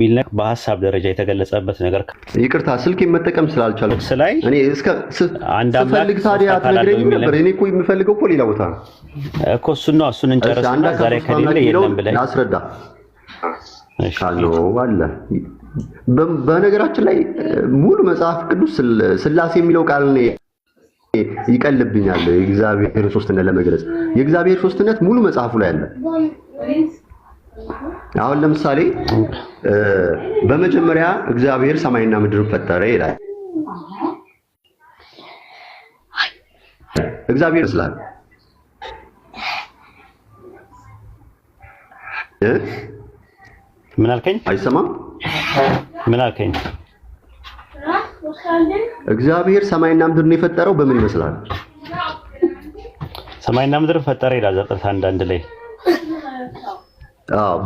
ሚልነክ በሐሳብ ደረጃ የተገለጸበት ነገር ይቅርታ ስልክ መጠቀም ስላልቻለ ስላይ እኔ እስከ ስፈልግ ታዲያ አትነግረኝ ነበር። እኔ እኮ የምፈልገው እኮ ሌላ ቦታ ነው እኮ እሱን እንጨርስና ዛሬ ከሌለ የለም ብለህ ላስረዳ። ካሎ አለ በነገራችን ላይ ሙሉ መጽሐፍ ቅዱስ ስላሴ የሚለው ቃል ነው ይቀልብኛል። የእግዚአብሔር ሶስትነት ለመግለጽ የእግዚአብሔር ሶስትነት ሙሉ መጽሐፉ ላይ አለ። አሁን ለምሳሌ በመጀመሪያ እግዚአብሔር ሰማይና ምድርን ፈጠረ ይላል። እግዚአብሔር ስላል ምን አልከኝ? አይሰማም? ምን አልከኝ? እግዚአብሔር ሰማይና ምድርን የፈጠረው በምን ይመስላል? ሰማይና ምድርን ፈጠረ ይላል ዘፍጥረት 1:1 ላይ።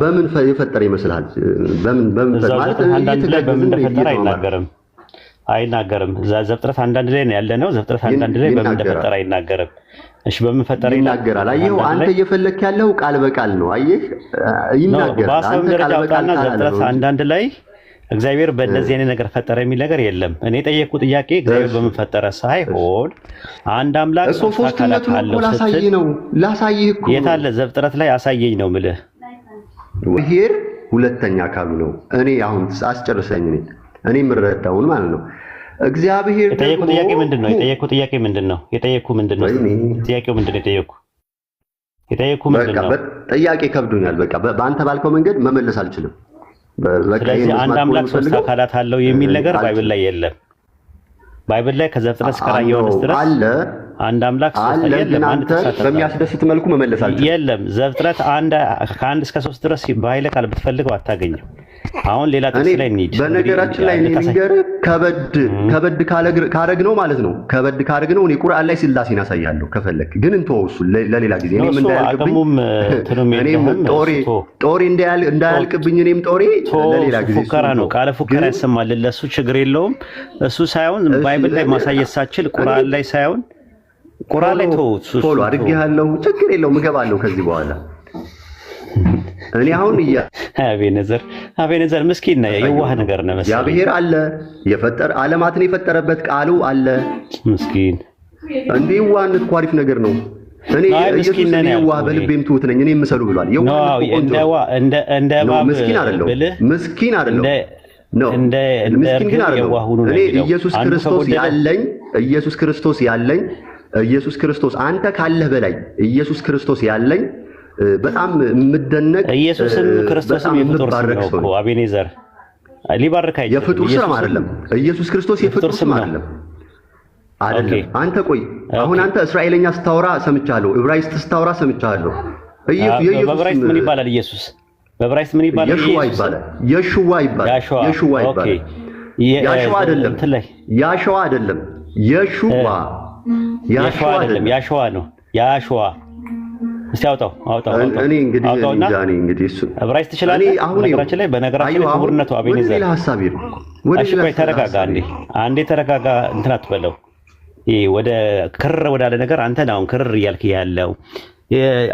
በምን የፈጠረ ይመስላል? በምን ማለት በምን እንደፈጠረ አይናገርም። ዘፍጥረት 1:1 ላይ ነው ያለነው። ዘፍጥረት 1:1 ላይ በምን እንደፈጠረ አይናገርም። እሺ በምን ፈጠረ ይናገራል? አየሁ አንተ እየፈለክ ያለው ቃል በቃል ነው። አየህ ይናገራል። አንተ ቃል በቃል ዘፍጥረት 1:1 ላይ እግዚአብሔር በእንደዚህ አይነት ነገር ፈጠረ የሚል ነገር የለም። እኔ ጠየቅኩት ጥያቄ እግዚአብሔር በምን ፈጠረ ሳይሆን አንድ አምላክ ሶስት አካላት አለው ስትል ላሳይህ እኮ የት አለ? ዘፍጥረት ላይ አሳየኝ ነው የምልህ። እግዚአብሔር ሁለተኛ አካሉ ነው። እኔ አሁን አስጨርሰኝ እኔ የምረዳውን ማለት ነው። እግዚአብሔር የጠየቅኩት ጥያቄ ምንድነው? የጠየቅኩት ጥያቄ ምንድነው? ጥያቄው ምንድነው? የጠየቅኩ ምንድነው? ጥያቄ ከብዶኛል። በቃ በአንተ ባልከው መንገድ መመለስ አልችልም። ስለዚህ አንድ አምላክ ሶስት አካላት አለው የሚል ነገር ባይብል ላይ የለም። ባይብል ላይ ከዘፍጥረት እስከ ራዕየ ዮሐንስ ድረስ አለ አንድ አምላክ ሶስት የለም። አንድ በሚያስደስት መልኩ መመለስ አልችልም። የለም ዘፍጥረት ከ1 እስከ 3 ድረስ በኃይለ ቃል ብትፈልገው አታገኝም። አሁን ሌላ ጥቅስ ላይ እንሂድ። በነገራችን ላይ ልንገርህ ከበድ ካረግነው ማለት ነው። ከበድ ካረግነው እኔ ቁርአን ላይ ስላሴን አሳያለሁ ከፈለክ። ግን እንተው እሱ ለሌላ ጊዜ እኔም እንዳያልቅብኝ እኔም ጦሬ እንዳያልቅብኝ እኔም ጦሬ ለሌላ ጊዜ ፉከራ ነው። ቃለ ፉከራ ያሰማል። ለሱ ችግር የለውም። እሱ ሳይሆን ባይብል ላይ ማሳየት ሳችል ቁርአን ላይ ሳይሆን ቁርአን ላይ ተውት። ፎሎ አድርጌሃለሁ። ችግር የለውም። እገባለሁ ከዚህ በኋላ እኔ አሁን አቤኔዘር ምስኪን ነው። የዋህ ነገር ነው መሰለኝ። እግዚአብሔር አለ የፈጠረ ዓለማትን የፈጠረበት ቃሉ አለ። ምስኪን እንዴ ዋነት እኮ አሪፍ ነገር ነው። እኔ ኢየሱስ ነው የዋህ በልቤም ትሁት ነኝ እኔም ምሰሉ ብሏል። እንደ ምስኪን አይደለም እኔ ኢየሱስ ክርስቶስ አንተ ካለህ በላይ ኢየሱስ ክርስቶስ ያለኝ በጣም የምደነቅ ኢየሱስም ክርስቶስም የፍጡር ስም ነው እኮ አቤኔዘር ሊባርክ አይችልም። የፍጡር ስም አይደለም ኢየሱስ ክርስቶስ የፍጡር ስም አይደለም። አንተ ቆይ አሁን አንተ እስራኤለኛ ስታወራ ሰምቻለሁ፣ ዕብራይስጥ ስታወራ ሰምቻለሁ። በዕብራይስጥ ምን ይባላል? ኢየሱስ በዕብራይስጥ ምን ይባላል? የሹዋ ይባላል። ያሸዋ አይደለም። ያሸዋ ነው። ያሸዋ እስቲ አውጣው። እኔ እንግዲህ እሱ ዕብራይስጥ ትችላለህ? በነገራችን ላይ ክቡርነቱ አቤኔዘር እሺ ቆይ ተረጋጋ። አንዴ ተረጋጋ። እንትን አትበለው። ወደ ክርር ወዳለ ነገር አንተ ነው አሁን ክርር እያልክ ያለው።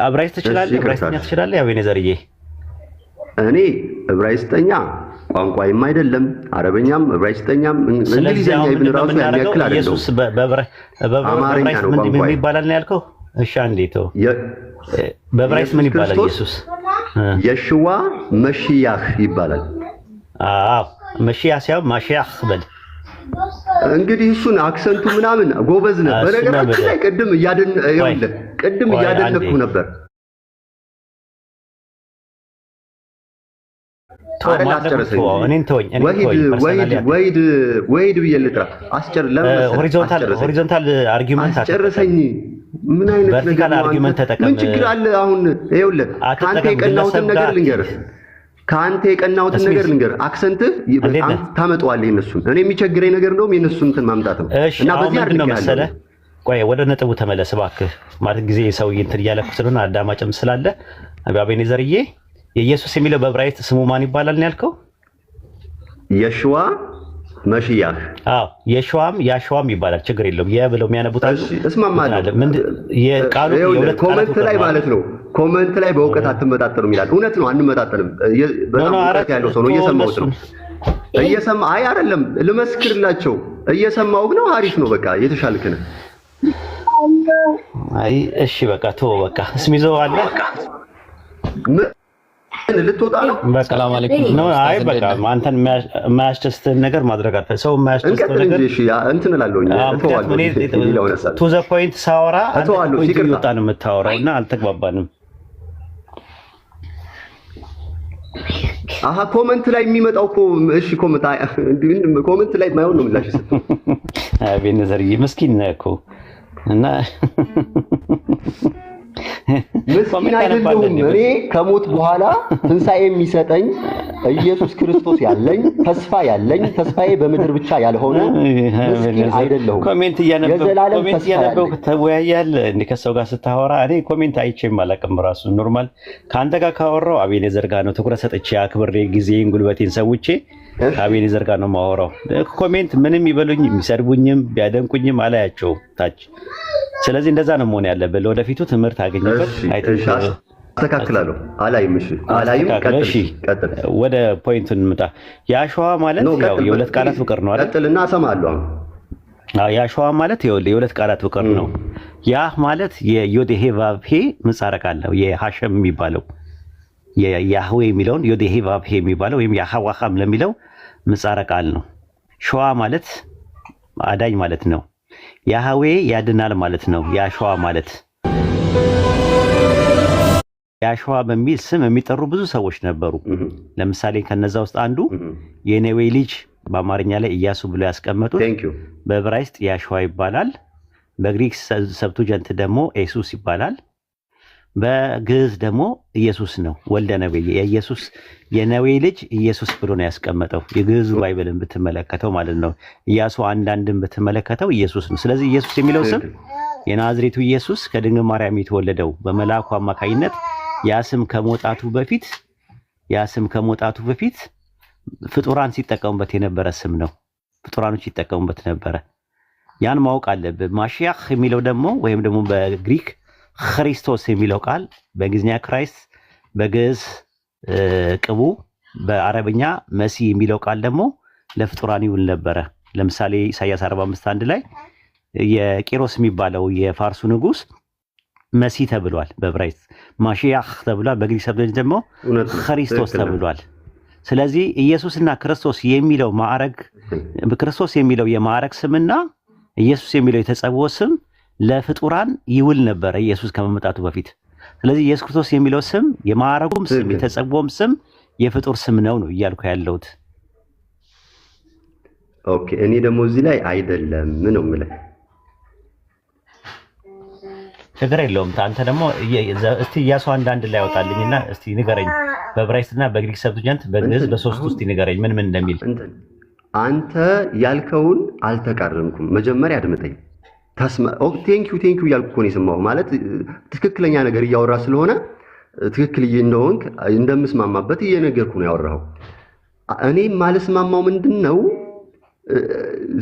ዕብራይስጥ ትችላለህ? ዕብራይስጥኛ ትችላለህ? አቤኔዘርዬ እኔ ዕብራይስጥኛ ቋንቋዬም አይደለም፣ አረበኛም ዕብራይስጥኛም እንግሊዝኛ ይብራሱ ያክል አይደለም። ኢየሱስ በዕብራይስጥ ምን ይባላል ነው ያልከው? እሺ አንዴ ተው። በዕብራይስጥ ምን ይባላል? ኢየሱስ የሽዋ መሽያህ ይባላል። መሽያህ ሳይሆን ማሽያህ በል እንግዲህ። እሱን አክሰንቱ ምናምን ጎበዝ ነህ። በነገራችን ላይ ቅድም እያደነኩ ነበር። ወሂድ ብዬ ልጥራ ሆሪዞንታል አርጊውመንት አስጨርሰኝ። ምን አይነት ቨርቲካል አርጊውመንት ተጠቀም። ምን ችግር አለ? አሁን ይኸውልህ ከአንተ የቀናሁትን ነገር ልንገርህ። አክሰንትህ በጣም ታመጣዋለህ የእነሱን። እኔ የሚቸግረኝ ነገር እንደውም የእነሱን እንትን ማምጣት ነው። እና በዚህ አድርገህ መሰለህ። ቆይ ወደ ነጥቡ ተመለስ እባክህ። ማለት ጊዜ ሰውዬ እንትን እያለኩ ስለሆነ አዳማጭም ስላለ አቤኔዘርዬ የኢየሱስ የሚለው በዕብራይስጥ ስሙ ማን ይባላል ነው ያልከው? የሽዋ መሽያህ የሸዋም ያሸዋም ይባላል። ችግር የለውም። የብለው የሚያነቡት እሺ፣ እስማማለሁ። የቃሉ የሁለት ኮሜንት ላይ ማለት ነው። ኮሜንት ላይ በእውቀት አትመጣጠኑም ይላል። እውነት ነው፣ አንመጣጠንም። በጣም እውቀት ያለው ሰው ነው። እየሰማሁት ነው። አይ አይደለም፣ ልመስክርላቸው። እየሰማሁ ነው። አሪፍ ነው። በቃ የተሻልክ ነህ። አይ እሺ፣ በቃ ተወው። በቃ እስሚዘው አለ ልትወጣ ነው። ሰላም አለይኩም ነው። አይ በቃ አንተን የማያስደስትህን ነገር ማድረግ አልፈ ሰው የማያስደስትህ ነገር እሺ፣ እንትን እላለሁ። ቱ ዘ ፖይንት ሳወራ አንተ ይወጣ ነው የምታወራው እና አልተግባባንም። አሃ ኮሜንት ላይ የሚመጣው እኮ እሺ፣ ኮሜንት ላይ ማይሆን ነው ምላሽ ሰጥቶ አቤት ነዘርዬ ምስኪን ነህ እኮ እና ምስኪን አይደለሁም እኔ ከሞት በኋላ ትንሣኤ የሚሰጠኝ ኢየሱስ ክርስቶስ ያለኝ ተስፋዬ በምድር ብቻ ያልሆነ ምስኪን አይደለሁም። ኮሜንት እያነበብክ ተወያያለህ እንደ ከሰው ጋር ስታወራ እኔ ኮሜንት አይቼም አላውቅም። ራሱ ኖርማል ከአንተ ጋር ካወራው አቤኔዘር ጋር ነው ትኩረት ሰጥቼ አክብሬ ጊዜን ጉልበቴን ሰውቼ ከአቤኔዘር ጋር ነው የማወራው። ኮሜንት ምንም ይበሉኝ የሚሰድቡኝም ቢያደንቁኝም አላያቸውም ታች። ስለዚህ እንደዛ ነው መሆን ያለብህ። ለወደፊቱ ትምህርት አገኘበት አስተካክላለሁ። አላይም። እሺ አላይም። ቀጥል። ወደ ፖይንቱ እንምጣ። ያሸዋ ማለት ያው የሁለት ቃላት ፍቅር ነው አይደል? ቀጥልና እሰማለሁ። ያሸዋ ማለት የሁለት ቃላት ፍቅር ነው። ያ ማለት የዮዴሄ ቫብሄ ምህጻረ ቃል ነው። የሐሸም የሚባለው የያህዌ የሚለውን ዮዴሄ ቫብሄ የሚባለው ወይም ያህዋሃም ለሚለው ምህጻረ ቃል ነው። ሸዋ ማለት አዳኝ ማለት ነው። ያህዌ ያድናል ማለት ነው። ያሸዋ ማለት ያሸዋ በሚል ስም የሚጠሩ ብዙ ሰዎች ነበሩ። ለምሳሌ ከነዛ ውስጥ አንዱ የነዌ ልጅ በአማርኛ ላይ ኢያሱ ብሎ ያስቀመጡት በዕብራይስጥ ያሸዋ ይባላል። በግሪክ ሰብቱጀንት ደግሞ ኢየሱስ ይባላል። በግዕዝ ደግሞ ኢየሱስ ነው። ወልደ ነዌ የኢየሱስ የነዌ ልጅ ኢየሱስ ብሎ ነው ያስቀመጠው። የግዕዙ ባይብልን ብትመለከተው ማለት ነው። ኢያሱ አንዳንድን ብትመለከተው ኢየሱስ ነው። ስለዚህ ኢየሱስ የሚለው ስም የናዝሬቱ ኢየሱስ ከድንግል ማርያም የተወለደው በመልአኩ አማካኝነት ያ ስም ከመውጣቱ በፊት ፍጡራን ሲጠቀሙበት የነበረ ስም ነው። ፍጡራኖች ሲጠቀሙበት ነበረ። ያን ማወቅ አለብህ። ማሺያህ የሚለው ደግሞ ወይም ደግሞ በግሪክ ክርስቶስ የሚለው ቃል በእንግሊዝኛ ክራይስት፣ በግዕዝ ቅቡ፣ በአረብኛ መሲህ የሚለው ቃል ደግሞ ለፍጡራን ይውል ነበረ። ለምሳሌ ኢሳያስ 45:1 ላይ የቂሮስ የሚባለው የፋርሱ ንጉስ መሲህ ተብሏል። በዕብራይስጥ ማሺያህ ተብሏል። በግሪክ ሰብተን ደግሞ ክርስቶስ ተብሏል። ስለዚህ ኢየሱስና ክርስቶስ የሚለው ማዕረግ ክርስቶስ የሚለው የማዕረግ ስምና ኢየሱስ የሚለው የተጸውዖ ስም ለፍጡራን ይውል ነበረ ኢየሱስ ከመምጣቱ በፊት። ስለዚህ ኢየሱስ ክርስቶስ የሚለው ስም የማዕረጉም ስም የተጸውዖም ስም የፍጡር ስም ነው እያልኩ ያለሁት። ኦኬ፣ እኔ ደግሞ እዚህ ላይ አይደለም ነው የምልህ። ችግር የለውም። አንተ ደግሞ እስቲ ኢያሱ አንዳንድ ላይ ያወጣልኝና እስቲ ንገረኝ። በዕብራይስጥና በግሪክ ሰብቱጀንት በግዕዝ በሶስት ውስጥ ንገረኝ ምን እንደሚል። አንተ ያልከውን አልተቃረምኩም። መጀመሪያ አድምጠኝ። ቴንኪው እያልኩ እኮ ነው የሰማሁህ። ማለት ትክክለኛ ነገር እያወራ ስለሆነ ትክክል እንደሆንክ እንደምስማማበት እየነገርኩ ነው ያወራኸው። እኔ ማልስማማው ምንድን ነው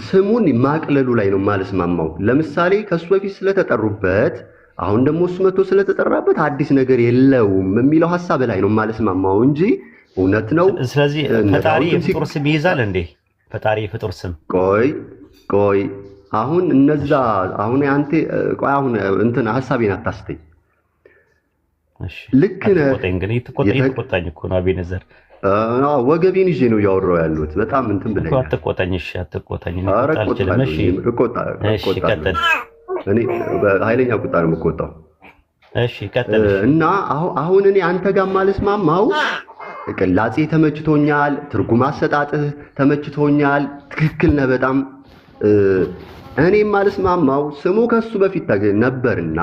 ስሙን ማቅለሉ ላይ ነው ማልስማማው። ለምሳሌ ከሱ በፊት ስለተጠሩበት አሁን ደግሞ እሱ መጥቶ ስለተጠራበት አዲስ ነገር የለውም የሚለው ሐሳብ ላይ ነው ማልስማማው እንጂ እውነት ነው። ስለዚህ ፈጣሪ የፍጡር ስም ይይዛል እንዴ? ፈጣሪ የፍጡር ስም ቆይ አሁን እነዛ አሁን አንተ ቆይ አሁን እንትን ሐሳቤን አታስተኝ። እሺ ልክ ነህ። እንግዲህ ትቆጣኝ እኮ ነው አቤኔዘር። ወገቤን ይዤ ነው ያወራው ያሉት። በጣም እንትን ብለኝ አትቆጣኝ። እሺ አትቆጣኝ። አልችልም። እሺ ቀጥል። እኔ በኃይለኛ ቁጣ ነው የምቆጣው። እሺ ቀጥል። እና አሁን እኔ አንተ ጋር ማልስማማው ቅላጼ ተመችቶኛል፣ ትርጉም አሰጣጥህ ተመችቶኛል። ትክክል ነህ በጣም። እኔ ማልስማማው ስሙ ከሱ በፊት ነበርና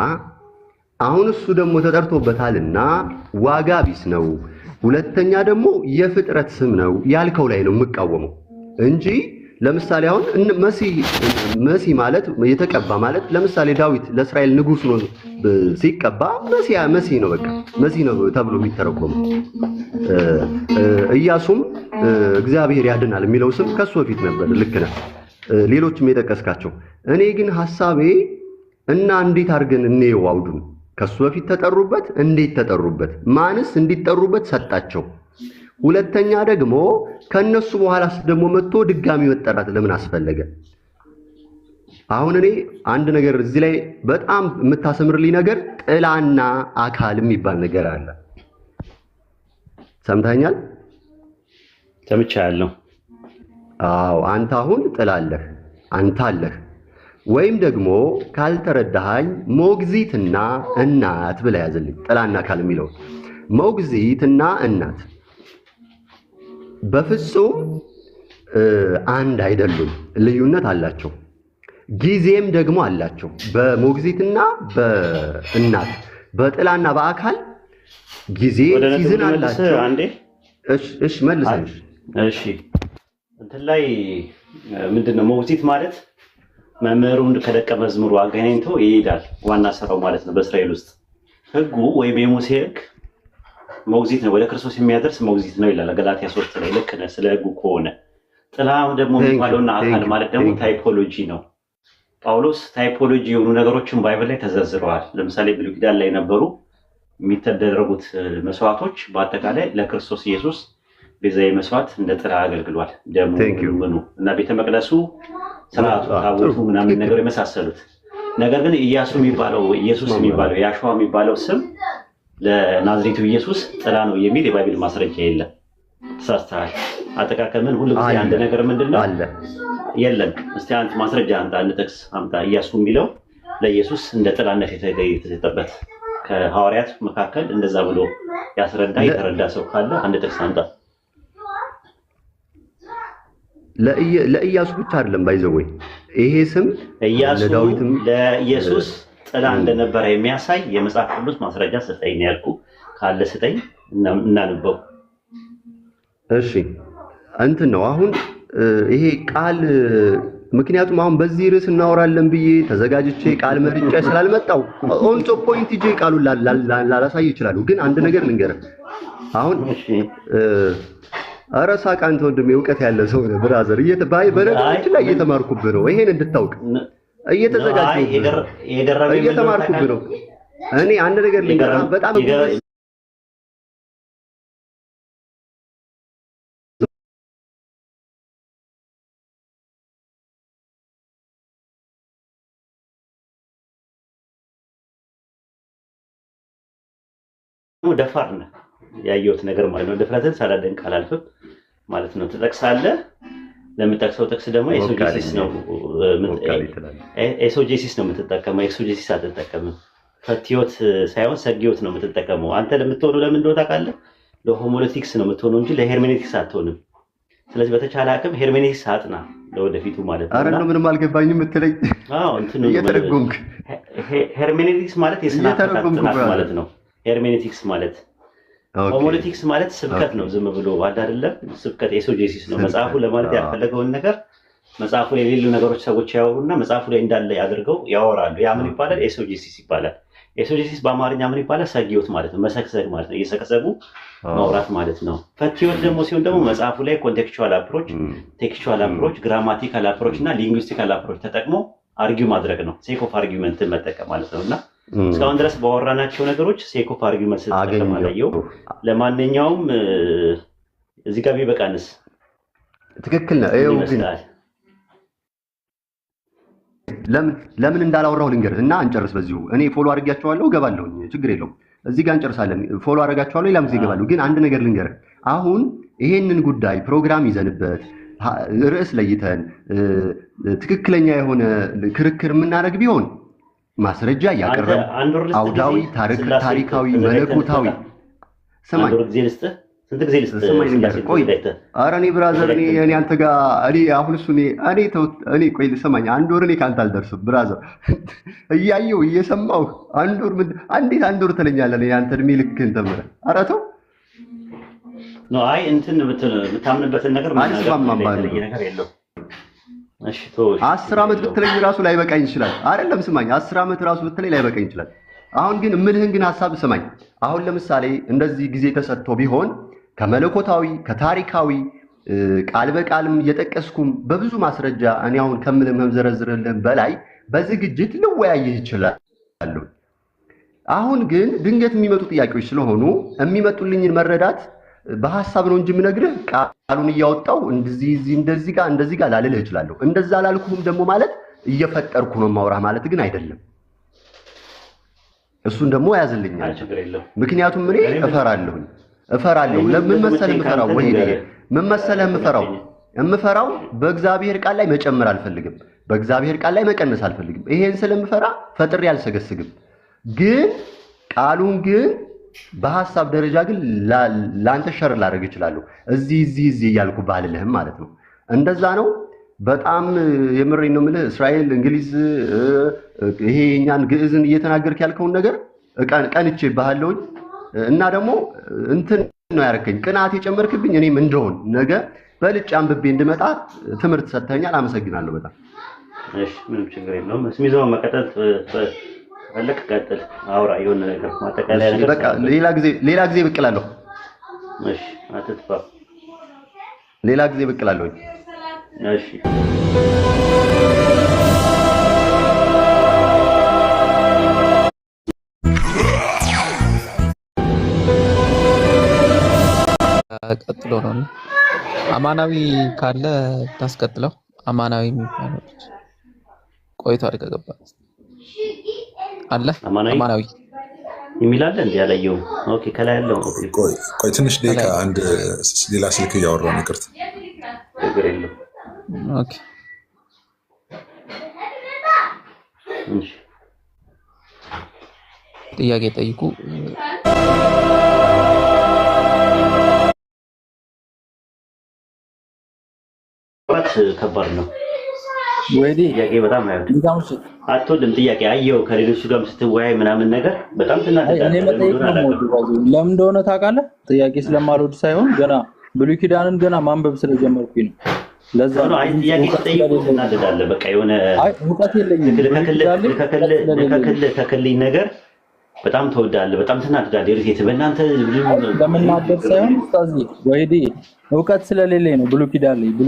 አሁን እሱ ደግሞ ተጠርቶበታልና ዋጋ ቢስ ነው። ሁለተኛ ደግሞ የፍጥረት ስም ነው ያልከው ላይ ነው የምቃወመው እንጂ ለምሳሌ አሁን መሲህ ማለት የተቀባ ማለት ለምሳሌ ዳዊት ለእስራኤል ንጉስ ነው ሲቀባ መሲህ ነው በቃ መሲህ ነው ተብሎ የሚተረጎመው። ኢያሱም እግዚአብሔር ያድናል የሚለው ስም ከሱ በፊት ነበር። ልክ ነህ። ሌሎችም የጠቀስካቸው። እኔ ግን ሐሳቤ እና እንዴት አድርገን እንየው አውዱን። ከሱ በፊት ተጠሩበት፣ እንዴት ተጠሩበት፣ ማንስ እንዲጠሩበት ሰጣቸው። ሁለተኛ ደግሞ ከነሱ በኋላስ ደግሞ መጥቶ ድጋሚ መጠራት ለምን አስፈለገ? አሁን እኔ አንድ ነገር እዚህ ላይ በጣም የምታሰምርልኝ ነገር ጥላና አካል የሚባል ነገር አለ። ሰምተኛል? ሰምቻለሁ። አዎ፣ አንተ አሁን ጥላለህ፣ አንተ አለህ። ወይም ደግሞ ካልተረዳኸኝ ሞግዚትና እናት ብለህ ያዝልኝ። ጥላና አካል የሚለው ሞግዚትና እናት በፍጹም አንድ አይደሉም፣ ልዩነት አላቸው። ጊዜም ደግሞ አላቸው። በሞግዚትና በእናት በጥላና በአካል ጊዜ ሲዝን አላቸው። እሺ መልሰኝ። እሺ እንትን ላይ ምንድነው ሞግዚት ማለት? መምህሩን ከደቀ መዝሙሩ አገናኝቶ ይሄዳል። ዋና ስራው ማለት ነው። በእስራኤል ውስጥ ህጉ ወይም የሙሴ ህግ ሞግዚት ነው፣ ወደ ክርስቶስ የሚያደርስ ሞግዚት ነው ይላል ገላትያ 3 ላይ። ልክ ነህ ስለ ህጉ ከሆነ። ጥላ ደግሞ የሚባለውና አካል ማለት ደግሞ ታይፖሎጂ ነው። ጳውሎስ ታይፖሎጂ የሆኑ ነገሮችን ባይብል ላይ ተዘርዝረዋል። ለምሳሌ ብሉይ ኪዳን ላይ የነበሩ የሚተደረጉት መስዋዕቶች በአጠቃላይ ለክርስቶስ ኢየሱስ ቤዛዊ መስዋዕት እንደ ጥላ አገልግሏል። ደሙ ምኑ እና ቤተ መቅደሱ ስርዓቱ ታቦቱ ምናምን ነገር የመሳሰሉት። ነገር ግን ኢየሱስ የሚባለው ያሸዋ የሚባለው ስም ለናዝሬቱ ኢየሱስ ጥላ ነው የሚል የባይብል ማስረጃ የለም። ተሳስተሃል። አጠቃቀምን ሁሉ ጊዜ አንድ ነገር ምንድነው አለ የለም። እስቲ አንተ ማስረጃ አንተ ጥቅስ አምጣ። ኢየሱስ የሚለው ለኢየሱስ እንደ ጥላነት የተሰጠበት ከሐዋርያት መካከል እንደዛ ብሎ ያስረዳ የተረዳ ሰው ካለ አንድ ጥቅስ አምጣ። ለኢያሱ ብቻ አይደለም ባይዘወይ ይሄ ስም ለዳዊትም ለኢየሱስ ጥላ እንደነበረ የሚያሳይ የመጽሐፍ ቅዱስ ማስረጃ ስጠኝ ነው ያልኩህ። ካለ ስጠኝ እናንበው። እሺ እንትን ነው አሁን ይሄ ቃል ምክንያቱም አሁን በዚህ ርዕስ እናወራለን ብዬ ተዘጋጅቼ ቃል መርጬ ስላልመጣው ኦን ቶ ፖይንት ጄ ቃሉን ላላሳይ ይችላል። ግን አንድ ነገር ልንገርህ አሁን ኧረ ሳቅ አንተ ወንድሜ እውቀት ያለ ሰው ነህ ብራዘር። በነገራችን ላይ እየተማርኩብህ ነው። ይሄን እንድታውቅ እየተማርኩብህ ነው። እኔ አንድ ነገር ልንገርህ በጣም ደፋር ነህ። ያየሁት ነገር ማለት ነው። ድፍረትን ሳላደንቅ አላልፍም ማለት ነው። ትጠቅሳለህ። ለምጠቅሰው ጥቅስ ደግሞ ኤሶጄሲስ ነው የምትጠቀመው። ኤክሶጄሲስ አትጠቀምም። ፈትዮት ሳይሆን ሰጊዮት ነው የምትጠቀመው። አንተ ለምትሆነው ለምን እንደሆነ ታውቃለህ? ለሆሞሌቲክስ ነው የምትሆነው እንጂ ለሄርሜኔቲክስ አትሆንም። ስለዚህ በተቻለ አቅም ሄርሜኔቲክስ አጥና ለወደፊቱ ማለት ነው። አረ ነው ምንም አልገባኝም የምትለኝ? አዎ እንትን ነው እየተረጎምክ። ሄርሜኔቲክስ ማለት የስነ ጥናት ማለት ነው። ሄርሜኔቲክስ ማለት ሆሞሌቲክስ ማለት ስብከት ነው። ዝም ብሎ ዋዳ አይደለም። ስብከት ኤሶጄሲስ ነው። መጽሐፉ ለማለት ያልፈለገውን ነገር መጽሐፉ ላይ የሌሉ ነገሮች ሰዎች ያወሩና መጽሐፉ ላይ እንዳለ ያድርገው ያወራሉ። ያ ምን ይባላል? ኤሶጄሲስ ይባላል። ኤሶጄሲስ በአማርኛ ምን ይባላል? ሰጊዮት ማለት ነው። መሰግሰግ ማለት ነው። እየሰቀሰጉ ማውራት ማለት ነው። ፈትዮት ደግሞ ሲሆን ደግሞ መጽሐፉ ላይ ኮንቴክስቹዋል አፕሮች፣ ቴክስቹዋል አፕሮች፣ ግራማቲካል አፕሮች እና ሊንጉስቲካል አፕሮች ተጠቅሞ አርጊው ማድረግ ነው። ሴክ ኦፍ አርጊውመንትን መጠቀም ማለት ነው። እና እስካሁን ድረስ ባወራናቸው ነገሮች ሴክ ኦፍ አርጊውመንት ስትጠቀም አላየው። ለማንኛውም እዚህ ጋር ቢበቃንስ? ትክክል ነው። ይኸው ግን ለምን እንዳላወራሁ ልንገርህ እና እንጨርስ በዚሁ። እኔ ፎሎ አድርጊያቸዋለሁ እገባለሁ፣ ችግር የለውም። እዚህ ጋር እንጨርሳለን። ፎሎ አድርጋቸዋለሁ፣ ሌላም ጊዜ እገባለሁ። ግን አንድ ነገር ልንገርህ። አሁን ይሄንን ጉዳይ ፕሮግራም ይዘንበት ርዕስ ለይተን ትክክለኛ የሆነ ክርክር የምናደርግ ቢሆን ማስረጃ እያቀረብ አውዳዊ፣ ታሪካዊ፣ መለኮታዊ ሰማኝ ስንት ጊዜ ልስጥህ? ቆይ ኧረ እኔ ብራዘር እኔ አንተ ጋር አሁን እሱ እኔ ቆይ ልሰማኝ። አንድ ወር እኔ ከአንተ አልደርስም ብራዘር። እያየሁ እየሰማሁ እንዴት አንድ ወር ትለኛለህ? የአንተ እድሜ ልክህን ተምረህ ኧረ ተው ነው። አይ እንትን የምታምንበትን ነገር ነገር የለውም። እሺ 10 ዓመት ብትለኝ ራሱ ላይበቃኝ ይችላል። አይደለም ስማኝ፣ 10 ዓመት ራሱ ብትለኝ ላይበቃኝ ይችላል። አሁን ግን እምልህን ግን ሐሳብ ስማኝ። አሁን ለምሳሌ እንደዚህ ጊዜ ተሰጥቶ ቢሆን ከመለኮታዊ ከታሪካዊ ቃል በቃልም እየጠቀስኩም በብዙ ማስረጃ እኔ አሁን ከምልም መዘረዝርልህ በላይ በዝግጅት ልወያይህ እችላለሁ። አሁን ግን ድንገት የሚመጡ ጥያቄዎች ስለሆኑ የሚመጡልኝን መረዳት በሐሳብ ነው እንጂ የምነግርህ ቃሉን እያወጣው እንደዚህ ጋር ላልልህ እችላለሁ። እንደዛ ላልኩህም ደግሞ ማለት እየፈጠርኩ ነው ማውራህ ማለት ግን አይደለም። እሱን ደግሞ ያዝልኛል። ምክንያቱም እኔ እፈራለሁ። ለምን መሰለህ የምፈራው? ወይ ምን መሰለህ የምፈራው በእግዚአብሔር ቃል ላይ መጨመር አልፈልግም፣ በእግዚአብሔር ቃል ላይ መቀነስ አልፈልግም። ይሄን ስለምፈራ ፈጥሬ አልሰገስግም። ግን ቃሉን ግን በሐሳብ ደረጃ ግን ላንተ ሸር ላደርግ እችላለሁ። እዚህ እያልኩ ባልልህም ማለት ነው። እንደዛ ነው። በጣም የምሬን ነው የምልህ። እስራኤል፣ እንግሊዝ ይሄ እኛን ግዕዝን እየተናገርክ ያልከውን ነገር ቀንቼ ባሃለሁኝ እና ደግሞ እንትን ነው ያረከኝ፣ ቅናት የጨመርክብኝ። እኔም እንደሆን ነገ በልጭ አንብቤ እንድመጣ ትምህርት ሰጥተኛል። አመሰግናለሁ በጣም። እሺ ምንም ችግር የለውም። ስሚዞን መቀጠል ፈለክ ቀጥል፣ አውራ የሆነ ነገር ማጠቃለያ ነገር በቃ ሌላ ጊዜ ብቅ እላለሁ። እሺ አትጥፋ፣ ሌላ ጊዜ ብቅ እላለሁ። እሺ ቀጥሎ ነው አማናዊ ካለ ታስቀጥለው። አማናዊ የሚባለው ቆይቶ አድርገገባ አለ አማናዊ የሚላል እንዴ ያላየው? ኦኬ ከላይ ያለው ቆይ ትንሽ ደቂቃ አንድ ሌላ ስልክ እያወራሁ ነው። ይቅርታ ችግር የለም። ኦኬ እሺ ጥያቄ ጠይቁ። ከባድ ነው ወይዲ ጥያቄ በጣም አትወድም ጥያቄ አየው ከሌሎች ጋር ስትወያይ ምናምን ነገር በጣም ትናደዳለህ። ለምን እንደሆነ ታውቃለህ? ጥያቄ ስለማልወድ ሳይሆን ገና ብሉይ ኪዳንን ገና ማንበብ ስለጀመርኩኝ ነው። ለዛ ነው አይ ጥያቄ ስትጠይቅ ትናደዳለህ። በቃ የሆነ አይ እውቀት የለኝም ከክልል ነገር በጣም ተወዳለህ፣ በጣም ትናደዳለህ። ይርቴት በእናንተ ለምናደድ ሳይሆን ኡስታዝ ወይዲ እውቀት ስለሌለኝ ነው። ብሉይ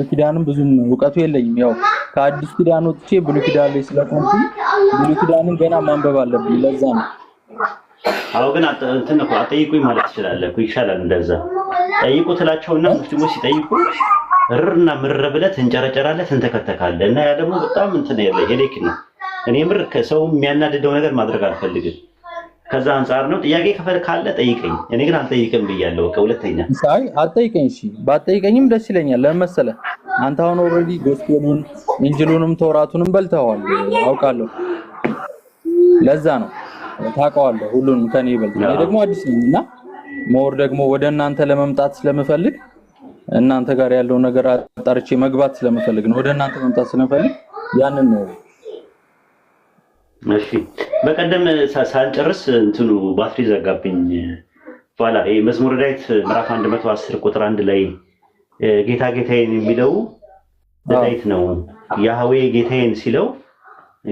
ኪዳንም ብዙም እውቀቱ የለኝም። ያው ከአዲስ ኪዳን ወጥቼ ብሉይ ኪዳን ላይ ስለቆምኩኝ ብሉይ ኪዳንን ገና ማንበብ አለብኝ። ለዛ ነው። አዎ ግን እንትን እኮ አጠይቁኝ ማለት ትችላለህ እኮ ይሻላል። እንደዛ ጠይቁ ትላቸውና ሙስሊሞች ሲጠይቁ እርና ምር ብለህ ትንጨረጨራለህ፣ ትንተከተካለህ እና ያ ደግሞ በጣም እንትን ያለ ሄሌክ ነው። እኔ ምር ከሰው የሚያናድደው ነገር ማድረግ አልፈልግም። ከዛ አንፃር ነው ጥያቄ ካለ ጠይቀኝ። እኔ ግን አልጠይቅም ብያለሁ። ከሁለተኛ ሳይ አልጠይቀኝ። እሺ ባትጠይቀኝም ደስ ይለኛል። ለምን መሰለህ? አንተ አሁን ኦልሬዲ ጎስፔሉን ኢንጂሉንም ተውራቱንም በልተዋል አውቃለሁ። ለዛ ነው ታውቀዋለህ ሁሉንም ከኔ ይበልጥ። እኔ ደግሞ አዲስ ነኝና ሞር ደግሞ ወደ እናንተ ለመምጣት ስለምፈልግ እናንተ ጋር ያለው ነገር አጣርቼ መግባት ስለምፈልግ ነው። ወደ እናንተ መምጣት ስለምፈልግ ያንን ነው። እሺ በቀደም ሳንጨርስ እንትኑ ባትሪ ዘጋብኝ። ኋላ ይሄ መዝሙረ ዳዊት ምዕራፍ 110 ቁጥር 1 ላይ ጌታ ጌታዬን የሚለው ዳዊት ነው። ያህዌ ጌታዬን ሲለው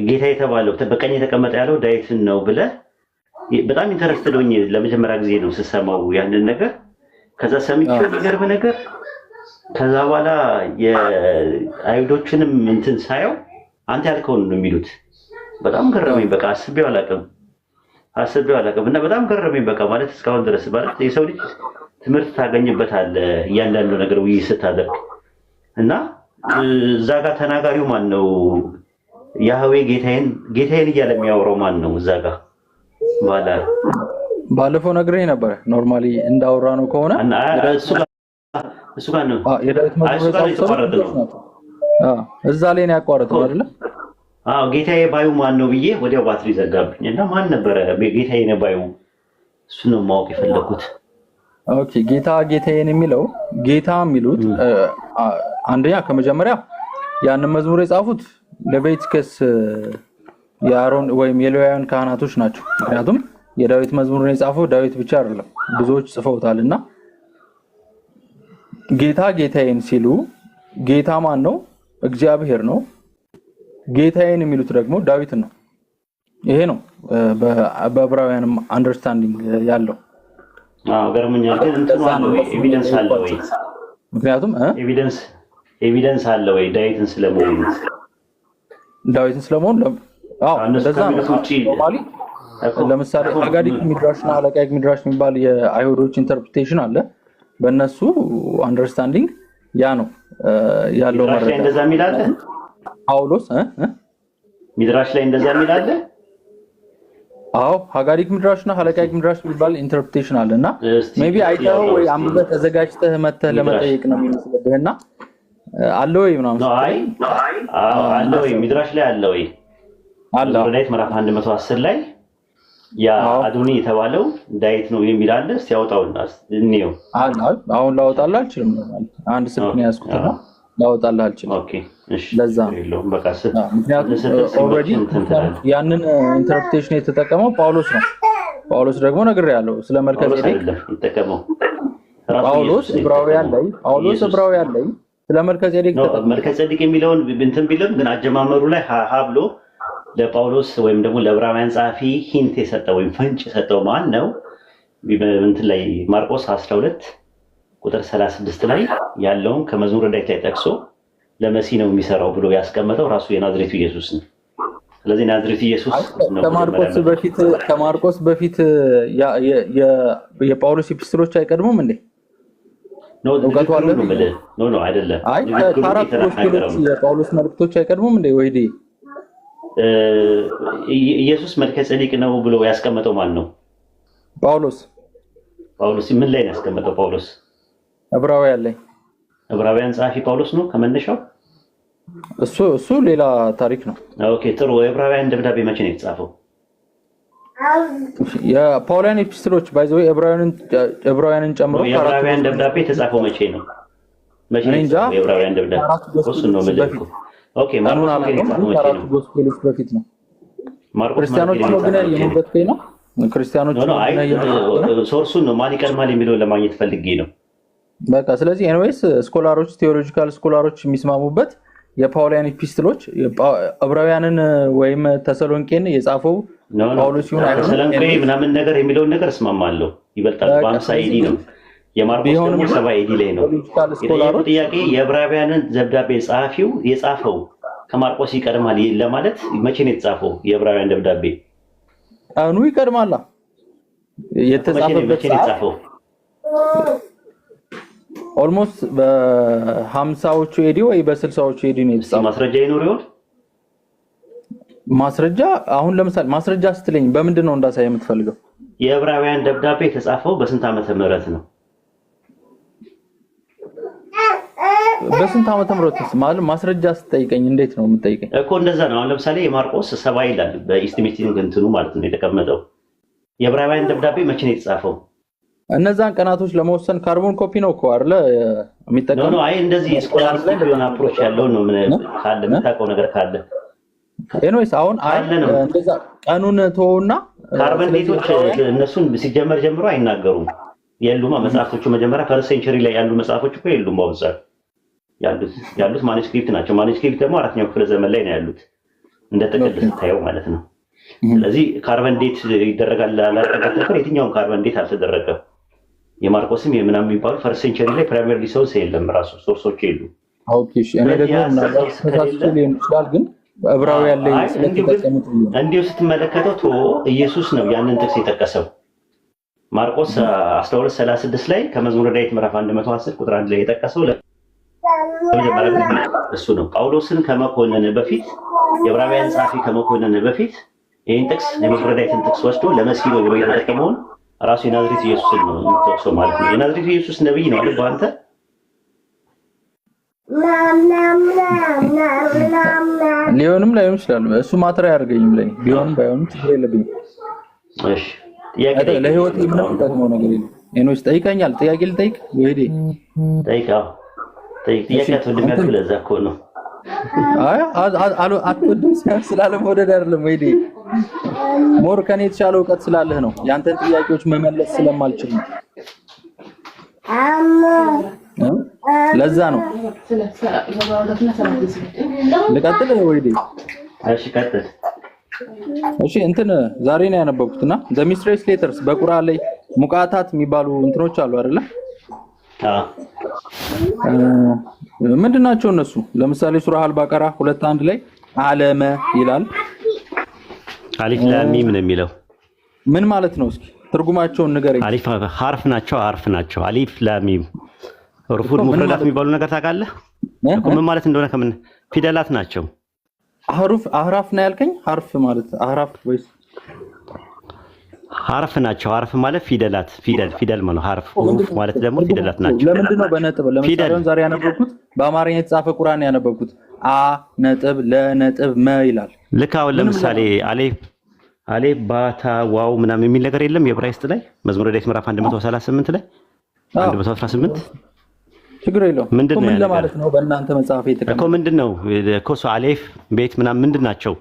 ጌታ የተባለው በቀኝ የተቀመጠ ያለው ዳዊትን ነው ብለህ በጣም ኢንተረስትድ ሆኜ ለመጀመሪያ ጊዜ ነው ስሰማው ያንን ነገር። ከዛ ሰምቼው የሚገርም ነገር ከዛ በኋላ የአይሁዶችንም እንትን ሳየው አንተ ያልከውን ነው የሚሉት። በጣም ገረመኝ። በቃ አስቤው አላውቅም እና በጣም ገረመኝ። በቃ ማለት እስካሁን ድረስ ማለት የሰው ልጅ ትምህርት ታገኝበታለህ እያንዳንዱ ነገር ውይይት ስታደርግ እና እዛ ጋር ተናጋሪው ማን ነው? ያህዌ ጌታዬን እያለ የሚያወራው ማን ነው? እዛ ጋር ባለፈው ነግሬህ ነበረ። ኖርማሊ እንዳወራ ነው ከሆነ እሱ ጋር ነው የዳዊት መዝሙር እዛ ላይ ነው ያቋረጠው አይደለ? አዎ ጌታዬ ባዩ ማን ነው ብዬ ወዲያው ባትሪ ዘጋብኝ እና ማን ነበረ ጌታዬ ነው ባዩ? እሱ ነው ማወቅ የፈለኩት። ኦኬ ጌታዬን የሚለው ጌታ የሚሉት አንደኛ ከመጀመሪያ ያንን መዝሙር የጻፉት ለቤትከስ የአሮን ወይም የሌዋውያን ካህናቶች ናቸው። ምክንያቱም የዳዊት መዝሙርን የጻፈው ዳዊት ብቻ አይደለም፣ ብዙዎች ጽፈውታልና ጌታዬን ሲሉ ጌታ ማን ነው? እግዚአብሔር ነው። ጌታዬን የሚሉት ደግሞ ዳዊትን ነው። ይሄ ነው በዕብራውያንም አንደርስታንዲንግ ያለው። ገርሞኛል። ግን እንትኑ አለ ወይ ኤቪደንስ አለ ወይ? ምክንያቱም ኤቪደንስ አለ ወይ ዳዊትን ስለመሆኑ? አዎ እንደዛ ነው። ለምሳሌ አጋዲክ ሚድራሽና አለቃይክ ሚድራሽ የሚባል የአይሁዶች ኢንተርፕሪቴሽን አለ። በእነሱ አንደርስታንዲንግ ያ ነው ያለው መረጃ። እንደዛ የሚላለ ጳውሎስ ሚድራሽ ላይ እንደዛ የሚላለ። አዎ አጋዲክ ሚድራሽና አለቃይክ ሚድራሽ የሚባል ኢንተርፕሪቴሽን አለና ሜቢ አይተው ወይ አንብበህ ተዘጋጅተህ መተህ ለመጠየቅ ነው የሚመስልብህና አለ ወይ ምናምን ነው። አለ ወይ ሚድራሽ ላይ አለ ወይ? አለ። ዳዊት ምዕራፍ 110 ላይ ያ አዶኒ የተባለው ዳዊት ነው የሚል አለ። እስቲ ያወጣውና እንየው። አሁን ላወጣልህ አልችልም ማለት አንድ ስልክ ነው ያዝኩትና ላወጣልህ አልችልም። ኦኬ እሺ፣ ለዛ ነው በቃ ኦልሬዲ ያንን ኢንተርፕሪቴሽን የተጠቀመው ጳውሎስ ነው። ጳውሎስ ደግሞ ነግሬያለሁ ስለ መልከጼዴቅ የተጠቀመው ጳውሎስ ዕብራውያን ላይ ስለ መልከጼዴቅ ተጠቀመው። መልከጼዴቅ የሚለውን እንትን ቢልም ግን አጀማመሩ ላይ ሀ ብሎ ለጳውሎስ ወይም ደግሞ ለዕብራውያን ጸሐፊ ሂንት የሰጠው ወይም ፍንጭ የሰጠው ማን ነው? እንትን ላይ ማርቆስ 12 ቁጥር 36 ላይ ያለውን ከመዝሙረ ዳዊት ላይ ጠቅሶ ለመሲህ ነው የሚሰራው ብሎ ያስቀመጠው ራሱ የናዝሬቱ ኢየሱስ ነው። ስለዚህ ናዝሬቱ ኢየሱስ ከማርቆስ በፊት የጳውሎስ ኤፒስትሎች አይቀድሙም እንዴ? ነው አይደለም። ከአራት ጎስፔሎች የጳውሎስ መልእክቶች አይቀድሙም እንዴ? ወይዴ ኢየሱስ መልከጼዴቅ ነው ብሎ ያስቀመጠው ማን ነው? ጳውሎስ ምን ላይ ነው ያስቀመጠው? ጳውሎስ ዕብራውያን ጸሐፊ ጳውሎስ ነው ከመነሻው። እሱ ሌላ ታሪክ ነው። ኦኬ ጥሩ። የዕብራውያን ደብዳቤ መቼ ነው የተጻፈው? የጳውሊያን ኤፒስትሎች ባይዘው ዕብራውያንን ጨምሮ የዕብራውያን ደብዳቤ የተጻፈው መቼ ነው? የዕብራውያን ደብዳቤ እሱ ነው መልኩ። ኦኬ ማርቆስ ጎስፔሎች በፊት ነው። ክርስቲያኖች ነው ግን የሞበት ነው። ክርስቲያኖች ነው ሶርሱን ነው ማን ይቀድማል የሚለውን ለማግኘት ፈልጌ ነው። በቃ ስለዚህ ኤኒዌይስ ስኮላሮች ቴዎሎጂካል ስኮላሮች የሚስማሙበት የጳውሊያን ኤፒስትሎች ዕብራውያንን ወይም ተሰሎንቄን የጻፈው ጳውሎስ ይሁን አይሁን ተሰሎንቄ ምናምን ነገር የሚለውን ነገር እስማማለሁ። ይበልጣል በ50 ኤዲ ነው። የማርቆስ ደግሞ 70 ኤዲ ላይ ነው። የጠየቁት ጥያቄ የዕብራውያንን ደብዳቤ ጸሐፊው የጻፈው ከማርቆስ ይቀድማል ለማለት መቼ ነው የተጻፈው? የዕብራውያን ደብዳቤ ቀኑ ይቀድማል። የተጻፈበት የተጻፈው ኦልሞስት በ50ዎቹ ኤዲ ወይ በ60ዎቹ ኤዲ ነው የተጻፈው። ማስረጃ ይኖር ይሆን? ማስረጃ አሁን ለምሳሌ ማስረጃ ስትለኝ በምንድን ነው እንዳሳይ የምትፈልገው? የዕብራውያን ደብዳቤ የተጻፈው በስንት ዓመተ ምህረት ነው? በስንት ዓመተ ምህረት ማለት ማስረጃ ስትጠይቀኝ እንዴት ነው የምትጠይቀኝ? እኮ እንደዛ ነው። አሁን ለምሳሌ የማርቆስ 70 ይላል በኢስቲሜቲንግ እንትኑ ማለት ነው የተቀመጠው። የዕብራውያን ደብዳቤ መቼ ነው የተጻፈው? እነዛን ቀናቶች ለመወሰን ካርቦን ኮፒ ነው እኮ አይደለ የሚጠቀመው? ነው አይ እንደዚህ ስኮላርስቲክ የሆነ አፕሮች ያለው ነው። ምን ካለ የምታውቀው ነገር ካለ ኤኒዌይስ አሁን እንደዛ ቀኑን ተወውና ካርበን ዴቶች እነሱን ሲጀመር ጀምሮ አይናገሩም። የሉማ መጽሐፎቹ መጀመሪያ ፈርስት ሴንቸሪ ላይ ያሉ መጽሐፎች እኮ የሉም። በብዛት ያሉት ማኑስክሪፕት ናቸው። ማኑስክሪፕት ደግሞ አራተኛው ክፍለ ዘመን ላይ ነው ያሉት እንደ ጥቅል ስታየው ማለት ነው። ስለዚህ ካርበን ዴት ይደረጋል አላደረገም ነበር። የትኛውም ካርበን ዴት አልተደረገም። የማርቆስም የምናምን የሚባሉ ፈርስት ሴንቸሪ ላይ ፕራይመሪ ሶርስ የለም፣ ራሱ ሶርሶች የሉ። ኦኬ እሺ። እኔ ደግሞ ተሳስቼ ሊሆን ይችላል ግን ዕብራውያን ላይ ስለተጠቀሙት እንዲሁ ስትመለከተው ኢየሱስ ነው ያንን ጥቅስ የጠቀሰው። ማርቆስ 12:36 ላይ ከመዝሙረ ዳዊት ምዕራፍ 110 ቁጥር 1 ላይ የጠቀሰው እሱ ነው። ጳውሎስን ከመኮነን በፊት የዕብራውያን ጸሐፊ ከመኮነን በፊት ይህን ጥቅስ የመዝሙረ ዳዊትን ጥቅስ ወስዶ ለመሲህ ነው ብሎ የተጠቀመውን ራሱ የናዝሬቱ ኢየሱስን ነው የምትወቅሰው ማለት ነው። የናዝሬቱ ኢየሱስ ነብይ ነው አይደል? አንተ ሊሆንም ላይሆንም ይችላል። እሱ ማትሪያ ያርገኝም ላይ ቢሆንም ባይሆንም ችግር የለብኝም። እሺ ጥያቄ ለህይወት ምንም ጠቅመው ነገር የለም። ኤኖስ ጠይቀኛል። ጥያቄ ልጠይቅ ወይዴ? ጠይቃው ጥያቄ አትወድም ለዛ እኮ ነው። አይ አትወድም ስላለመውደድ አይደለም ወይዴ፣ ሞር ከኔ የተሻለ እውቀት ስላለህ ነው። ያንተን ጥያቄዎች መመለስ ስለማልችል ነው። ለዛ ነው። ልቀጥል ወይዴ? እሺ ቀጥል። እሺ እንትን ዛሬ ነው ያነበብኩትና ዘ ሚስትሬስ ሌተርስ በቁርአን ላይ ሙቃታት የሚባሉ እንትኖች አሉ አይደለ? ምንድናቸው እነሱ? ለምሳሌ ሱራ አልበቀራ 2:1 ላይ አለመ ይላል። አሊፍ ላም ሚም ነው የሚለው። ምን ማለት ነው? እስኪ ትርጉማቸውን ንገረኝ። አሊፍ ሐርፍ ናቸው። አሊፍ ላም ሚም ሩፉል ሙፍረዳት የሚባሉ ነገር ታውቃለህ? ምን ማለት እንደሆነ ከምን ፊደላት ናቸው። አህራፍ ነው ያልከኝ? ሐርፍ ማለት አህራፍ ወይስ ሐርፍ ናቸው? ሐርፍ ማለት ፊደል ማለት ሐርፍ ማለት ደግሞ ፊደላት ናቸው። ለምንድን ነው በነጥብ? ለምሳሌ ዛሬ ያነበብኩት በአማርኛ የተጻፈ ቁርአን ያነበብኩት አ ነጥብ ለ ነጥብ መ ይላል። ልክ አሁን ለምሳሌ አሌፍ ባታ ዋው ምናምን የሚል ነገር የለም የዕብራይስጥ ላይ መዝሙረ ዳዊት ምዕራፍ 138 ላይ 118 ችግር የለውም። ምን ለማለት ነው በእናንተ መጽሐፍ የተቀመጠው እኮ ምንድነው እኮ አሌፍ ቤት ምናምን ምንድናቸው?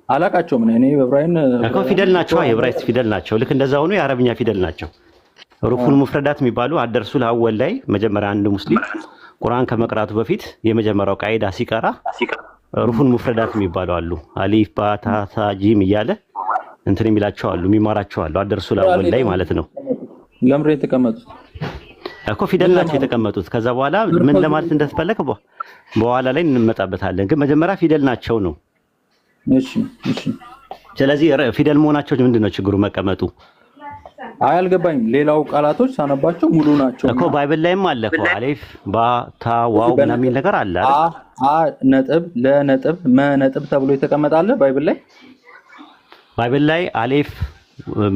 አላቃቸውም። እኔ በዕብራይን እኮ ፊደል ናቸው። የዕብራይስጥ ፊደል ናቸው። ልክ እንደዛ ሆኖ የአረብኛ ፊደል ናቸው። ሩፉል ሙፍረዳት የሚባሉ አደርሱል አወል ላይ መጀመሪያ አንድ ሙስሊም ቁርአን ከመቅራቱ በፊት የመጀመሪያው ቃይዳ ሲቀራ ሩፉል ሙፍረዳት የሚባሉ አሉ። አሊፍ ባታ ታ ጂም እያለ እንትን የሚላቸው አሉ፣ የሚማራቸው አሉ። አደርሱል አወል ላይ ማለት ነው። ለምሬ የተቀመጡት እኮ ፊደል ናቸው የተቀመጡት። ከዛ በኋላ ምን ለማለት እንደተፈለገ በኋላ ላይ እንመጣበታለን። ግን መጀመሪያ ፊደል ናቸው ነው። እሺ። ስለዚህ ፊደል መሆናቸው ምንድነው ችግሩ መቀመጡ? አልገባኝም። ሌላው ቃላቶች ሳነባቸው ሙሉ ናቸው እኮ ባይብል ላይም አለ እኮ አሊፍ ባ ታ ዋው ምናምን የሚል ነገር አለ አይደል? አ ነጥብ ለ ነጥብ መ ነጥብ ተብሎ የተቀመጠ አለ ባይብል ላይ። ባይብል ላይ አሊፍ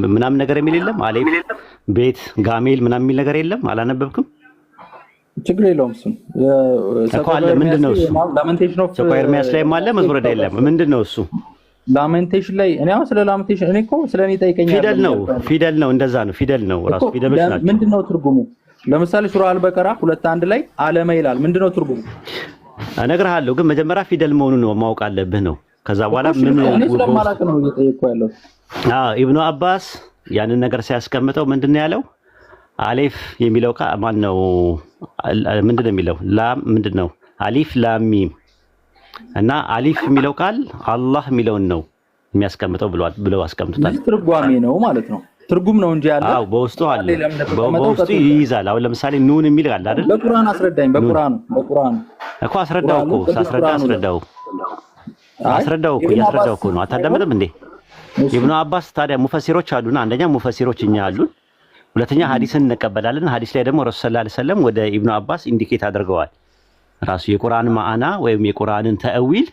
ምናምን ነገር የሚል የለም። አሊፍ ቤት ጋሜል ምናምን የሚል ነገር የለም። አላነበብክም? ችግር የለውም። እሱ እኮ አለ። ምንድነው እሱ? ሰቆ ኤርሚያስ ላይም አለ፣ መዝሙረ ዳዊት የለም። ምንድነው እሱ? ላሜንቴሽን ላይ እኔ አሁን ስለ ላሜንቴሽን እኔ እኮ ስለኔ ጠይቀኛል። ፊደል ነው እንደዛ ነው። ፊደል ነው ራሱ ፊደሎች ናቸው። ምንድነው ትርጉሙ? ለምሳሌ ሱራ አልበቀራ 2:1 ላይ አለመ ይላል። ምንድነው ትርጉሙ? እነግርሃለሁ፣ ግን መጀመሪያ ፊደል መሆኑን ነው ማወቅ አለብህ ነው። ከዛ በኋላ ምን እኔ ስለማላውቅ ነው እየጠየቅኩ ያለው። ኢብኑ አባስ ያንን ነገር ሲያስቀምጠው ምንድነው ያለው? አሊፍ የሚለው ማን ነው? ምንድነው የሚለው? ላም ምንድነው? አሊፍ ላም ሚም እና አሊፍ የሚለው ቃል አላህ የሚለውን ነው የሚያስቀምጠው ብለው አስቀምጡታል። ትርጓሜ ነው ማለት ነው። ትርጉም ነው እንጂ ያለ። አዎ በውስጡ አለ። በውስጡ ይይዛል። አሁን ለምሳሌ ኑን የሚል አለ አይደል? በቁርአን አስረዳኝ። በቁርአን እኮ አስረዳው እኮ እያስረዳው እኮ ነው። አታዳምጥም እንዴ? ኢብኑ አባስ ታዲያ ሙፈሲሮች አሉና፣ አንደኛ ሙፈሲሮች እኛ አሉን፣ ሁለተኛ ሐዲስን እንቀበላለን። ሐዲስ ላይ ደግሞ ረሱል ሰለላሁ ዐለይሂ ወሰለም ወደ ኢብኑ አባስ ኢንዲኬት አድርገዋል። ራሱ የቁርአን ማዕና ወይም የቁርአንን ተእዊል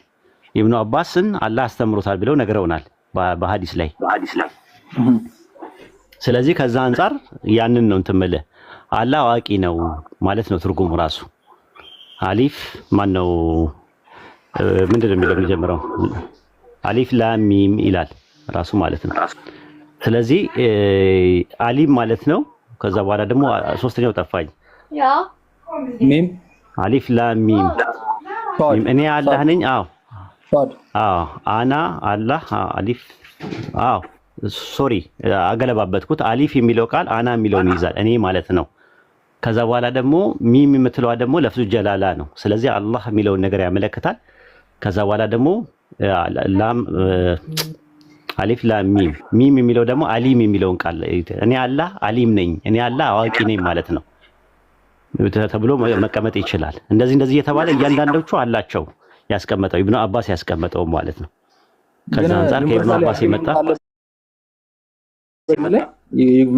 ኢብኑ አባስን አላህ አስተምሮታል ብለው ነግረውናል በሐዲስ ላይ። ስለዚህ ከዛ አንፃር ያንን ነው እንትን የምልህ አላህ አዋቂ ነው ማለት ነው ትርጉሙ ራሱ። አሊፍ ማን ነው ምንድነው የሚለው የሚጀምረው? አሊፍ ላም ሚም ይላል ራሱ ማለት ነው። ስለዚህ አሊም ማለት ነው። ከዛ በኋላ ደግሞ ሶስተኛው ጠፋኝ። ሚም አሊፍ ላም ሚም እኔ አላህ ነኝ። አዎ አና አላህ አሊፍ ሶሪ አገለባበትኩት። አሊፍ የሚለው ቃል አና የሚለውን ይይዛል፣ እኔ ማለት ነው። ከዛ በኋላ ደግሞ ሚም የምትለዋ ደግሞ ለፍዙ ጀላላ ነው። ስለዚህ አላህ የሚለውን ነገር ያመለክታል። ከዛ በኋላ ደግሞ ላም አሊፍ ላም ሚም የሚለው ደግሞ አሊም የሚለውን ቃል እኔ አላህ አሊም ነኝ፣ እኔ አላህ አዋቂ ነኝ ማለት ነው ተብሎ መቀመጥ ይችላል። እንደዚህ እየተባለ እያንዳንዶቹ አላቸው ያስቀመጠው ኢብኑ አባስ ያስቀመጠው ማለት ነው። ከዛ አንፃር ከኢብኑ አባስ የመጣ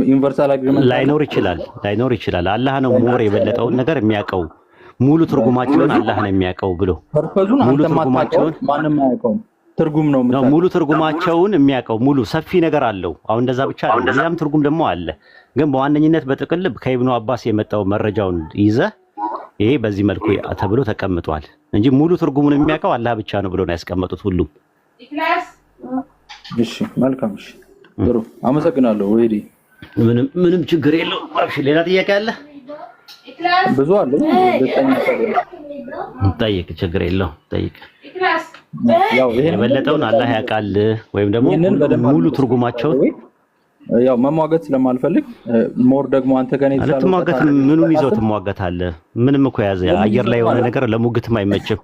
ዩኒቨርሳል አግሪመንት ላይኖር ይችላል። አላህ ነው ሞር የበለጠውን ነገር የሚያውቀው፣ ሙሉ ትርጉማቸውን አላህ ነው የሚያውቀው ብሎ ሙሉ ትርጉማቸውን ማንም አያውቀውም። ትርጉም ነው ሙሉ ትርጉማቸውን የሚያውቀው ሙሉ ሰፊ ነገር አለው። አሁን እንደዛ ብቻ አይደለም፣ ሌላም ትርጉም ደግሞ አለ። ግን በዋነኝነት በጥቅል ከኢብኑ አባስ የመጣው መረጃውን ይዘህ ይሄ በዚህ መልኩ ተብሎ ተቀምጧል እንጂ ሙሉ ትርጉሙን የሚያውቀው አላህ ብቻ ነው ብሎ ነው ያስቀመጡት ሁሉም። እሺ መልካም። እሺ ጥሩ አመሰግናለሁ። ወይዲ ምንም ችግር የለው። እሺ ሌላ ጥያቄ አለ? ብዙ አለ። ጠይቅ፣ ችግር የለው ጠይቅ። ያው የበለጠውን አላህ ያውቃል ወይም ደግሞ ሙሉ ትርጉማቸውን ያው መሟገት ስለማልፈልግ ሞር ደግሞ አንተ ከኔ ትሟገት ምኑን ይዘው ትሟገታለህ? ምንም እኮ ያዘ አየር ላይ የሆነ ነገር ለሙግትም አይመችም።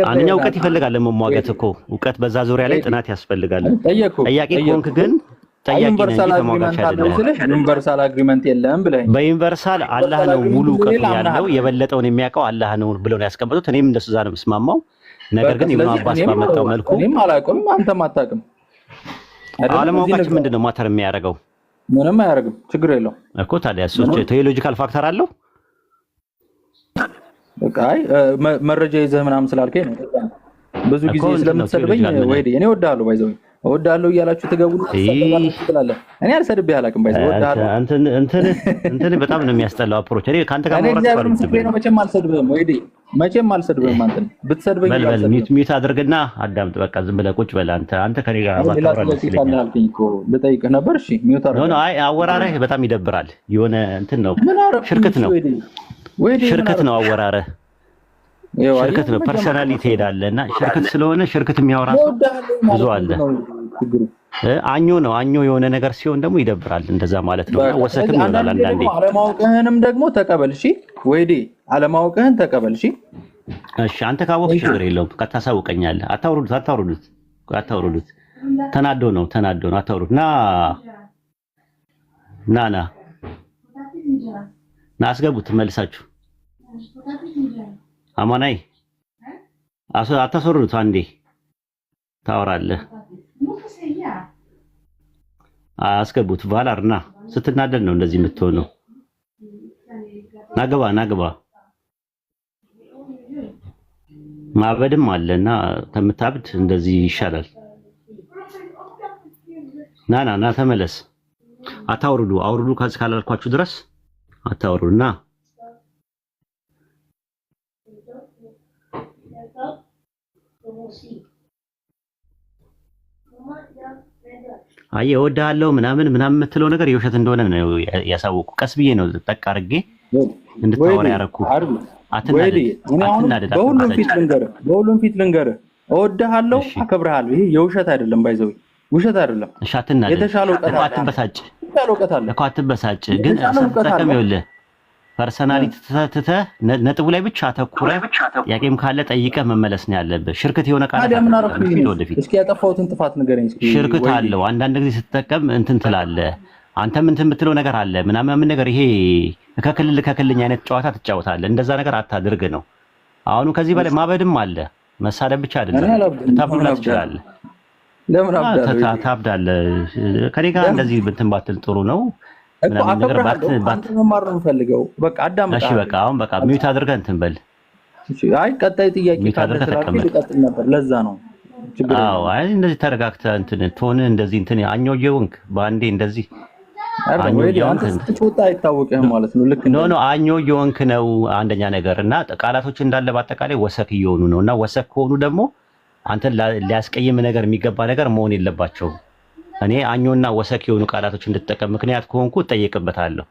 አንደኛ እውቀት ይፈልጋል ለመሟገት እኮ እውቀት በዛ ዙሪያ ላይ ጥናት ያስፈልጋል። ጠያቂ ከሆንክ ግን ዩኒቨርሳል አግሪመንት አለው ስለሽ ዩኒቨርሳል አግሪመንት የለም ብለህ በዩኒቨርሳል አላህ ነው ሙሉ እውቀቱ ያለው የበለጠውን የሚያውቀው አላህ ነው ብለው ነው ያስቀመጡት። እኔም እንደሱ ዛ ነው የምስማማው። ነገር ግን ኢብኑ አባስ ባመጣው መልኩ እኔም አላውቅም አንተም አታውቅም። አለማወቃችን ምንድነው ማተር የሚያደርገው? ምንም አያደርግም፣ ችግር የለውም እኮ። ታዲያ እሱ ቴዎሎጂካል ፋክተር አለው። በቃ መረጃ ይዘህ ምናምን ስላልከኝ ነው። ብዙ ጊዜ ስለምትሰድበኝ ወይ እኔ እወድሃለሁ ባይዘው እወድሃለሁ እያላችሁ ትገቡልኝ ትላለህ። እኔ አልሰድብህ አላውቅም ባይዘው እወድሃለሁ። እንትን በጣም ነው የሚያስጠላው አፕሮች። እኔ ካንተ ጋር ማውራት ነው። መቼም አልሰድብህም ወይ መቼም አልሰድብህም። አንተ ብትሰድበኝ ሚዩት አድርግና አዳምጥ። በቃ ዝም ብለህ ቁጭ በል አንተ ከኔ ጋር ማውራት ይችላልኝ እኮ ልጠይቅህ ነበር። እሺ ሚዩት አድርግ። ኖ አይ አወራረህ በጣም ይደብራል። የሆነ እንትን ነው ሽርክት ነው ሽርክት ነው አወራረህ ሽርክት ነው። ፐርሰናሊ ትሄዳለህና ሽርክት ስለሆነ ሽርክት የሚያወራ ሰው ብዙ አለ። አኞ ነው አኞ የሆነ ነገር ሲሆን ደግሞ ይደብራል። እንደዛ ማለት ነው። ወሰክም ይሆናል አንዳንዴ። አለማወቅህንም ደግሞ ተቀበል እሺ። ወይዴ አለማወቅህን ተቀበል እሺ። እሺ አንተ ካወቅህ ችግር የለውም። ታሳውቀኛለህ። አታውሩዱት። ተናዶ ነው አታውሩት። ና አስገቡት መልሳችሁ አማናይ አታሰሩት። አንዴ ታወራለህ። አስገቡት። ቫላርና ስትናደድ ነው እንደዚህ የምትሆነው። ናገባ ማበድም አለና ከምታብድ እንደዚህ ይሻላል። ና ተመለስ። አውርዱ ካላልኳችሁ ድረስ አታውሩና አየህ እወድሃለሁ ምናምን የምትለው ነገር የውሸት እንደሆነ ነው ያሳወቁ። ቀስ ብዬ ነው ጠቅ አድርጌ እንድታወራ ያደረኩ። አትናደድ። በሁሉም ፊት ልንገርህ እወድሃለሁ፣ አከብርሃለሁ። ይሄ የውሸት አይደለም፣ ባይዘው ውሸት አይደለም። እሺ አትናደድ። የተሻለው አትበሳጭ። ግን ስትጠቀም ይኸውልህ ፐርሰናሊቲ ትተህ ነጥቡ ላይ ብቻ አተኩረህ ጥያቄም ካለ ጠይቀህ መመለስ ነው ያለብህ። ሽርክት የሆነ ቃል እስኪ ያጠፋሁትን ጥፋት ንገረኝ። ሽርክት አለው አንዳንድ ጊዜ ስትጠቀም እንትን ትላለህ። አንተም እንትን የምትለው ነገር አለ ምናምን ነገር ይሄ ከክልልኝ አይነት ጨዋታ ትጫወታለህ። እንደዛ ነገር አታድርግ ነው። አሁኑ ከዚህ በላይ ማበድም አለ። መሳደብ ብቻ አይደለም። ታብዱላ ትችላለህ። ለምን ታብዳለህ? ከኔ ጋር እንደዚህ እንትን ባትል ጥሩ ነው። ምናምን ነገር መማር ነው የምፈልገው። በቃ አዳምጣ። እሺ በቃ አሁን በቃ ሚውት አድርገህ እንትን በል። እሺ አይ ቀጣይ ጥያቄ ካለ ልቀጥል ነበር። ለዛ ነው ችግር። አዎ አይ እንደዚህ ተረጋግተህ እንትን ቶን እንደዚህ እንትን አኞየውንክ በአንዴ እንደዚህ አኞየውንክ ስትወጣ አይታወቅህም ማለት ነው። ልክ ኖ አኞየውንክ ነው አንደኛ ነገር እና ቃላቶች እንዳለ በአጠቃላይ ወሰክ እየሆኑ ነው እና ወሰክ ከሆኑ ደግሞ አንተን ሊያስቀይም ነገር የሚገባ ነገር መሆን የለባቸውም። እኔ አኞና ወሰክ የሆኑ ቃላቶች እንድትጠቀም ምክንያት ከሆንኩ እጠየቅበታለሁ።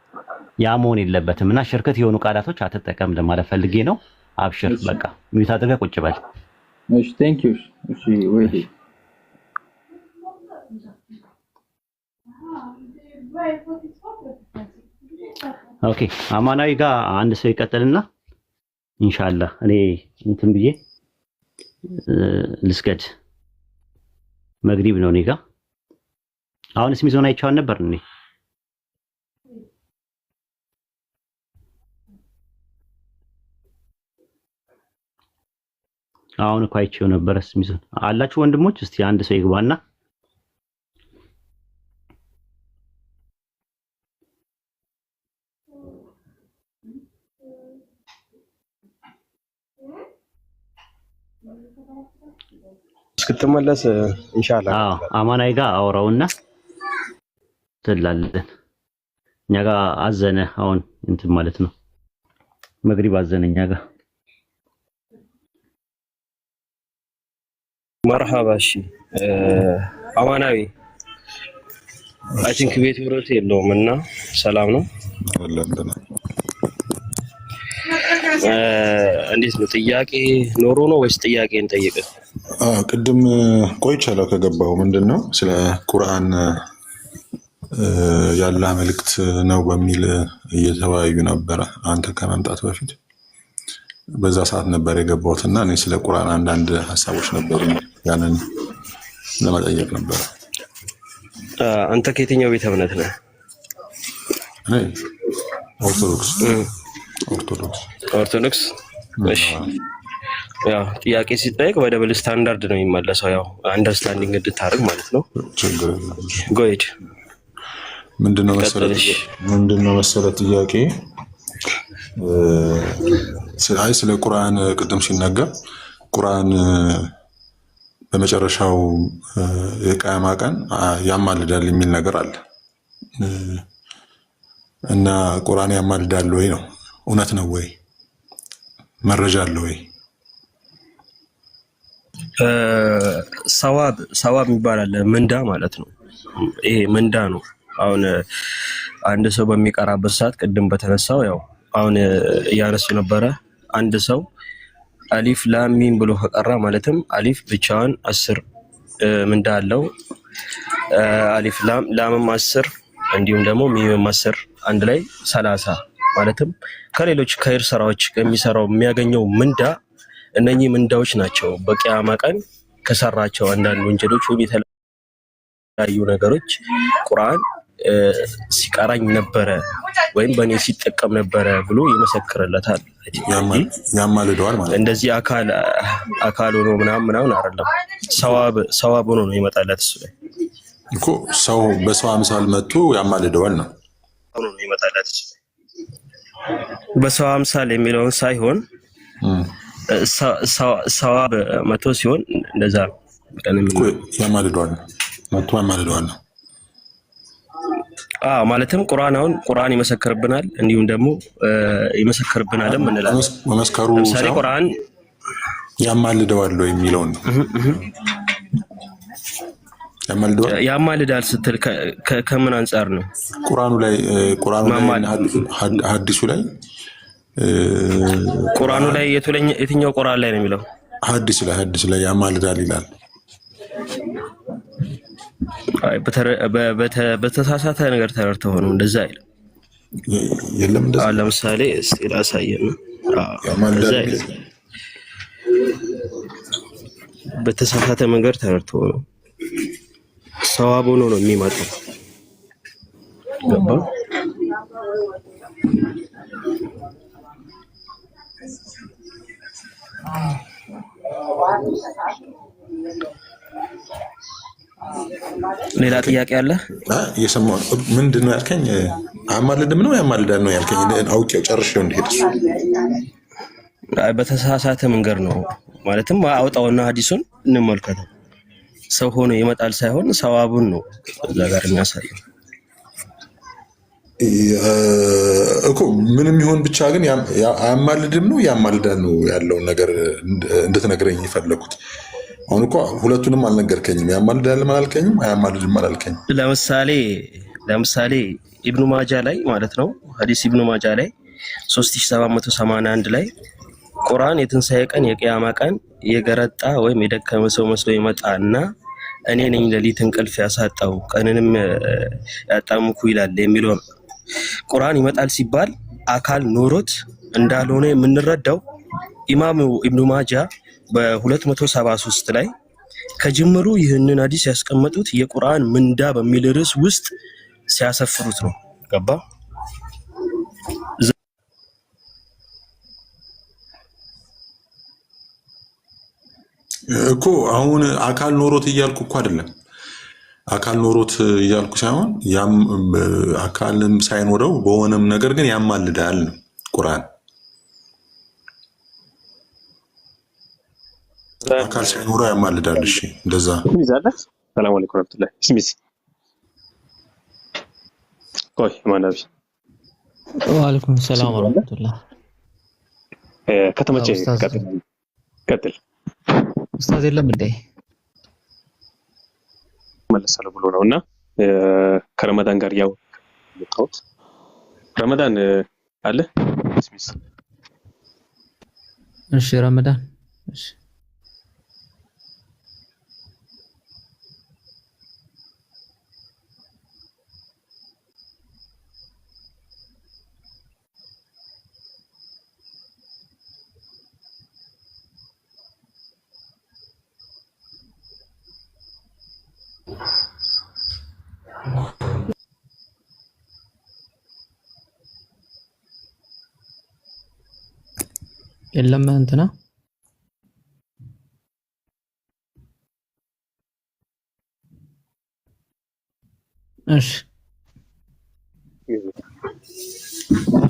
ያ መሆን የለበትም እና ሽርክት የሆኑ ቃላቶች አትጠቀም ለማለት ፈልጌ ነው። አብሽር በቃ ሚውት አድርገህ ቁጭ በል። እሺ ቴንክ ዩ። እሺ ወይዴ ኦኬ አማናዊ ጋር አንድ ሰው ይቀጥልና ኢንሻአላህ እኔ እንትን ብዬ ልስገድ። መግሪብ ነው እኔ ጋር። አሁንስ ሚዞን አይቻውን ነበር እኔ አሁን እኮ አይቼው ነበር። ሚዞን አላችሁ ወንድሞች? እስቲ አንድ ሰው ይግባና እስክትመለስ ኢንሻአላህ አማናይ ጋር አውራውና ትላለን። እኛ ጋር አዘነ አሁን እንትን ማለት ነው። መግሪብ አዘነ እኛ ጋር። መርሐባ። እሺ አማናዊ አይ ቲንክ ቤት ብሮት የለውም እና ሰላም ነው። እንዴት ነው? ጥያቄ ኖሮ ነው ወይስ ጥያቄን ጠይቀ? ቅድም ቆይቻለሁ ከገባው። ምንድነው ስለ ቁርአን ያለ መልእክት ነው በሚል እየተወያዩ ነበረ አንተ ከመምጣት በፊት። በዛ ሰዓት ነበር የገባሁት እና እኔ ስለ ቁርአን አንዳንድ ሀሳቦች ነበሩ ያንን ለመጠየቅ ነበር። አንተ ከየትኛው ቤተ እምነት ነህ? እኔ ኦርቶዶክስ ኦርቶዶክስ። እሺ ያው ጥያቄ ሲጠየቅ በደብል ስታንዳርድ ነው የሚመለሰው፣ ያው አንደርስታንዲንግ እንድታደርግ ማለት ነው። ጎይድ ምንድነው መሰረት ጥያቄ ስለ ቁርአን ቅድም ሲነገር ቁርአን በመጨረሻው የቂያማ ቀን ያማልዳል የሚል ነገር አለ እና ቁርአን ያማልዳል ወይ ነው? እውነት ነው ወይ? መረጃ አለ ወይ? ሰዋብ የሚባል አለ፣ ምንዳ ማለት ነው። ይሄ ምንዳ ነው። አሁን አንድ ሰው በሚቀራበት ሰዓት ቅድም በተነሳው ያው አሁን እያነሱ ነበረ። አንድ ሰው አሊፍ ላም ሚም ብሎ ከቀራ ማለትም አሊፍ ብቻዋን 10 ምንዳ አለው። አሊፍ ላምም 10 እንዲሁም ደግሞ ሚምም 10 አንድ ላይ 30 ማለትም ከሌሎች ከይር ስራዎች ከሚሰራው የሚያገኘው ምንዳ እነኚህ ምንዳዎች ናቸው። በቂያማ ቀን ከሰራቸው አንዳንድ ወንጀሎች ወይ የተለያዩ ነገሮች ቁርአን ሲቀራኝ ነበረ ወይም በእኔ ሲጠቀም ነበረ ብሎ ይመሰክርለታል። ያማልደዋል ማለት እንደዚህ አካል ሆኖ ምናምን አይደለም። ሰዋብ ሆኖ ነው ይመጣለት። እሱ ላይ እኮ ሰው በሰው አምሳል መጥቶ ያማልደዋል ነው ይመጣለት። በሰው አምሳል የሚለውን ሳይሆን ሰዋብ መቶ ሲሆን እንደዛ ነው ያማልደዋል መጥቶ ያማልደዋል ነው። ማለትም ቁርአን ይመሰክርብናል፣ እንዲሁም ደግሞ ይመሰክርብናልም እንላለን። መመስከሩ ለምሳሌ ቁርአን ያማልደዋል ወይ የሚለውን ነው። ያማልዳል ስትል ከምን አንጻር ነው? ቁርአኑ ላይ ሐዲሱ ላይ ቁርአኑ ላይ የትኛው ቁርአን ላይ ነው የሚለው? ሐዲስ ላይ ያማልዳል ይላል። በተሳሳተ ነገር ተረድተው ነው እንደዛ አይልም። የለም እንደዛ ለምሳሌ እስቲ ላሳየን። በተሳሳተ መንገድ ተረድተው ነው ሰዋብ ሆኖ ነው የሚመጣው። ገባ? ሌላ ጥያቄ አለ? የሰማው ምንድነው ያልከኝ? አማልድም ነው ያማልዳል ነው ያልከኝ? አውቄው ጨርሼው እንደሄድ እሱ በተሳሳተ መንገድ ነው ማለትም አውጣውና ሐዲሱን እንመልከተው። ሰው ሆኖ ይመጣል ሳይሆን ሰዋቡን ነው እዛ ጋር የሚያሳየው እኮ። ምንም ይሁን ብቻ ግን አያማልድም ነው ያማልዳል ነው ያለውን ነገር እንድትነግረኝ የፈለኩት። አሁን እኮ ሁለቱንም አልነገርከኝም። ያማልዳል አላልከኝም፣ አያማልድም አላልከኝም። ለምሳሌ ኢብኑ ማጃ ላይ ማለት ነው ሐዲስ ኢብኑ ማጃ ላይ 3781 ላይ ቁርአን የትንሣኤ ቀን የቂያማ ቀን የገረጣ ወይም የደከመ ሰው መስሎ ይመጣና እኔ ነኝ ሌሊት እንቅልፍ ያሳጣው ቀንንም ያጣምኩ ይላል የሚለው ነው። ቁርአን ይመጣል ሲባል አካል ኖሮት እንዳልሆነ የምንረዳው ኢማሙ ኢብኑ ማጃ በ273 ላይ ከጅምሩ ይህንን ሐዲስ ያስቀመጡት የቁርአን ምንዳ በሚል ርዕስ ውስጥ ሲያሰፍሩት ነው። ገባ እኮ። አሁን አካል ኖሮት እያልኩ እኮ አይደለም። አካል ኖሮት እያልኩ ሳይሆን አካልም ሳይኖረው በሆነም ነገር ግን ያማልዳል ነው ቁርአን። አካል ሳይኖረው ያማልዳል። እሺ እንደዛ ይዛለህ። ሰላም አለይኩም ወራህመቱላሂ ስሚስ ቆይ ማናቢ ወአለይኩም ሰላም ወራህመቱላህ። ከተመቸ ቀጥል። ኡስታዝ የለም እንዴ? መለሳለሁ ብሎ ነውና ከረመዳን ጋር ያው መጣሁት። ረመዳን አለ ስሚስ። እሺ ረመዳን እሺ የለም እንትና እሺ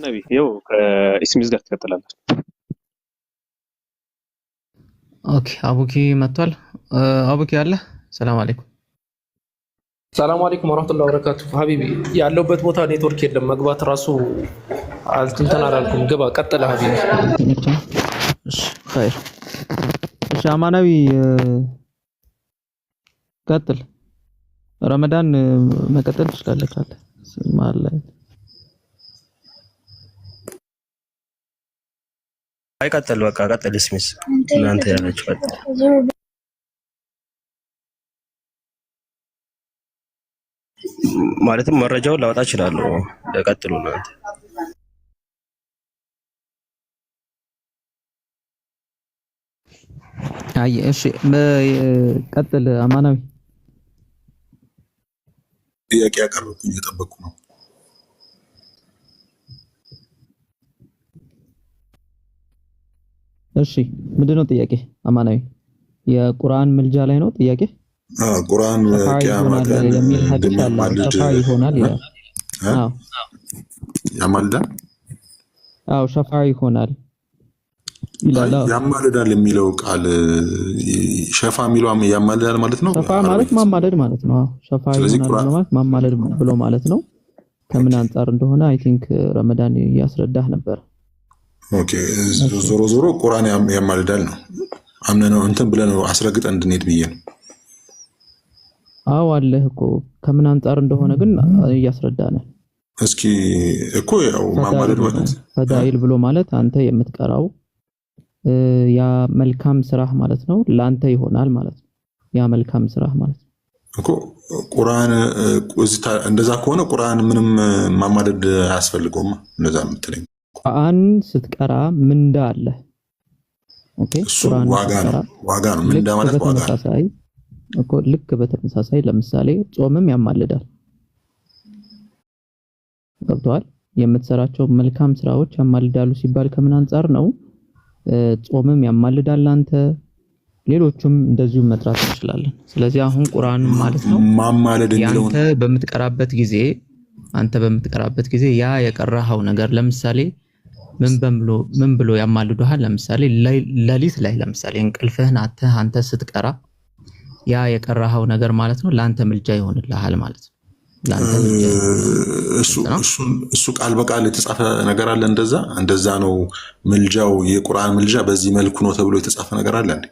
ነቢ ይኸው ከኢስሚዝ ጋር ትቀጥላለች። ኦኬ አቡኪ መጥቷል። አቡኪ አለ። ሰላም አለይኩም። ሰላም አለይኩም ወራህመቱላሂ ወበረካቱ። ሀቢቢ ያለውበት ቦታ ኔትወርክ የለም፣ መግባት ራሱ እንትን አላልኩም። ግባ ቀጥለ ሀቢቢ። እሺ ኸይር። እሺ አማናዊ ቀጥል። ረመዳን መቀጠል ትችላለህ ካለ ማለት አይቀጥል። በቃ ቀጥል። እስሚስ እናንተ ያላችሁ ቀጥል። ማለትም መረጃውን ላወጣ እችላለሁ። ቀጥሉ እናንተ። አይ እሺ ቀጥል አማናዊ። ጥያቄ ያቀርብኩኝ እየጠበቅኩ ነው። እሺ ምንድነው ጥያቄ አማናዊ? የቁርአን ምልጃ ላይ ነው ጥያቄ? ቁርአን ቂያማ ቀን የሚል ሐዲስ አለ። ሸፋ ይሆናል ይላል። አዎ ያማልዳል። አዎ ሸፋ ይሆናል ይላል። ያማልዳል የሚለው ቃል ሸፋ የሚለው ያማልዳል ማለት ነው። ሸፋ ማለት ማማለድ ማለት ነው። ሸፋ ይሆናል ማለት ማማለድ ብሎ ማለት ነው። ከምን አንፃር እንደሆነ አይ ቲንክ ረመዳን ያስረዳህ ነበር። ኦኬ ዞሮ ዞሮ ቁርአን ያማልዳል ነው አምነነው እንትን ብለነው አስረግጠን እንድንሄድ ብዬ ነው። አዎ አለህ እኮ ከምን አንፃር እንደሆነ ግን እያስረዳነ። እስኪ እኮ ያው ማማለድ ማለት ፈዳኢል ብሎ ማለት አንተ የምትቀራው ያ መልካም ስራህ ማለት ነው። ላንተ ይሆናል ማለት ነው። ያ መልካም ስራህ ማለት ነው እኮ ቁርአን እንደዛ ከሆነ ቁርአን ምንም ማማለድ አያስፈልገውም። እንደዛ የምትለኝ ቁርአን ስትቀራ ምንዳ አለ። ኦኬ ቁርአን ዋጋ ነው። ምንዳ ማለት ዋጋ ነው እኮ። ልክ በተመሳሳይ ለምሳሌ ጾምም ያማልዳል። ገብቶሃል? የምትሰራቸው መልካም ስራዎች ያማልዳሉ ሲባል ከምን አንፃር ነው? ጾምም ያማልዳል አንተ፣ ሌሎቹም እንደዚሁ መጥራት እንችላለን። ስለዚህ አሁን ቁርአን ማለት ነው ማማለድ የሚለው አንተ በምትቀራበት ጊዜ ያ የቀራኸው ነገር ለምሳሌ ምን ብሎ ያማልዱሃል? ለምሳሌ ሌሊት ላይ ለምሳሌ እንቅልፍህን አንተ ስትቀራ ያ የቀራኸው ነገር ማለት ነው ላንተ ምልጃ ይሆንልሃል ማለት ነው። ላንተ ምልጃ እሱ ቃል በቃል የተጻፈ ነገር አለ። እንደዛ ነው ምልጃው። የቁርአን ምልጃ በዚህ መልኩ ነው ተብሎ የተጻፈ ነገር አለ እንዴ?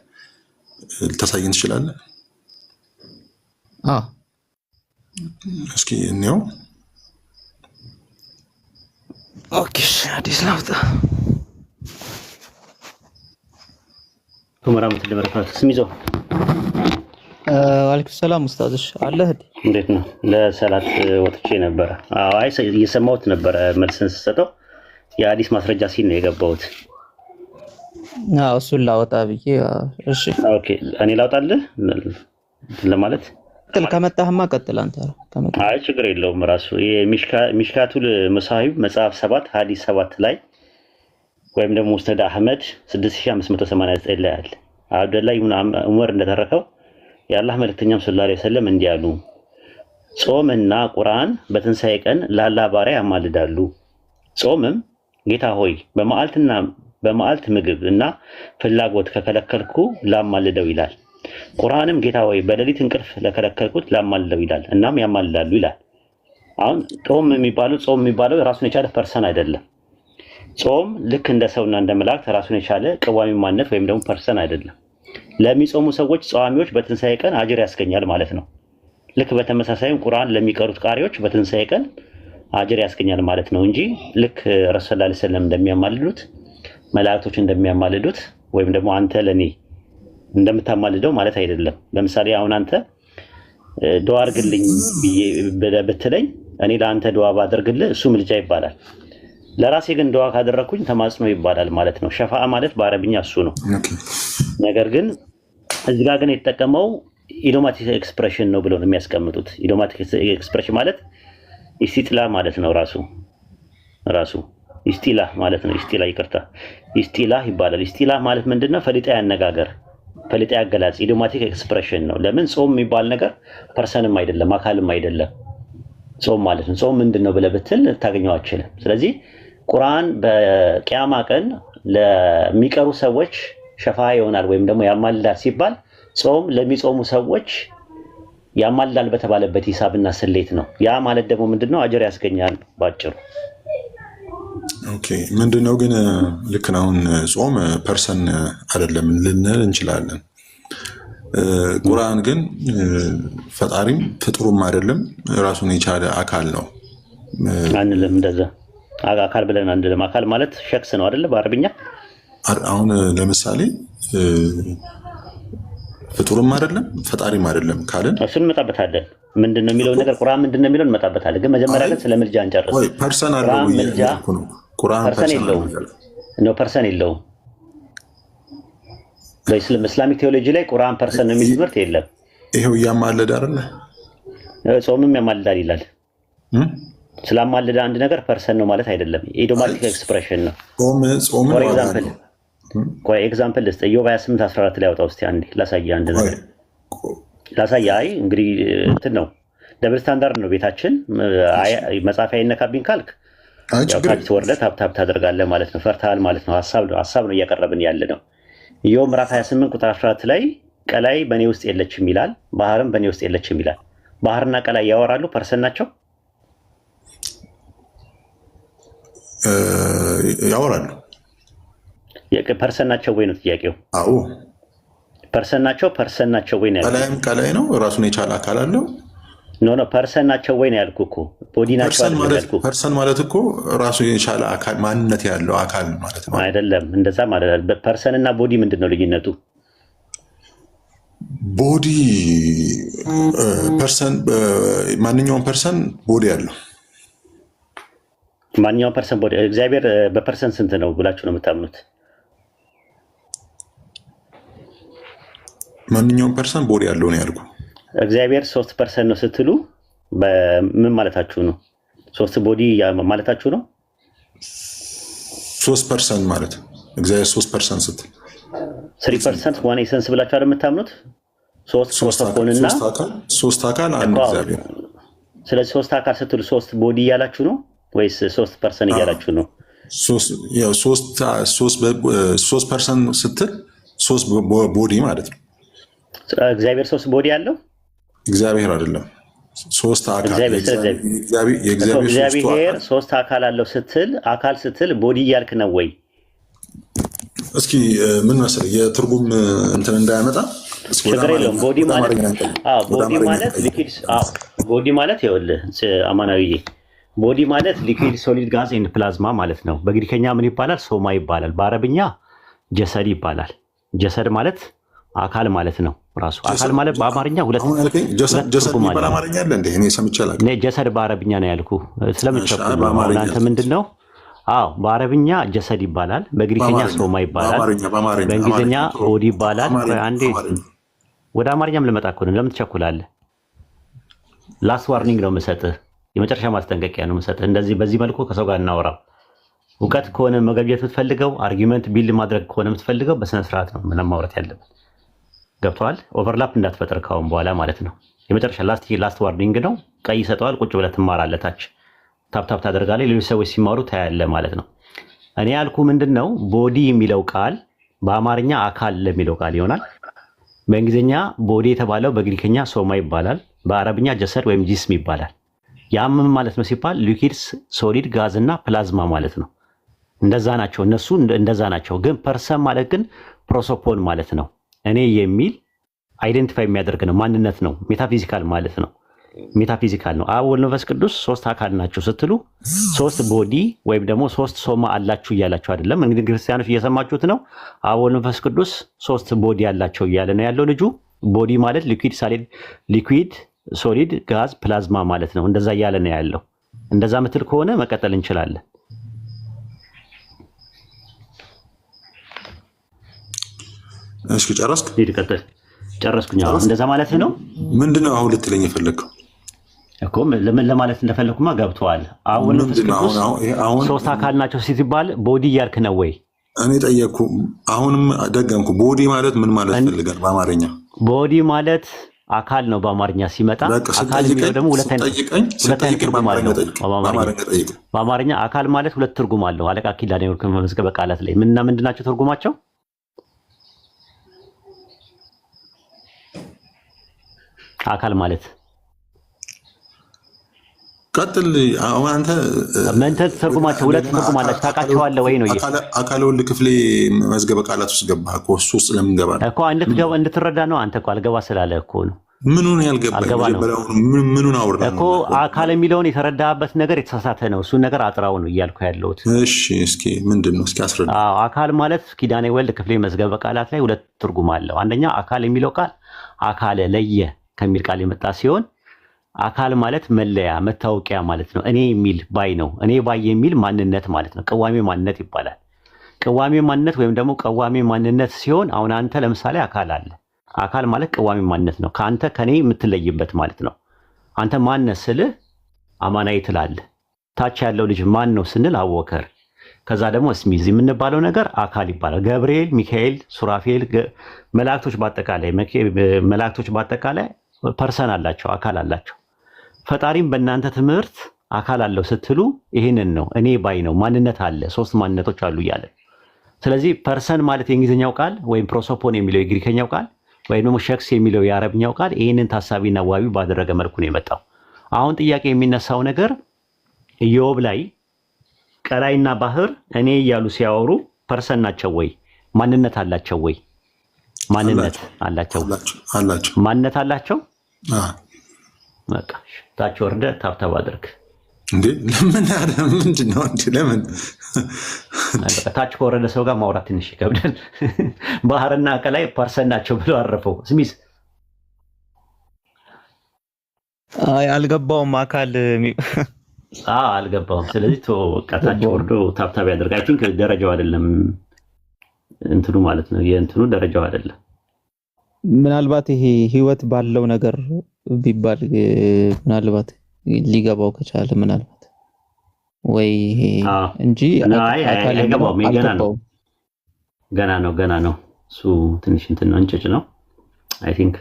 ልታሳየን ትችላለህ? አዎ እስኪ እንየው። ኦኬ አዲስ ላውጣ። ወራህመቱላሂ ወበረካቱ። ስሚዞ ወአለይኩም ሰላም ኡስታዝሽ አለህ? እንዴት ነው? ለሰላት ወጥቼ ነበር። አይ እየሰማሁት ነበር መልስን ስትሰጠው የሐዲስ ማስረጃ ሲል ነው የገባሁት። እሱን ላወጣ ብዬ። እሺ ኦኬ እኔ ላውጣልህ ለማለት ከመጣህማ ቀጥል አንተ ከመጣ። አይ ችግር የለውም። ራሱ ሚሽካቱል መሳሂብ መጽሐፍ 7 ሐዲስ 7 ላይ ወይም ደግሞ ሙስነድ አህመድ 6589 ላይ አለ። አብደላህ ኢብኑ ዑመር እንደተረከው የአላህ መልእክተኛም ሰለላሁ ዐለይሂ ወሰለም እንዲህ አሉ፣ ጾምና ቁርአን በትንሣኤ ቀን ለአላህ ባሪያ ያማልዳሉ። ጾምም ጌታ ሆይ በመዓልት ምግብ እና ፍላጎት ከከለከልኩ ላማልደው ይላል። ቁርአንም ጌታ ሆይ በሌሊት እንቅልፍ ለከለከልኩት ላማልደው ይላል። እናም ያማልዳሉ ይላል። አሁን ጾም የሚባለው ራሱን የቻለ ፐርሰን አይደለም። ጾም ልክ እንደ ሰውና እንደ መላእክት ራሱን የቻለ ቅዋሚ ማንነት ወይም ደግሞ ፐርሰን አይደለም። ለሚጾሙ ሰዎች ጸዋሚዎች በትንሣኤ ቀን አጅር ያስገኛል ማለት ነው። ልክ በተመሳሳይም ቁርአን ለሚቀሩት ቃሪዎች በትንሣኤ ቀን አጅር ያስገኛል ማለት ነው እንጂ ልክ ረሱል ሰለላሁ ዐለይሂ ወሰለም እንደሚያማልዱት መላእክቶች እንደሚያማልዱት ወይም ደግሞ አንተ ለኔ እንደምታማልደው ማለት አይደለም። ለምሳሌ አሁን አንተ ዱዓ አድርግልኝ ብትለኝ እኔ ለአንተ ዱዓ ባደርግልህ እሱ ምልጃ ይባላል። ለራሴ ግን ዱዓ ካደረኩኝ ተማጽኖ ይባላል ማለት ነው። ሸፋዓ ማለት በአረብኛ እሱ ነው። ነገር ግን እዚህ ጋር ግን የተጠቀመው ኢዶማቲክ ኤክስፕሬሽን ነው ብለው ነው የሚያስቀምጡት። ኢዶማቲክ ኤክስፕሬሽን ማለት ኢስቲጥላ ማለት ነው ራሱ ኢስጢላህ ማለት ነው። ኢስጢላህ ይቅርታ፣ ኢስጢላህ ይባላል። ኢስጢላህ ማለት ምንድነው? ፈሊጣዊ አነጋገር፣ ፈሊጣዊ አገላጽ፣ ኢዲዮማቲክ ኤክስፕሬሽን ነው። ለምን ጾም የሚባል ነገር ፐርሰንም አይደለም አካልም አይደለም። ጾም ማለት ነው። ጾም ምንድነው ብለህ ብትል ልታገኘው አትችልም። ስለዚህ ቁርአን በቂያማ ቀን ለሚቀሩ ሰዎች ሸፋ ይሆናል ወይም ደግሞ ያማልዳል ሲባል ጾም ለሚጾሙ ሰዎች ያማልዳል በተባለበት ሂሳብና ስሌት ነው። ያ ማለት ደግሞ ምንድነው? አጀር ያስገኛል ባጭሩ። ኦኬ ምንድነው ግን ልክ ነው። አሁን ጾም ፐርሰን አይደለም ልንል እንችላለን። ቁርአን ግን ፈጣሪም ፍጡሩም አይደለም ራሱን የቻለ አካል ነው አንልም። እንደዛ አካል ብለን አንልም። አካል ማለት ሸክስ ነው አይደለ? በአረብኛ አሁን ለምሳሌ ፍጡርም አይደለም ፈጣሪም አይደለም ካልን እሱን እንመጣበታለን። ምንድነው የሚለው ነገር ቁርአን ምንድነው የሚለው እንመጣበታለን። ግን መጀመሪያ ግን ስለ ምልጃ እንጨርስ። ፐርሰን አለው ነው ቁርአን ፐርሰን የለውም ነው ፐርሰን የለውም። በእስላሚክ ቴዎሎጂ ላይ ቁርአን ፐርሰን ነው የሚል ትምህርት የለም። ይሄው እያማለደ አይደለ? ጾምም ያማልዳል ይላል። ስላማለደ አንድ ነገር ፐርሰን ነው ማለት አይደለም። ኢዲዮማቲክ ኤክስፕሬሽን ነው። ፎር ኤግዛምፕል ኤግዛምፕል ልስጥ። ኢዮብ 28:14 ላይ አውጣው እስቲ አንዴ ላሳየህ። አንድ ነገር ላሳየህ። አይ እንግዲህ እንትን ነው ደብል ስታንዳርድ ነው ቤታችን። መጻፊያ አይነካብኝ ካልክ ያው ታች ወርደህ ታፕ ታደርጋለህ ማለት ነው። ፈርታል ማለት ነው። ሐሳብ ነው እያቀረብን ያለ ነው። ኢዮብ ምዕራፍ 28 ቁጥር 14 ላይ ቀላይ በእኔ ውስጥ የለችም ይላል፣ ባህርም በእኔ ውስጥ የለችም ይላል። ባህርና ቀላይ ያወራሉ? ፐርሰን ናቸው? ያወራሉ። ፐርሰን ናቸው ወይ ነው ጥያቄው? አዎ ፐርሰን ናቸው ወይ ነው? ቀላይም ቀላይ ነው፣ ራሱን የቻለ አካል አለው። ኖ ፐርሰን ናቸው ወይ ነው ያልኩህ እኮ። ቦዲ ናቸው ያልኩህ። ፐርሰን ማለት እኮ ራሱን የቻለ አካል ማንነት ያለው አካል ማለት ነው። አይደለም እንደዛ ማለት አይደለም። ፐርሰን እና ቦዲ ምንድነው ልዩነቱ? ቦዲ ፐርሰን ማንኛውም ፐርሰን ቦዲ አለው። ማንኛውም ፐርሰን ቦዲ። እግዚአብሔር በፐርሰን ስንት ነው ብላችሁ ነው የምታምኑት? ማንኛውም ፐርሰን ቦዲ ያለው ነው ያልኩህ። እግዚአብሔር 3% ነው ስትሉ ምን ማለታችሁ ነው? 3 ቦዲ ማለታችሁ ነው? 3% ማለት እግዚአብሔር 3% ስትል 3% ዋን ኤሰንስ ብላችሁ አይደል የምታምኑት? 3 አካል አንድ እግዚአብሔር። ስለዚህ 3 አካል ስትሉ 3 ቦዲ እያላችሁ ነው ወይስ 3% እያላችሁ ነው? 3% ስትል 3 ቦዲ ማለት ነው። እግዚአብሔር 3 ቦዲ አለው? እግዚአብሔር አይደለም 3 አካል። እግዚአብሔር 3 አካል አለው ስትል ቦዲ እያልክ ነው ወይ? እስኪ ምን መሰለህ የትርጉም እንትን እንዳያመጣ ችግር የለውም። ቦዲ ማለት ይኸውልህ አማናዊዬ፣ ቦዲ ማለት ሊኩዊድ ሶሊድ ጋዝ ኤንድ ፕላዝማ ማለት ነው። በግሪከኛ ምን ይባላል? ሶማ ይባላል። በአረብኛ ጀሰድ ይባላል። ጀሰድ ማለት አካል ማለት ነው። ራሱ አካል ማለት በአማርኛ ሁለት ጀሰድ ይባላል። አማርኛ አለ እንዴ? እኔ ሰምቼ አላውቅም። ጀሰድ በአረብኛ ነው ያልኩህ። ስለምትቸኩል ነው አንተ ምንድነው? አዎ በአረብኛ ጀሰድ ይባላል፣ በግሪከኛ ሶማ ይባላል፣ በእንግሊዝኛ ቦዲ ይባላል። አንዴ ወደ አማርኛም ልመጣ እኮ ነው። ለምን ትቸኩላለህ? ላስት ዋርኒንግ ነው የምሰጥህ፣ የመጨረሻ ማስጠንቀቂያ ነው የምሰጥህ። እንደዚህ በዚህ መልኩ ከሰው ጋር እናወራው። እውቀት ከሆነ መገብየት የምትፈልገው አርጊመንት ቢልድ ማድረግ ከሆነ የምትፈልገው በስነ ስርዓት ነው ምንም ማውራት ያለብን። ገብቶሃል? ኦቨርላፕ እንዳትፈጥር ካሁን በኋላ ማለት ነው። የመጨረሻ ላስት ዋርኒንግ ነው። ቀይ ይሰጠዋል። ቁጭ ብለህ ትማራለህ። ታች ታፕታፕ ታደርጋለህ። ሌሎች ሰዎች ሲማሩ ታያለህ ማለት ነው። እኔ ያልኩ ምንድን ነው ቦዲ የሚለው ቃል በአማርኛ አካል ለሚለው ቃል ይሆናል። በእንግሊዝኛ ቦዲ የተባለው በግሪከኛ ሶማ ይባላል። በአረብኛ ጀሰድ ወይም ጂስም ይባላል። ያም ማለት ነው ሲባል ሊኩዊድ ሶሊድ ጋዝ እና ፕላዝማ ማለት ነው። እንደዛ ናቸው እነሱ እንደዛ ናቸው። ግን ፐርሰን ማለት ግን ፕሮሶፖን ማለት ነው። እኔ የሚል አይደንቲፋይ የሚያደርግ ነው፣ ማንነት ነው። ሜታፊዚካል ማለት ነው። ሜታፊዚካል ነው። አብ ወልድ መንፈስ ቅዱስ 3 አካል ናቸው ስትሉ 3 ቦዲ ወይም ደግሞ 3 ሶማ አላችሁ እያላችሁ አይደለም። እንግዲህ ክርስቲያኖች እየሰማችሁት ነው። አብ ወልድ መንፈስ ቅዱስ 3 ቦዲ አላቸው እያለ ነው ያለው ልጁ። ቦዲ ማለት ሊኩዊድ ሶሊድ ጋዝ ፕላዝማ ማለት ነው። እንደዛ እያለ ነው ያለው። እንደዛ ምትል ከሆነ መቀጠል እንችላለን። እስኪ ጨረስክ? ሂድ ቀጥል። ጨረስኩኝ። እንደዛ ማለት ነው። ምንድነው አሁን ልትለኝ የፈለግከው? እኮ ለምን ለማለት እንደፈለኩማ ገብቷል። አሁን ሶስት አካል ናቸው ሲባል ቦዲ እያልክ ነው ወይ? እኔ ጠየቅኩ፣ አሁንም ደገምኩ። ቦዲ ማለት ምን ማለት ፈልጋል በአማርኛ? ቦዲ ማለት አካል ነው በአማርኛ ሲመጣ። አካል የሚለው ደግሞ ሁለት አይነት ትርጉም አለው በአማርኛ። አካል ማለት ሁለት ትርጉም አለው። አለቃ ኪዳነ ወርቅ መዝገበ ቃላት ላይ ምንና ምንድን ናቸው ትርጉማቸው? አካል ማለት ቀጥል። አንተ መንተ ትርጉማቸው ሁለት ትርጉም አላቸው ታውቃቸዋለህ ወይ ነው? አካለ ወልድ ክፍሌ መዝገበ ቃላት ውስጥ ገባህ እኮ። እሱ ውስጥ ለምን ገባህ እኮ? እንድትረዳ ነው። አንተ እኮ አልገባ ስላለ እኮ ነው። ምኑን ያልገባህ? ምኑን አውራ እኮ አካል የሚለውን የተረዳህበት ነገር የተሳሳተ ነው። እሱን ነገር አጥራው ነው እያልኩ ያለሁት። እሺ እስኪ ምንድን ነው? እስኪ አስረዳ። አካል ማለት ኪዳነ ወልድ ክፍሌ መዝገበ ቃላት ላይ ሁለት ትርጉም አለው። አንደኛ አካል የሚለው ቃል አካለ ለየ ከሚል ቃል የመጣ ሲሆን አካል ማለት መለያ መታወቂያ ማለት ነው። እኔ የሚል ባይ ነው። እኔ ባይ የሚል ማንነት ማለት ነው። ቀዋሚ ማንነት ይባላል። ቀዋሚ ማንነት ወይም ደግሞ ቀዋሚ ማንነት ሲሆን አሁን አንተ ለምሳሌ አካል አለ። አካል ማለት ቀዋሚ ማንነት ነው። ከአንተ ከኔ የምትለይበት ማለት ነው። አንተ ማነህ ስልህ አማናዊ ትላለህ። ታች ያለው ልጅ ማን ነው ስንል አወከር። ከዛ ደግሞ እስሚዝ የምንባለው ነገር አካል ይባላል። ገብርኤል፣ ሚካኤል፣ ሱራፌል፣ መላእክቶች በአጠቃላይ ፐርሰን አላቸው፣ አካል አላቸው። ፈጣሪም በእናንተ ትምህርት አካል አለው ስትሉ ይህንን ነው። እኔ ባይ ነው ማንነት አለ፣ ሶስት ማንነቶች አሉ እያለ። ስለዚህ ፐርሰን ማለት የእንግሊዝኛው ቃል ወይም ፕሮሶፖን የሚለው የግሪከኛው ቃል ወይም ደግሞ ሸክስ የሚለው የአረብኛው ቃል ይህንን ታሳቢና ዋቢ ባደረገ መልኩ ነው የመጣው። አሁን ጥያቄ የሚነሳው ነገር ኢዮብ ላይ ቀላይና ባህር እኔ እያሉ ሲያወሩ ፐርሰን ናቸው ወይ? ማንነት አላቸው ወይ? ማንነት አላቸው። ማንነት አላቸው። በቃ ታች ወርደህ ታብታብ አድርግ እንዴ። ለምን ምንድን ነው እንዴ? ለምን ታች ከወረደ ሰው ጋር ማውራት ትንሽ ይከብዳል። ባህርና ቀላይ ፐርሰን ናቸው ብሎ አረፈው ስሚስ። አይ አልገባውም። አካል አልገባውም። ስለዚህ ታች ወርዶ ታብታብ ያድርግ። አይ ቲንክ ደረጃው አይደለም እንትኑ ማለት ነው። የእንትኑ ደረጃው አይደለም። ምናልባት ይሄ ህይወት ባለው ነገር ቢባል ምናልባት ሊገባው ከቻለ ምናልባት ወይ ይሄ እንጂ አይገባውም። ገና ነው እሱ ትንሽ እንትን ነው እንጭጭ ነው። አይ ቲንክ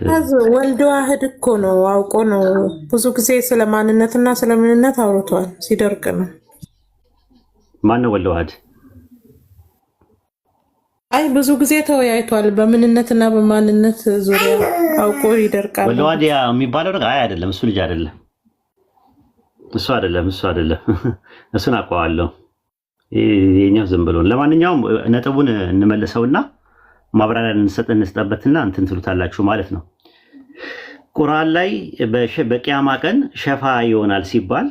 ወልድ ዋህድ እኮ ነው። አውቆ ነው ብዙ ጊዜ ስለ ማንነትና ስለ ምንነት አውርቷል። ሲደርቅ ነው። ማን ነው ወልድ ዋህድ? አይ ብዙ ጊዜ ተወያይቷል በምንነትና በማንነት ዙሪያ። አውቆ ይደርቃል። ወልድ ዋህድ የሚባለው ነገር አይደለም። እሱ ልጅ አይደለም። እሱ አይደለም። እሱን አውቀዋለሁ። ይሄኛው ዝም ብሎ። ለማንኛውም ነጥቡን እንመልሰውና ማብራሪያ እንስጠበትና እንትን ትሉታላችሁ ማለት ነው። ቁርአን ላይ በቂያማ ቀን ሸፋ ይሆናል ሲባል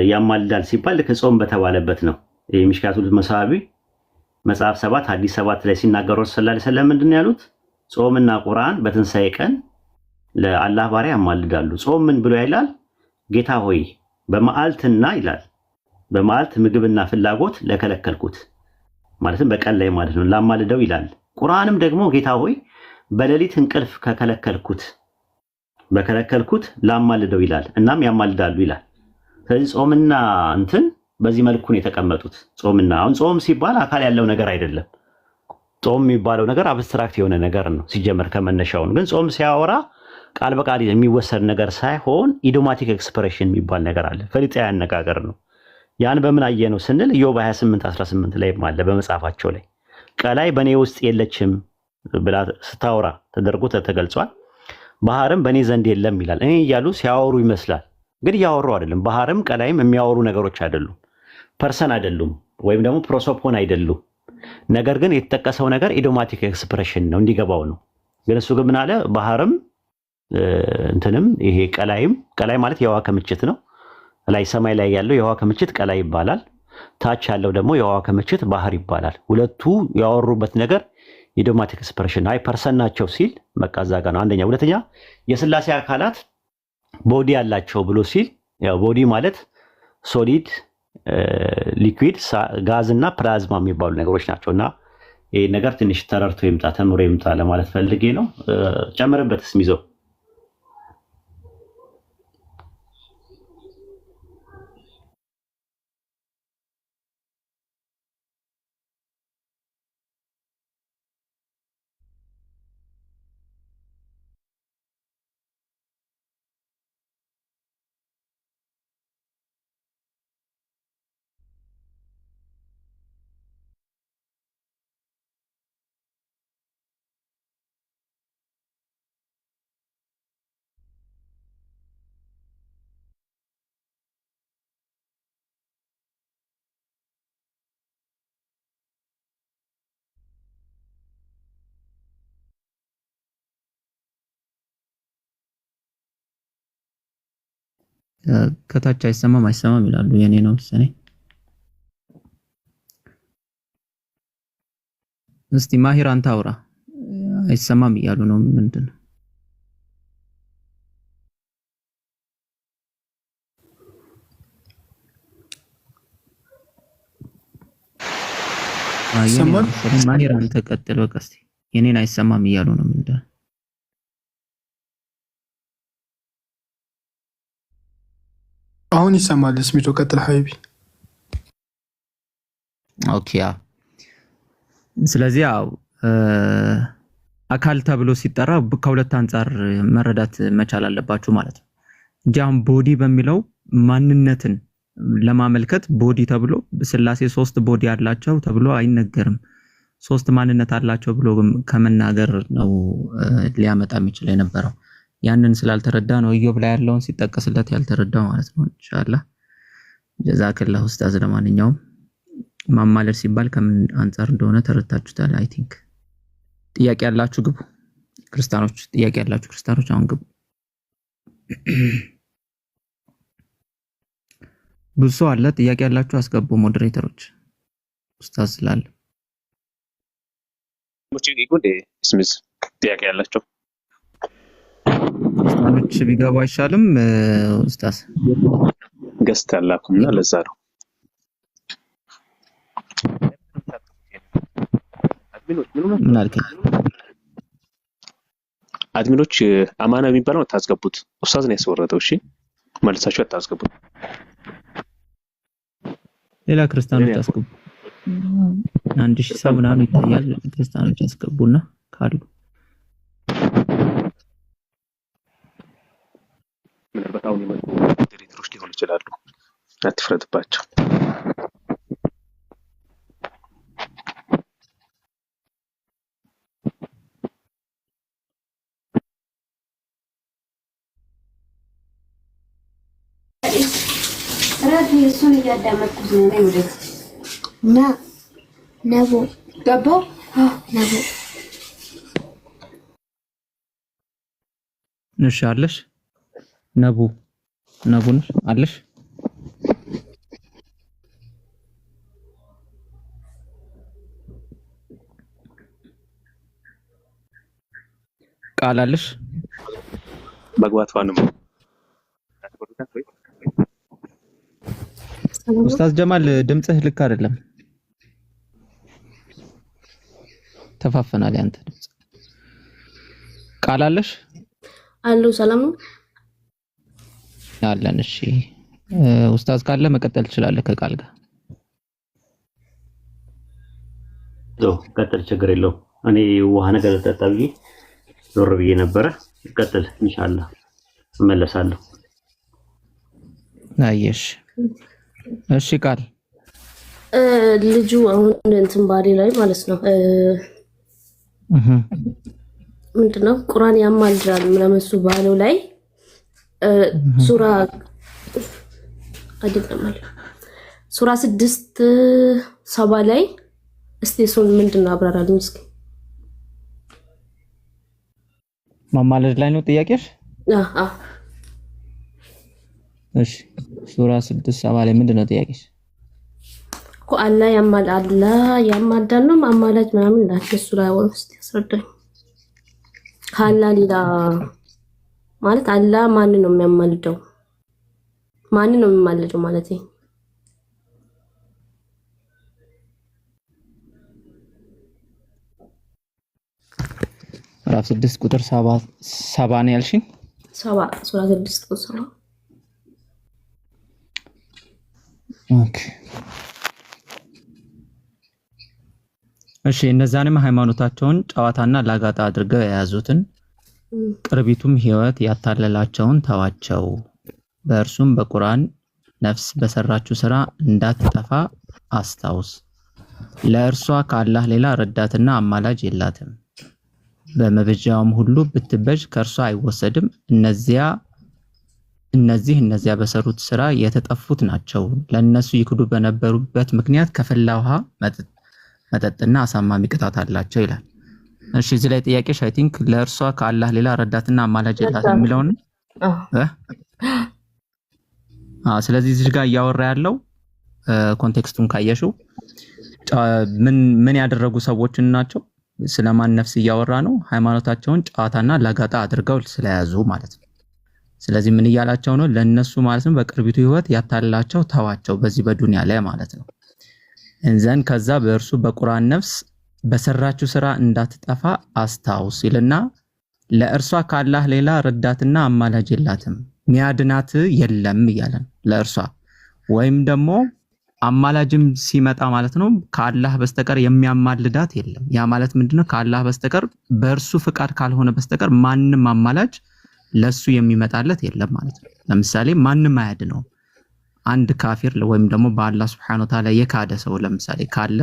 ያማልዳል ሲባል ልክ ጾም በተባለበት ነው። የሚሽካቱል መሳቢ መጽሐፍ 7 ሐዲስ 7 ላይ ሲናገሩ ሰለላሁ ዐለይሂ ወሰለም ምንድነው ያሉት? ጾምና ቁርአን በትንሳኤ ቀን ለአላህ ባሪያ ያማልዳሉ። ጾም ምን ብሎ ይላል? ጌታ ሆይ በመዓልትና ይላል በመዓልት ምግብና ፍላጎት ለከለከልኩት ማለትም በቀን ላይ ማለት ነው ላማልደው ይላል። ቁርአንም ደግሞ ጌታ ሆይ በሌሊት እንቅልፍ በከለከልኩት ላማልደው ይላል። እናም ያማልዳሉ ይላል። ስለዚህ ጾምና እንትን በዚህ መልኩ ነው የተቀመጡት። ጾምና አሁን ጾም ሲባል አካል ያለው ነገር አይደለም። ጾም የሚባለው ነገር አብስትራክት የሆነ ነገር ነው ሲጀመር ከመነሻው። ግን ጾም ሲያወራ ቃል በቃል የሚወሰድ ነገር ሳይሆን ኢዶማቲክ ኤክስፕሬሽን የሚባል ነገር አለ። ፈሊጣዊ አነጋገር ነው። ያን በምን አየ ነው ስንል ኢዮብ 28:18 ላይ አለ በመጽሐፋቸው ላይ ቀላይ በእኔ ውስጥ የለችም ብላ ስታወራ ተደርጎ ተገልጿል። ባህርም በእኔ ዘንድ የለም ይላል። እኔ እያሉ ሲያወሩ ይመስላል፣ ግን እያወሩ አይደለም። ባህርም ቀላይም የሚያወሩ ነገሮች አይደሉም፣ ፐርሰን አይደሉም፣ ወይም ደግሞ ፕሮሶፖን አይደሉም። ነገር ግን የተጠቀሰው ነገር ኢዶማቲክ ኤክስፕሬሽን ነው እንዲገባው ነው። ግን እሱ ግን ምን አለ? ባህርም እንትንም ይሄ ቀላይ ማለት የውሃ ክምችት ነው። ላይ ሰማይ ላይ ያለው የውሃ ክምችት ቀላይ ይባላል። ታች ያለው ደግሞ የውሃ ክምችት ባህር ይባላል። ሁለቱ ያወሩበት ነገር ኢዶማቲክ ኤክስፕሬሽን አይ ፐርሰን ናቸው ሲል በቃ እዛ ጋር ነው አንደኛ። ሁለተኛ የሥላሴ አካላት ቦዲ ያላቸው ብሎ ሲል ያው ቦዲ ማለት ሶሊድ፣ ሊኩዊድ፣ ጋዝ እና ፕላዝማ የሚባሉ ነገሮች ናቸውና ይሄ ነገር ትንሽ ተረርቶ ይምጣ ተምሮ ይምጣ ለማለት ፈልጌ ነው። ጨምርበትስ ሚዘው ከታች አይሰማም ይላሉ። የኔ ነው መሰለኝ። እስቲ ማሂር አንተ አውራ። አይሰማም እያሉ ነው። ምንድነው? ማሂር አንተ ቀጥል። በቃ እስቲ የኔን አይሰማም እያሉ ነው። ምንድነው? አሁን ይሰማል። ስሚቶ ቀጥል ሀይቢ። ኦኬ ስለዚህ ያው አካል ተብሎ ሲጠራ ከሁለት አንፃር መረዳት መቻል አለባችሁ ማለት ነው። እንጂ አሁን ቦዲ በሚለው ማንነትን ለማመልከት ቦዲ ተብሎ ስላሴ 3 ቦዲ አላቸው ተብሎ አይነገርም። 3 ማንነት አላቸው ብሎ ከመናገር ነው ሊያመጣ የሚችል የነበረው። ያንን ስላልተረዳ ነው ኢዮብ ላይ ያለውን ሲጠቀስለት ያልተረዳው ማለት ነው። ኢንሻአላህ ጀዛከላህ ኡስታዝ። ለማንኛውም ማማለድ ሲባል ከምን አንፃር እንደሆነ ተረድታችሁታል። አይ ቲንክ ጥያቄ ያላችሁ ግቡ። ክርስቲያኖች ጥያቄ ያላችሁ ክርስቲያኖች አሁን ግቡ። ብዙ አለ ጥያቄ ያላችሁ አስገቡ። ሞዴሬተሮች ኡስታዝ ስላለ ስሚዝ ጥያቄ ያላቸው ክርስቲያኖች ቢገቡ አይሻልም? ኡስታዝ ገስት ያላኩና ለዛ ነው ምን አልከኝ? አድሚኖች አማና የሚባለው ታስገቡት። ኡስታዝ ነው ያስወረደው። እሺ መልሳችሁ አታስገቡት። ሌላ ክርስቲያኖች አስገቡ። 1000 ሰው ምናምን ይታያል። ክርስቲያኖች አስገቡና ካሉ ምናልባት አሁን የመጡ ዲሬክተሮች ሊሆኑ ይችላሉ። አትፍረድባቸው። እሱን እያዳመጥኩት ነው። ወደዚህ እና ነቦ ገባው ነቦ ነሽ አለሽ ነቡ ነሽ አለሽ ቃል አለሽ መግባት ዋንም ኡስታዝ ጀማል ድምጽህ ልክ አይደለም። ተፋፈናል ያንተ ድምጽ። ቃል አለሽ? አሎ ሰላም ነው አለን። እሺ ኡስታዝ ካለ መቀጠል ትችላለህ ከቃል ጋር። ቀጥል፣ ችግር የለውም። እኔ ውሃ ነገር ልጠጣ ብዬ ዞር ብዬ ነበረ። ቀጥል ኢንሻአላህ እመለሳለሁ። አየሽ እሺ ቃል ልጁ አሁን እንትን ባሌ ላይ ማለት ነው ምንድነው ቁርአን ያማልዳል ምናምን እሱ ባለው ላይ ሱራ አይደለም ሱራ 6:7 ላይ እስቲ እሱን ምንድነው አብራራልኝ እስኪ። ማማለድ ላይ ነው ጥያቄሽ? እሺ ሱራ 6:7 ላይ ምንድነው ጥያቄሽ? እኮ አላህ ያማልዳል ነው ማማላጅ ምናምን እንዳትሱ ላይ ወስጥ ያስረዳኝ። ካላ ሌላ ማለት አላህ ማን ነው የሚያማልደው? ማን ነው የሚማልደው ማለት ነው? ምዕራፍ 6 ቁጥር 7 ነው ያልሽኝ? 7 ሱራ 6 ቁጥር 7 ኦኬ እሺ እነዛንም ሃይማኖታቸውን ጨዋታና ላጋጣ አድርገው የያዙትን ቅርቢቱም ህይወት ያታለላቸውን ተዋቸው። በእርሱም በቁርአን ነፍስ በሰራችው ስራ እንዳትጠፋ አስታውስ። ለእርሷ ከአላህ ሌላ ረዳትና አማላጅ የላትም። በመበጃውም ሁሉ ብትበጅ ከእርሷ አይወሰድም። እነዚያ በሰሩት ስራ የተጠፉት ናቸው። ለነሱ ይክዱ በነበሩበት ምክንያት ከፈላ ውሃ መጠጥና አሳማሚ ቅጣት አላቸው ይላል። እሺ እዚህ ላይ ጥያቄሽ አይ ቲንክ ለእርሷ ከአላህ ሌላ ረዳትና አማላጅ የላትም የሚለውን ስለዚህ እዚህ ጋር እያወራ ያለው ኮንቴክስቱን ካየሽው ምን ያደረጉ ሰዎችን ናቸው? ስለማን ነፍስ እያወራ ነው? ሃይማኖታቸውን ጨዋታና ላጋጣ አድርገው ስለያዙ ማለት ነው። ስለዚህ ምን እያላቸው ነው? ለነሱ ማለት ነው በቅርቢቱ ህይወት ያታላቸው ተዋቸው በዚህ በዱንያ ላይ ማለት ነው። እንዘን ከዛ በእርሱ በቁርአን ነፍስ በሰራችው ስራ እንዳትጠፋ አስታውስ ይልና ለእርሷ ካላህ ሌላ ረዳትና አማላጅ የላትም ሚያድናት የለም እያለ ነው። ለእርሷ ወይም ደግሞ አማላጅም ሲመጣ ማለት ነው ከአላህ በስተቀር የሚያማልዳት የለም። ያ ማለት ምንድነው? ከአላህ በስተቀር በእርሱ ፍቃድ ካልሆነ በስተቀር ማንም አማላጅ ለሱ የሚመጣለት የለም ማለት ነው። ለምሳሌ ማንም አያድነው። አንድ ካፊር ወይም ደግሞ በአላህ Subhanahu Wa Ta'ala የካደ ሰው ለምሳሌ ካለ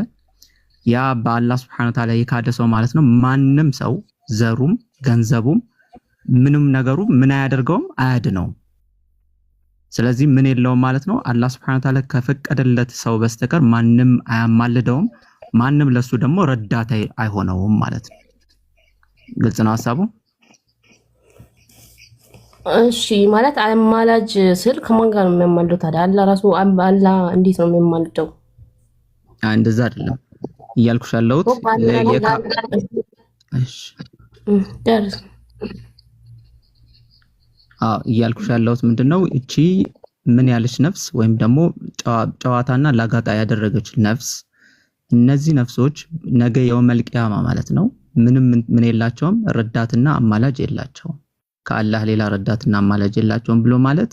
ያ በአላህ Subhanahu Wa Ta'ala የካደ ሰው ማለት ነው ማንም ሰው ዘሩም ገንዘቡም ምንም ነገሩ ምን አያደርገውም አያድነውም። ስለዚህ ምን የለውም ማለት ነው አላህ Subhanahu Wa Ta'ala ከፈቀደለት ሰው በስተቀር ማንም አያማልደውም፣ ማንም ለሱ ደግሞ ረዳት አይሆነውም ማለት ነው። ግልጽ ነው ሐሳቡ? እሺ ማለት አማላጅ ስል ከማን ጋር ነው የሚያማልደው ታዲያ? አላህ ራሱ አላህ እንዴት ነው የሚያማልደው? እንደዛ አይደለም እያልኩሽ ያለሁት እሺ ደርስ እያልኩሽ ያለሁት ምንድነው እቺ ምን ያለች ነፍስ ወይም ደግሞ ጨዋታና ላጋጣ ያደረገች ነፍስ እነዚህ ነፍሶች ነገ የውመል ቂያማ ማለት ነው ምን የላቸውም ረዳትና አማላጅ የላቸውም። ከአላህ ሌላ ረዳትና አማላጅ የላቸውም ብሎ ማለት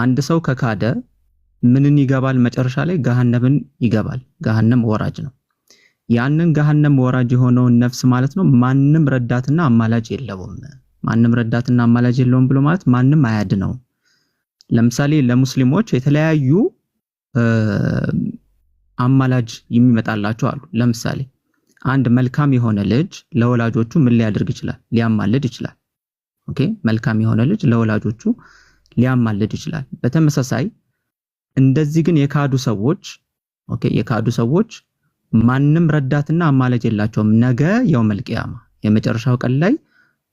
አንድ ሰው ከካደ ምንን ይገባል? መጨረሻ ላይ ገሃነምን ይገባል። ገሃነም ወራጅ ነው። ያንን ገሃነም ወራጅ የሆነውን ነፍስ ማለት ነው ማንም ረዳትና አማላጅ የለውም። ማንም ረዳትና አማላጅ የለውም ብሎ ማለት ማንም አያድነው። ለምሳሌ ለሙስሊሞች የተለያዩ አማላጅ የሚመጣላቸው አሉ። ለምሳሌ አንድ መልካም የሆነ ልጅ ለወላጆቹ ምን ሊያደርግ ይችላል? ሊያማልድ ይችላል። ኦኬ መልካም የሆነ ልጅ ለወላጆቹ ሊያማልድ ይችላል። በተመሳሳይ እንደዚህ ግን የካዱ ሰዎች ኦኬ የካዱ ሰዎች ማንም ረዳትና አማላጅ የላቸውም። ነገ የውመል ቂያማ የመጨረሻው ቀን ላይ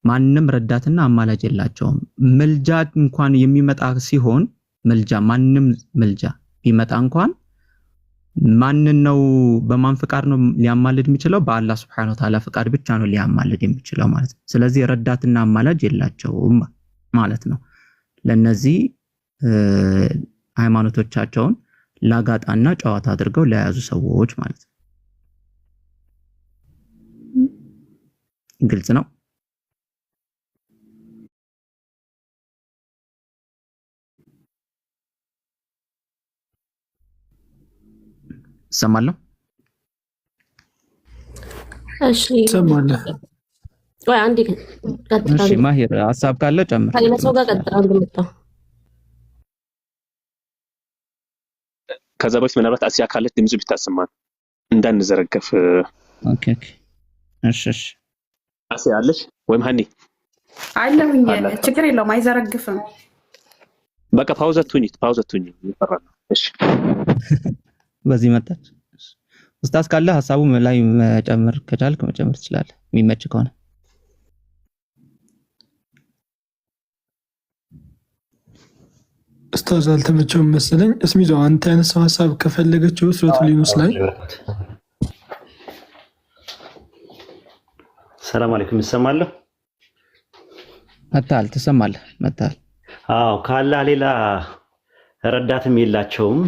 ማንም ረዳትና አማላጅ የላቸውም። ምልጃ እንኳን የሚመጣ ሲሆን ማንም ምልጃ ቢመጣ እንኳን ማንን ነው በማን ፍቃድ ነው ሊያማልድ የሚችለው? በአላህ Subhanahu Wa Ta'ala ፍቃድ ብቻ ነው ሊያማልድ የሚችለው ማለት ነው። ስለዚህ ረዳትና አማላጅ የላቸውም ማለት ነው። ለነዚህ ሃይማኖቶቻቸውን ላጋጣና ጨዋታ አድርገው ለያዙ ሰዎች ማለት ነው። ግልጽ ነው? ሰማለሁ። እሺ ሰማለሁ። ወይ አንዴ ቀጥታ እሺ ማሂር ሐሳብ ካለ ጨምር። ከሌላ ጋር ቀጥታ እንደመጣ ከዛ በፊት ምናልባት አሲያ ካለች ድምጽ ቢታሰማን እንዳንዘረገፍ። ኦኬ እሺ አሲያ አለች ወይም ሀኒ አለሁኝ። ችግር የለውም አይዘረግፍም። በቃ ፓውዘቱኝ ይፈራል። እሺ በዚህ መጣች። ኡስታዝ ካለ ሐሳቡ ላይ መጨመር ከቻልክ መጨመር ትችላለህ የሚመች ከሆነ። ኡስታዝ አልተመቸውም መሰለኝ። እስሚዞ አንተ ያነሳው ሐሳብ ከፈለገችው ሱረቱል ዩኑስ ላይ ሰላም አለይኩም ይሰማለሁ። መጣል ትሰማለህ? መጣል አዎ ከአላህ ሌላ ረዳትም የላቸውም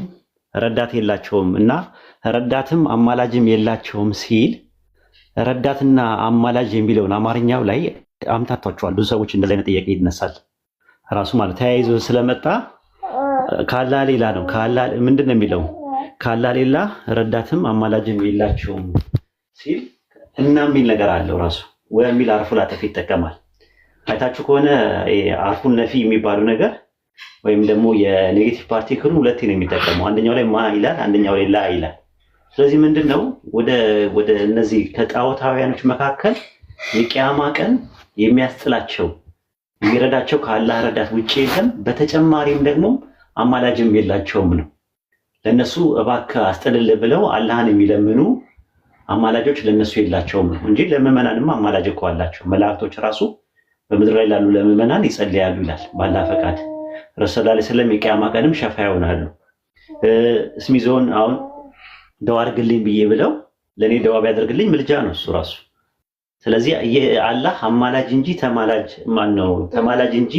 እና ረዳትም አማላጅም የላቸውም ሲል ረዳትና አማላጅ የሚለውን አማርኛው ላይ አምታቷቸዋል። ብዙ ሰዎች እንደዚህ አይነት ጥያቄ ይነሳል። ራሱ ማለት ተያይዞ ስለመጣ ከአላህ ሌላ ነው። ከአላህ ምንድነው የሚለው? ከአላህ ሌላ ረዳትም አማላጅም የላቸውም ሲል እና የሚል ነገር አለው ራሱ ወይ የሚል አርፉ ላተፍ ይጠቀማል። አይታችሁ ከሆነ አርፉን ነፊ የሚባሉ ነገር ወይም ደግሞ የኔጌቲቭ ፓርቲክሉ ሁለቴ ነው የሚጠቀመው። አንደኛው ላይ ማ ይላል፣ አንደኛው ላይ ላ ይላል። ስለዚህ ምንድነው ወደ እነዚህ ከጣዖታውያኖች መካከል የቂያማ ቀን የሚያስጥላቸው የሚረዳቸው ከአላህ ረዳት ውጪ የለም፣ በተጨማሪም ደግሞ አማላጅም የላቸውም ነው። ለነሱ እባክህ አስጥልል ብለው አላህን የሚለምኑ አማላጆች ለነሱ የላቸውም ነው እንጂ ለምዕመናንም አማላጅ እኮ አላቸው። መላእክቶች ራሱ በምድር ላይ ላሉ ለምዕመናን ይጸልያሉ ይላል በአላህ ፈቃድ። ረሱል ሰለላሁ ዐለይሂ ወሰለም የቂያማ ቀንም ሸፋ ይሆናሉ። እስሚዞን አሁን ደዋ አድርግልኝ ብዬ ብለው ለኔ ደዋ ቢያደርግልኝ ምልጃ ነው እሱ ራሱ። ስለዚህ አላህ አማላጅ እንጂ ተማላጅ ማነው? ተማላጅ እንጂ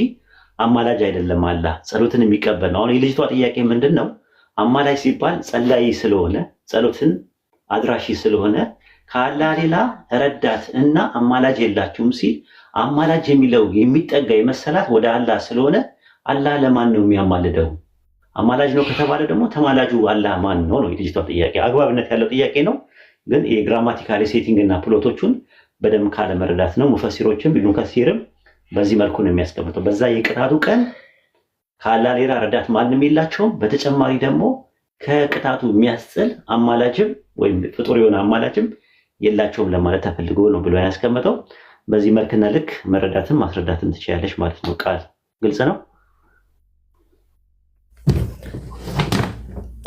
አማላጅ አይደለም። አላህ ጸሎትን የሚቀበል ነው። አሁን የልጅቷ ጥያቄ ምንድነው? አማላጅ ሲባል ጸላይ ስለሆነ ጸሎትን አድራሺ ስለሆነ ከአላህ ሌላ ረዳት እና አማላጅ የላችሁም ሲል አማላጅ የሚለው የሚጠጋ የመሰላት ወደ አላህ ስለሆነ አላህ ለማን ነው የሚያማልደው? አማላጅ ነው ከተባለ ደግሞ ተማላጁ አላህ ማን ነው ነው የልጅቷ ጥያቄ። አግባብነት ያለው ጥያቄ ነው፣ ግን የግራማቲካሊ ሴቲንግ እና ፕሎቶቹን በደንብ ካለ መረዳት ነው። ሙፈሲሮችም ኢብኑ ከሲርም በዚህ መልኩ ነው የሚያስቀምጠው። በዛ የቅጣቱ ቀን ከአላህ ሌላ ረዳት ማንም የላቸውም። በተጨማሪ ደግሞ ከቅጣቱ የሚያስጥል አማላጅም ወይም ፍጡር የሆነ አማላጅም የላቸውም ለማለት ተፈልጎ ነው ብሎ ያስቀምጠው። በዚህ መልክና ልክ መረዳትም ማስረዳትም ትችላለች ማለት ነው። ቃል ግልጽ ነው።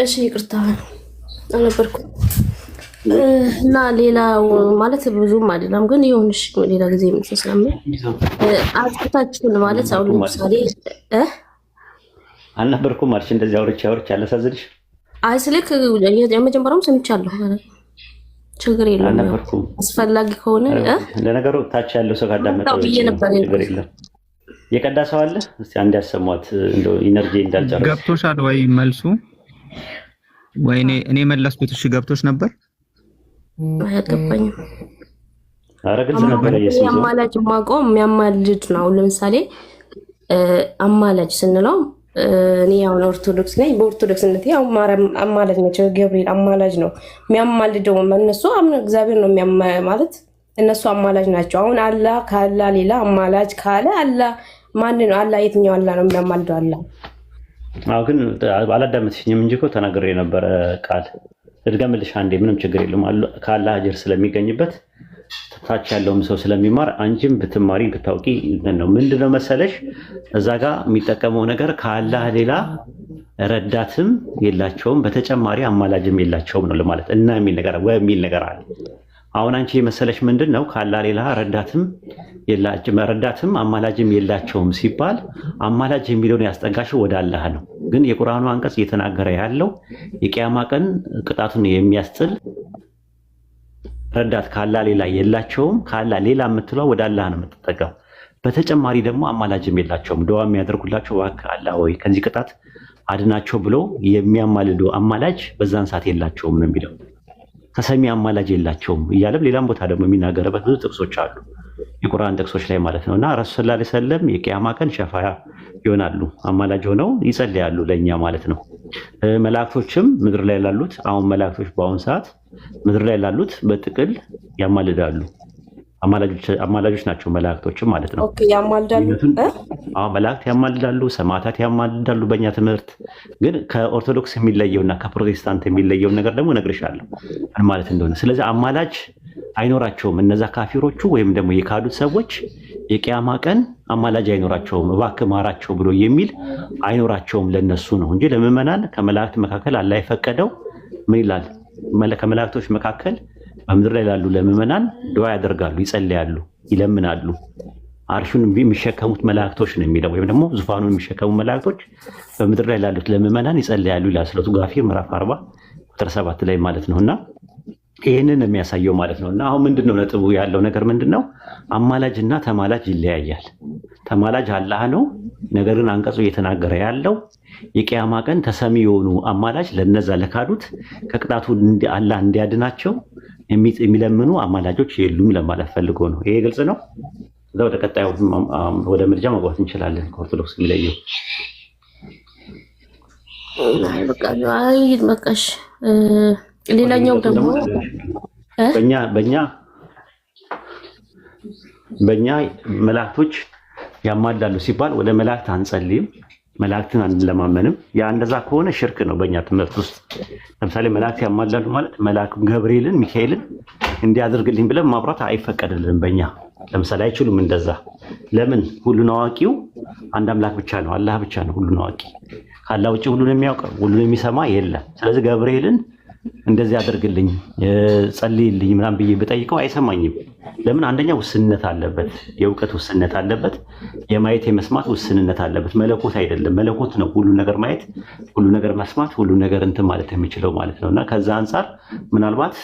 እሺ ይቅርታ አልነበርኩም እና ሌላው ማለት ብዙም አይደለም፣ ግን ይሁንሽ ሌላ ጊዜ የምትሰማው አጥታችሁን ማለት አሁን ለምሳሌ አልነበርኩም ማለት እንደዚህ አውርቼ አላሳዝንሽ። አይ ስልክ የመጀመሪያውም ሰምቻለሁ፣ ችግር የለም። አስፈላጊ ከሆነ ለነገሩ ታች ያለው ሰው ካዳመጠው ችግር የለም። የቀዳ ሰው አለ? እስቲ አንድ ያሰሟት እንደው ኢነርጂ እንዳልጨረሰ ገብቶሻል ወይ መልሱ? ወይ እኔ መለስኩት። እሺ ገብቶሽ ነበር? አያገባኝም። ኧረ ግልጽ ነበር። አማላጅ ማቆም የሚያማልድ ነው። ለምሳሌ አማላጅ ስንለው እኔ አሁን ኦርቶዶክስ ነኝ። በኦርቶዶክስነት ያው ማርያም አማላጅ ነች፣ ገብርኤል አማላጅ ነው። የሚያማልደው እነሱ እግዚአብሔር ነው ማለት እነሱ አማላጅ ናቸው። አሁን አላህ ካላ ሌላ አማላጅ ካለ አላህ ማን ነው? አላህ የትኛው አላህ ነው የሚያማልደው? አላህ አዎ፣ ግን አላዳመጥሽኝም እንጂ እኮ ተናግሬ የነበረ ቃል እድገምልሽ አንዴ። ምንም ችግር የለም። ከአላህ አጅር ስለሚገኝበት ታች ያለውም ሰው ስለሚማር አንቺም ብትማሪ ብታውቂ ነው። ምንድነው መሰለሽ እዛ ጋር የሚጠቀመው ነገር ከአላህ ሌላ ረዳትም የላቸውም በተጨማሪ አማላጅም የላቸውም ነው ለማለት እና የሚል ነገር አለ። አሁን አንቺ የመሰለሽ ምንድነው ከአላህ ሌላ ረዳትም አማላጅም የላቸውም ሲባል አማላጅ የሚለውን ያስጠጋሽው ወደ አላህ ነው። ግን የቁርአኑ አንቀጽ እየተናገረ ያለው የቂያማ ቀን ቅጣቱን የሚያስጥል ረዳት ከአላህ ሌላ የላቸውም። ከአላህ ሌላ የምትለው ወደ አላህ ነው የምትጠጋው። በተጨማሪ ደግሞ አማላጅም የላቸውም። ደዋ የሚያደርጉላቸው እባክህ አላህ ወይ ከዚህ ቅጣት አድናቸው ብሎ የሚያማልዱ አማላጅ በዛን ሰዓት የላቸውም ነው የሚለው። ተሰሚ አማላጅ የላቸውም እያለም ሌላም ቦታ ደግሞ የሚናገርበት ብዙ ጥቅሶች አሉ፣ የቁርአን ጥቅሶች ላይ ማለት ነው። እና ረሱል ሰለላሁ ዐለይሂ ወሰለም የቂያማ ቀን ሸፋያ ይሆናሉ፣ አማላጅ ሆነው ይጸልያሉ ለእኛ ማለት ነው። መላእክቶችም ምድር ላይ ላሉት አሁን መላእክቶች በአሁኑ ሰዓት ምድር ላይ ላሉት በጥቅል ያማልዳሉ። አማላጆች ናቸው መላእክቶችም ማለት ነው። ኦኬ ያማልዳሉ። መላእክት ያማልዳሉ፣ ሰማዕታት ያማልዳሉ። በእኛ ትምህርት ግን ከኦርቶዶክስ የሚለየውና ከፕሮቴስታንት የሚለየውን ነገር ደግሞ እነግርሻለሁ ማለት እንደሆነ። ስለዚህ አማላጅ አይኖራቸውም እነዛ ካፊሮቹ ወይም ደግሞ የካዱት ሰዎች የቂያማ ቀን አማላጅ አይኖራቸውም። እባክህ ማራቸው ብሎ የሚል አይኖራቸውም ለነሱ ነው እንጂ ለምዕመናን ከመላእክት መካከል አላህ የፈቀደው ምን ይላል? ከመላእክቶች መካከል በምድር ላይ ላሉ ለምዕመናን ዱዓ ያደርጋሉ፣ ይጸልያሉ፣ ይለምናሉ። አርሹን የሚሸከሙት መላእክቶች ነው የሚለው ወይም ደግሞ ዙፋኑን የሚሸከሙ መላእክቶች በምድር ላይ ላሉት ለምዕመናን ይጸልያሉ ይላል ሱረቱ ጋፊር ምዕራፍ 40 ቁጥር 7 ላይ ማለት ነውና ይህንን የሚያሳየው ማለት ነው። እና አሁን ምንድነው ነጥቡ ያለው ነገር ምንድነው? አማላጅና ተማላጅ ይለያያል። ተማላጅ አላህ ነው። ነገርን አንቀጹ እየተናገረ ያለው የቂያማ ቀን ተሰሚ የሆኑ አማላጅ ለነዛ ለካዱት ከቅጣቱ አላህ እንዲያድናቸው የሚለምኑ አማላጆች የሉም ለማለት ፈልጎ ነው። ይሄ ግልጽ ነው። እዛ ወደ ቀጣዩ ወደ ምርጫ መግባት እንችላለን። ከኦርቶዶክስ የሚለየው በቃሽ። ሌላኛው ደግሞ በእኛ መላእክቶች ያማልዳሉ ሲባል ወደ መላእክት አንጸልይም፣ መላእክትን አንለማመንም። ያ እንደዛ ከሆነ ሽርክ ነው በእኛ ትምህርት ውስጥ። ለምሳሌ መላእክት ያማልዳሉ ማለት መልአኩ ገብርኤልን ሚካኤልን እንዲያደርግልኝ ብለን ማብራት አይፈቀድልንም በእኛ። ለምሳሌ አይችሉም እንደዛ። ለምን? ሁሉን አዋቂው አንድ አምላክ ብቻ ነው፣ አላህ ብቻ ነው ሁሉን አዋቂ። ካላህ ውጭ ሁሉን የሚያውቅ ሁሉን የሚሰማ የለም። ስለዚህ ገብርኤልን እንደዚህ አድርግልኝ ጸልይልኝ ምናምን ብዬ ብጠይቀው አይሰማኝም። ለምን? አንደኛ ውስንነት አለበት፣ የእውቀት ውስንነት አለበት፣ የማየት የመስማት ውስንነት አለበት። መለኮት አይደለም። መለኮት ነው ሁሉ ነገር ማየት፣ ሁሉ ነገር መስማት፣ ሁሉ ነገር እንትን ማለት የሚችለው ማለት ነው። እና ከዛ አንጻር ምናልባት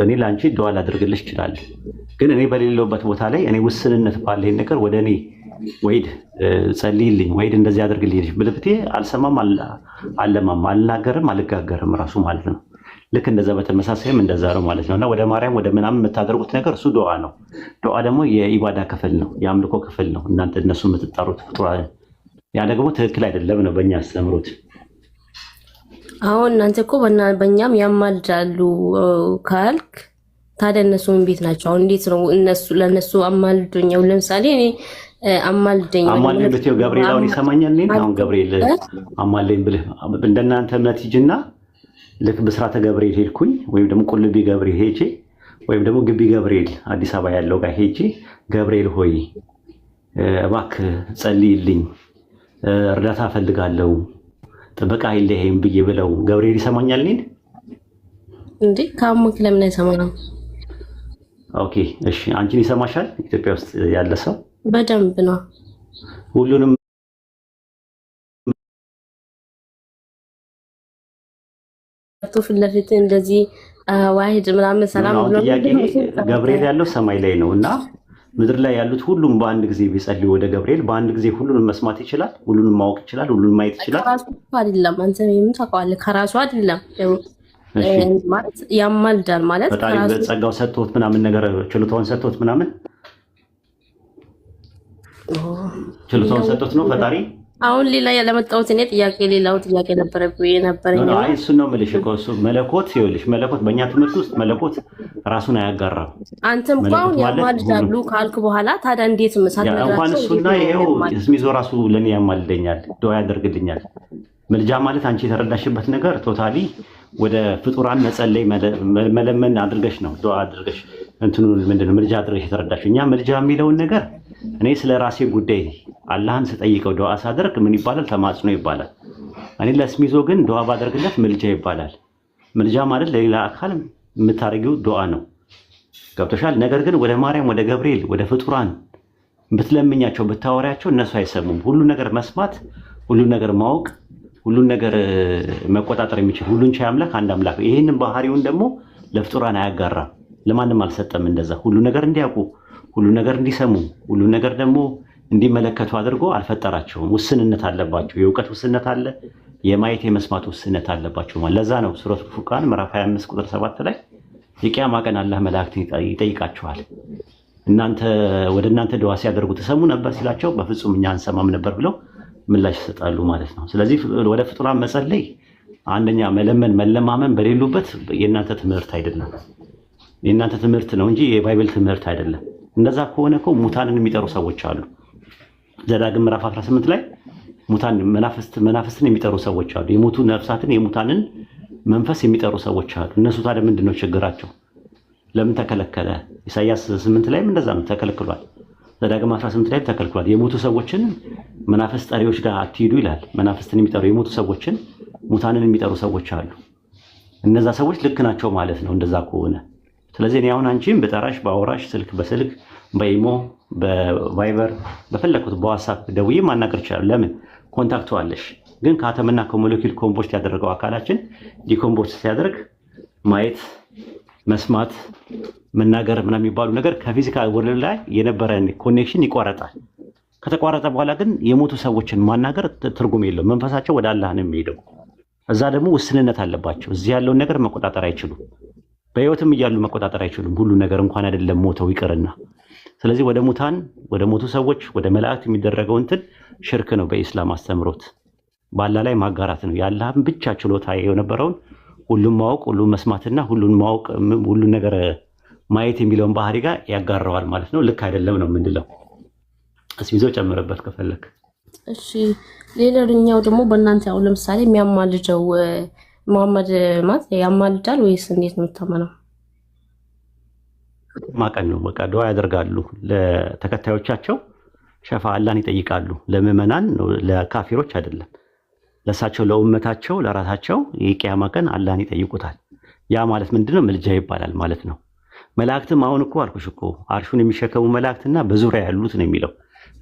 እኔ ለአንቺ ዱዓ ላደርግልሽ እችላለሁ፣ ግን እኔ በሌለውበት ቦታ ላይ እኔ ውስንነት ባለኝ ነገር ወደ እኔ ወይድ ጸልይልኝ፣ ወይድ እንደዚህ አድርግልኝ ብልብቴ አልሰማም፣ አልለማም፣ አልናገርም፣ አልጋገርም ራሱ ማለት ነው። ልክ እንደዛ በተመሳሳይም እንደዛ ነው ማለት ነው። እና ወደ ማርያም ወደ ምናምን የምታደርጉት ነገር እሱ ዱዓ ነው። ዱዓ ደግሞ የኢባዳ ክፍል ነው፣ የአምልኮ ክፍል ነው። እናንተ እነሱ የምትጠሩት ፍጡራን፣ ያ ደግሞ ትክክል አይደለም ነው በእኛ አስተምሮት። አሁን እናንተ እኮ በእኛም ያማልዳሉ ካልክ ታዲያ እነሱ ምን ቤት ናቸው? አሁን እንዴት ነው እነሱ ለእነሱ አማልዶኝ? ለምሳሌ እኔ አማልደኝ ብትይው ገብርኤል አሁን ይሰማኛል። እኔ አሁን ገብርኤል አማልደኝ ብልህ እንደናንተ እምነት ሂጂና ልክ ብስራተ ገብርኤል ሄድኩኝ ወይም ደግሞ ቁልቢ ገብርኤል ሄጄ ወይም ደግሞ ግቢ ገብርኤል አዲስ አበባ ያለው ጋር ሄጄ ገብርኤል ሆይ እባክህ ጸልይልኝ፣ እርዳታ እፈልጋለሁ፣ ጥበቃ አይለይም ብዬ ብለው ገብርኤል ይሰማኛል እኔን? እንዴ ካሙክ ለምን አይሰማም? ኦኬ እሺ፣ አንቺን ይሰማሻል? ኢትዮጵያ ውስጥ ያለ ሰው በደንብ ነው ሁሉንም ፊት ለፊት እንደዚህ ዋሂድ ምናምን ሰላም ብሎ ገብርኤል ያለው ሰማይ ላይ ነው እና ምድር ላይ ያሉት ሁሉም በአንድ ጊዜ ቢጸልዩ ወደ ገብርኤል በአንድ ጊዜ ሁሉንም መስማት ይችላል፣ ሁሉንም ማወቅ ይችላል፣ ሁሉንም ማየት ይችላል። ከራሱ አይደለም አንተ ምን ታውቃለህ? ከራሱ አይደለም ማለት ያማልዳል ማለት ፈጣሪ በጸጋው ሰጥቶት ምናምን ነገር ችሎታውን ሰጥቶት ምናምን ችሎታውን ሰጥቶት ነው ፈጣሪ። አሁን ሌላ ያለመጣሁት እኔ ጥያቄ ሌላው ጥያቄ ነበረኝ። አይ እሱ ነው የምልሽ እኮ እሱ መለኮት ይኸውልሽ፣ መለኮት በእኛ ትምህርት ውስጥ መለኮት ራሱን አያጋራም። አንተም እንኳን ያማልዳሉ ካልክ በኋላ ታዲያ እንዴት መሳደራቸው እንኳን እሱና ይሄው እስሚዞ ራሱ ለኔ ያማልደኛል፣ ዱዓ ያደርግልኛል። መልጃ ማለት አንቺ የተረዳሽበት ነገር ቶታሊ ወደ ፍጡራን መጸለይ መለመን አድርገሽ ነው ዱዓ አድርገሽ እንትኑ ምንድነው መልጃ አድርገሽ የተረዳሽው። እኛ መልጃ የሚለውን ነገር እኔ ስለ ራሴ ጉዳይ አላህን ስጠይቀው ዱዓ ሳደርግ ምን ይባላል? ተማጽኖ ይባላል። እኔ ለስሚዞ ግን ዱዓ ባደርግለት መልጃ ይባላል። መልጃ ማለት ለሌላ አካል የምታደርጊው ዱዓ ነው። ገብቶሻል? ነገር ግን ወደ ማርያም፣ ወደ ገብርኤል፣ ወደ ፍጡራን ብትለምኛቸው ብታወሪያቸው እነሱ አይሰሙም። ሁሉ ነገር መስማት፣ ሁሉ ነገር ማወቅ፣ ሁሉን ነገር መቆጣጠር የሚችል ሁሉን ቻይ አምላክ አንድ አምላክ። ይሄንን ባህሪውን ደግሞ ለፍጡራን አያጋራም፣ ለማንም አልሰጠም። እንደዛ ሁሉ ነገር እንዲያውቁ፣ ሁሉ ነገር እንዲሰሙ፣ ሁሉ ነገር ደግሞ እንዲመለከቱ አድርጎ አልፈጠራቸውም። ውስንነት አለባቸው። የእውቀት ውስንነት አለ፣ የማየት የመስማት ውስንነት አለባቸው። ማለት ለዛ ነው ሱረቱ ፉርቃን ምዕራፍ 25 ቁጥር 7 ላይ የቂያማ ቀን አላህ መላእክትን ይጠይቃቸዋል። እናንተ ወደ እናንተ ዱዓ ሲያደርጉ ተሰሙ ነበር ሲላቸው በፍጹም እኛ አንሰማም ነበር ብለው ምላሽ ይሰጣሉ ማለት ነው። ስለዚህ ወደ ፍጡራን መጸለይ አንደኛ መለመን መለማመን በሌሉበት የእናንተ ትምህርት አይደለም፣ የእናንተ ትምህርት ነው እንጂ የባይብል ትምህርት አይደለም። እንደዛ ከሆነ እኮ ሙታንን የሚጠሩ ሰዎች አሉ። ዘዳግም ምዕራፍ 18 ላይ ሙታን መናፍስትን የሚጠሩ ሰዎች አሉ። የሞቱ ነፍሳትን የሙታንን መንፈስ የሚጠሩ ሰዎች አሉ። እነሱ ታዲያ ምንድነው ችግራቸው? ለምን ተከለከለ? ኢሳይያስ 8 ላይም እንደዛ ነው ተከልክሏል። ዘዳግም 18 ላይ ተከልክሏል። የሞቱ ሰዎችን መናፍስት ጠሪዎች ጋር አትሂዱ ይላል። መናፍስትን የሚጠሩ የሞቱ ሰዎችን ሙታንን የሚጠሩ ሰዎች አሉ። እነዛ ሰዎች ልክ ናቸው ማለት ነው እንደዛ ከሆነ። ስለዚህ እኔ አሁን አንቺን በጠራሽ በአውራሽ ስልክ በስልክ በኢሞ በቫይበር በፈለኩት በዋትስአፕ ደውዬ ማናገር ይችላል። ለምን ኮንታክቱ አለሽ። ግን ከአተምና ከሞለኪል ኮምፖስት ያደረገው አካላችን ዲኮምፖስት ሲያደርግ ማየት መስማት መናገር ምናምን የሚባሉ ነገር ከፊዚካል ወርልድ ላይ የነበረን ኮኔክሽን ይቋረጣል። ከተቋረጠ በኋላ ግን የሞቱ ሰዎችን ማናገር ትርጉም የለው። መንፈሳቸው ወደ አላህ ነው የሚሄደው። እዛ ደግሞ ውስንነት አለባቸው። እዚህ ያለውን ነገር መቆጣጠር አይችሉም። በህይወትም እያሉ መቆጣጠር አይችሉም። ሁሉ ነገር እንኳን አይደለም ሞተው ይቅርና። ስለዚህ ወደ ሙታን ወደ ሞቱ ሰዎች ወደ መላእክት የሚደረገው እንትን ሽርክ ነው። በኢስላም አስተምሮት በአላህ ላይ ማጋራት ነው። የአላህን ብቻ ችሎታ የነበረውን ሁሉን ማወቅ ሁሉን መስማትና ሁሉን ማወቅ ሁሉን ነገር ማየት የሚለውን ባህሪ ጋር ያጋራዋል ማለት ነው። ልክ አይደለም ነው የምንለው። እስሚዘው ጨምረበት ከፈለክ። እሺ ሌላኛው ደግሞ በእናንተ ያው ለምሳሌ የሚያማልደው መሐመድ ማለት ያማልዳል ወይስ እንዴት ነው የምታመነው? ማቀን ነው በቃ ዱዓ ያደርጋሉ ለተከታዮቻቸው፣ ሸፋ አላህን ይጠይቃሉ። ለምዕመናን ነው ለካፊሮች አይደለም። ለሳቸው ለኡመታቸው ለራሳቸው የቂያማ ቀን አላህን ይጠይቁታል። ያ ማለት ምንድነው? መልጃ ይባላል ማለት ነው። መላእክትም አሁን እኮ አልኩሽ እኮ አርሹን የሚሸከሙ መላእክትና በዙሪያ ያሉት ነው የሚለው።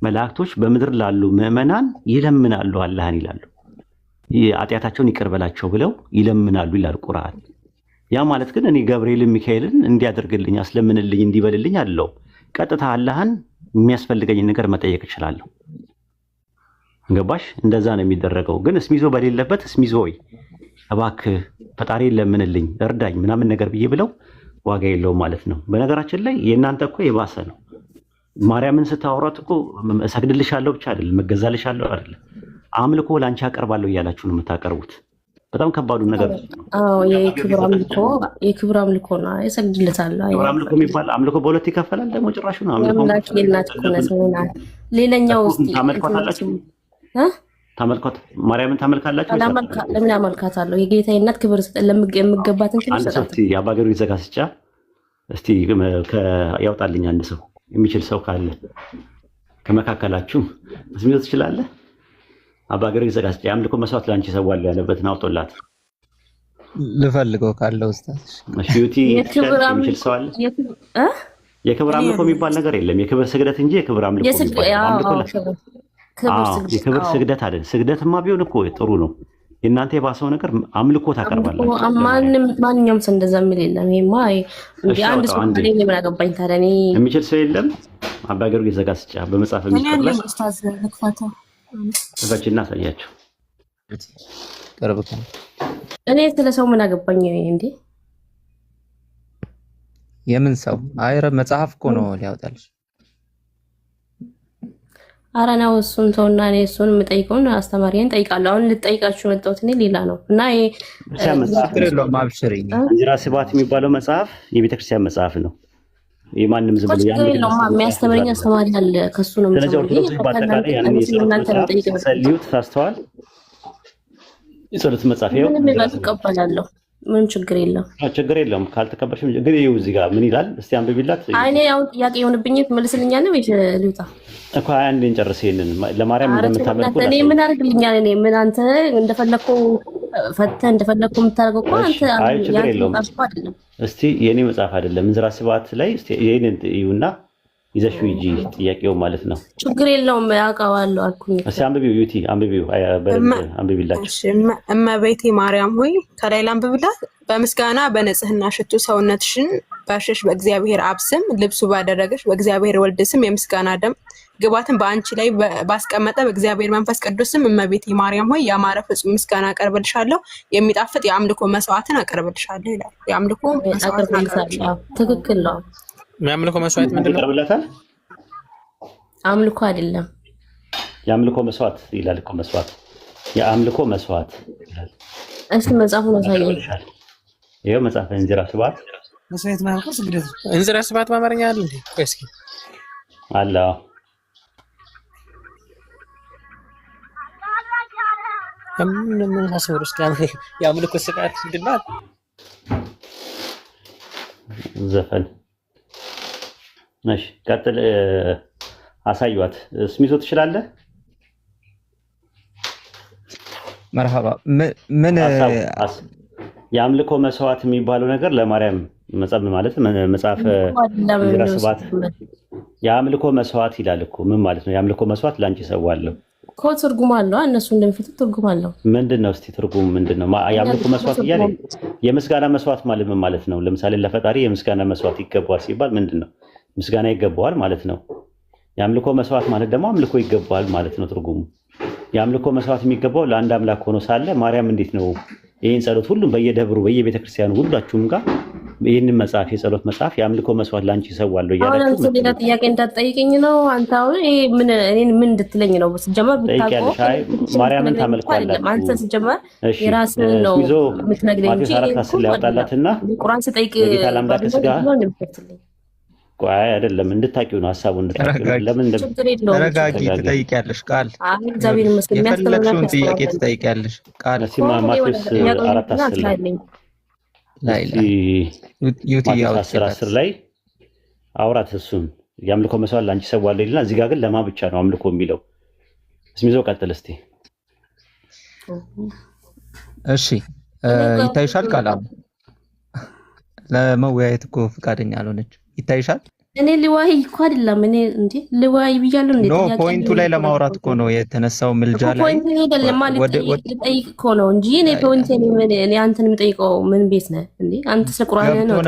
መላእክቶች በምድር ላሉ ምዕመናን ይለምናሉ አላህን ይላሉ። ኃጢአታቸውን ይቅር በላቸው ብለው ይለምናሉ ይላል ቁርአን። ያ ማለት ግን እኔ ገብርኤልን ሚካኤልን እንዲያደርግልኝ አስለምንልኝ እንዲበልልኝ አለው። ቀጥታ አላህን የሚያስፈልገኝ ነገር መጠየቅ እችላለሁ። ገባሽ? እንደዛ ነው የሚደረገው። ግን እስሚዞ በሌለበት እስሚዞ ሆይ እባክህ ፈጣሪ ለምንልኝ እርዳኝ ምናምን ነገር ብዬ ብለው ዋጋ የለውም ማለት ነው። በነገራችን ላይ የእናንተ እኮ የባሰ ነው። ማርያምን ስታወሯት እኮ እሰግድልሻለሁ ብቻ አይደለም፣ መገዛልሻለሁ አይደለም፣ አምልኮ ላንቺ አቀርባለሁ እያላችሁ ነው የምታቀርቡት። በጣም ከባዱ ነገር ነው። አዎ የክብር አምልኮ ነው። እሰግድለታለሁ። ክብር አምልኮ የሚባል አምልኮ በሁለት ይከፈላል። ደግሞ ጭራሹ ነው አምልኮ አምላክ የእናት እኮ ነው። ሌላኛው ውስጥ ታመልኳታላችሁ ታመልኳት ማርያምን ታመልካላችሁ? ለምን አመልካታለሁ? የጌታዬ እናት ክብር የምገባትን ክብር አንድ ሰው የአባገሩ ይዘጋስጫ እስቲ ያውጣልኝ አንድ ሰው የሚችል ሰው ካለ ከመካከላችሁ እስሚው ትችላለህ? አባገሩ ይዘጋስጫ አምልኮ መስዋዕት ላንቺ ሰዋል ያለበትን አውጦላት ልፈልገው ካለ ኡስታዝ። እሺ ዩቲ የሚችል ሰው አለ? የክብር አምልኮ የሚባል ነገር የለም። የክብር ስግደት እንጂ የክብር አምልኮ የክብር ስግደት አይደል? ስግደትማ ቢሆን እኮ ጥሩ ነው። የእናንተ የባሰው ነገር አምልኮ ታቀርባላችሁ። ማንኛውም ሰው እንደዛ የሚል የለም። ይሄማ አንድ ሰው ምን አገባኝ ታዲያ? እኔ የሚችል ሰው የለም። አባገሩ ይዘጋስጫ በመጽሐፍ የሚቀርብ ኡስታዝ ልክፈታ ተፈጭና አሳያቸው። ቅርብ ከነ እኔ ስለ ሰው ምን አገባኝ እንዴ? የምን ሰው አይረ መጽሐፍ እኮ ነው ሊያወጣልሽ። ኧረ ነው እሱን ተውና፣ እኔ እሱን የምጠይቀውን አስተማሪዬን ጠይቃለሁ። አሁን ልጠይቃችሁ መጣሁት እኔ ሌላ ነው እና እንዚራ ስብሐት የሚባለው መጽሐፍ የቤተክርስቲያን መጽሐፍ ነው። የማንም ዝም ብሎ የሚያስተምረኝ አስተማሪ አለ፣ ከሱ ነው የምሰልዩት። ታስተዋል የጸሎት መጽሐፍ ይኸው እቀበላለሁ። ምን ችግር የለም። ችግር የለውም ካልተቀበልሽም። ግን ይኸው እዚህ ጋር ምን ይላል እስቲ አንብቢላት። እኔ አሁን ጥያቄ የሆነብኝ ትመልስልኛለህ ወይስ ልውጣ እኮ? አንዴ እንጨርስ ይሄንን። ለማርያም እንደምታመልኩ እኔ ምን አድርግልኛል? እኔ ምን አንተ እንደፈለከው ፈተህ እንደፈለከው የምታደርገው እኮ አንተ አይደለም። እስቲ የኔ መጽሐፍ አይደለም እንዝራ ስብሐት ላይ እስቲ ይሄንን ይዩና ይዘሽው ሂጂ ጥያቄው ማለት ነው። ችግር የለውም አውቀዋለሁ አልኩኝ። እስቲ አንብቢው ዩቲ አንብቢው አንብቢላችሁ። እሺ እመቤቴ ማርያም ሆይ ከላይ ላንብብላት። በምስጋና በንጽህና ሽቱ ሰውነትሽን ባሸሽ በእግዚአብሔር አብ ስም ልብሱ ባደረገሽ በእግዚአብሔር ወልድ ስም የምስጋና ደም ግባትን በአንቺ ላይ ባስቀመጠ በእግዚአብሔር መንፈስ ቅዱስ ስም እመቤቴ ማርያም ሆይ ያማረ ፍጹም ምስጋና አቀርብልሻለሁ፣ የሚጣፍጥ የአምልኮ መስዋዕትን አቀርብልሻለሁ ይላል። የአምልኮ መስዋዕት ትክክል ነው። የአምልኮ መስዋዕት ምንድን ነው? ይቀርብለታል። አምልኮ አይደለም የአምልኮ መስዋዕት ይላል እኮ መስዋዕት፣ የአምልኮ መስዋዕት ይላል። እስኪ መጽሐፉን አሳየኝ። ይሄው መጽሐፍ እንዝራ ስብሐት መስዋዕት ማለት ነው። ስግደት እንዝራ ስብሐት በአማርኛ አለ እንዴ? ቆይ እስኪ አለ ምን ሀሳብ ውስጥ የአምልኮ ስርዓት ምንድን ነው? ዘፈን ነሽ ቀጥል። አሳዩት። ስሚዞ ትችላለህ? መርሃባ ምን የአምልኮ መስዋዕት የሚባለው ነገር ለማርያም መጽሐፍ ማለት መጽሐፍ እንዝራ ስብሐት የአምልኮ መስዋዕት ይላል እኮ። ምን ማለት ነው? የአምልኮ መስዋዕት ላንቺ ሰዋለሁ እኮ ትርጉም አለው። እነሱ እንደሚፈቱት ትርጉም አለው። ምንድነው? እስቲ ትርጉም ምንድነው? የአምልኮ መስዋዕት እያለ የምስጋና መስዋዕት ማለት ምን ማለት ነው? ለምሳሌ ለፈጣሪ የምስጋና መስዋዕት ይገባዋል ሲባል ምንድነው? ምስጋና ይገባዋል ማለት ነው። የአምልኮ መስዋዕት ማለት ደግሞ አምልኮ ይገባዋል ማለት ነው ትርጉሙ። የአምልኮ መስዋዕት የሚገባው ለአንድ አምላክ ሆኖ ሳለ ማርያም እንዴት ነው ይህን ጸሎት ሁሉም በየደብሩ በየቤተክርስቲያኑ ሁላችሁም ጋር ይህንን መጽሐፍ የጸሎት መጽሐፍ የአምልኮ መስዋዕት ላንቺ ይሰዋለሁ እያላችሁ ሌላ ጥያቄ እንዳትጠይቀኝ ነው። አንተ አሁን እኔን ምን እንድትለኝ ነው? ስጀመር ብታውቀው ማርያምን ታመልኳላችሁ። አንተ ስጀመር የራስህን ነው የምትነግረኝ እንጂ ያወጣላትና ቁርአን ስጠይቅ ቆይ አይደለም እንድታቂው ነው ሐሳቡን እንድታቂው። ለምን ተረጋጊ፣ ትጠይቂያለሽ ቃል እግዚአብሔር ይመስገን የሚያስተምረውን ጥያቄ ትጠይቂያለሽ ቃል ማቴዎስ 4:10 ላይ አውራት እሱን የአምልኮ መስዋዕት ላንቺ ሰዋለሁ ይልና እዚህ ጋር ግን ለማ ብቻ ነው አምልኮ የሚለው። እስሚዞ ቀጥል እስቲ። እሺ ይታይሻል ቃል ለመወያየት እኮ ፍቃደኛ አልሆነች። ይታይሻል። እኔ ልዋይ እኮ አይደለም እኔ እንዴ ልዋይ ብያለሁ እንዴ? ኖ ፖይንቱ ላይ ለማውራት እኮ ነው የተነሳው። ምልጃ ላይ ፖይንቱ አይደለም ማለት ልጠይቅ እኮ ነው እንጂ እኔ ፖይንት እኔ አንተን የምጠይቀው ምን ቤት ነህ እንዴ? አንተ ስለ ቁርአን ነው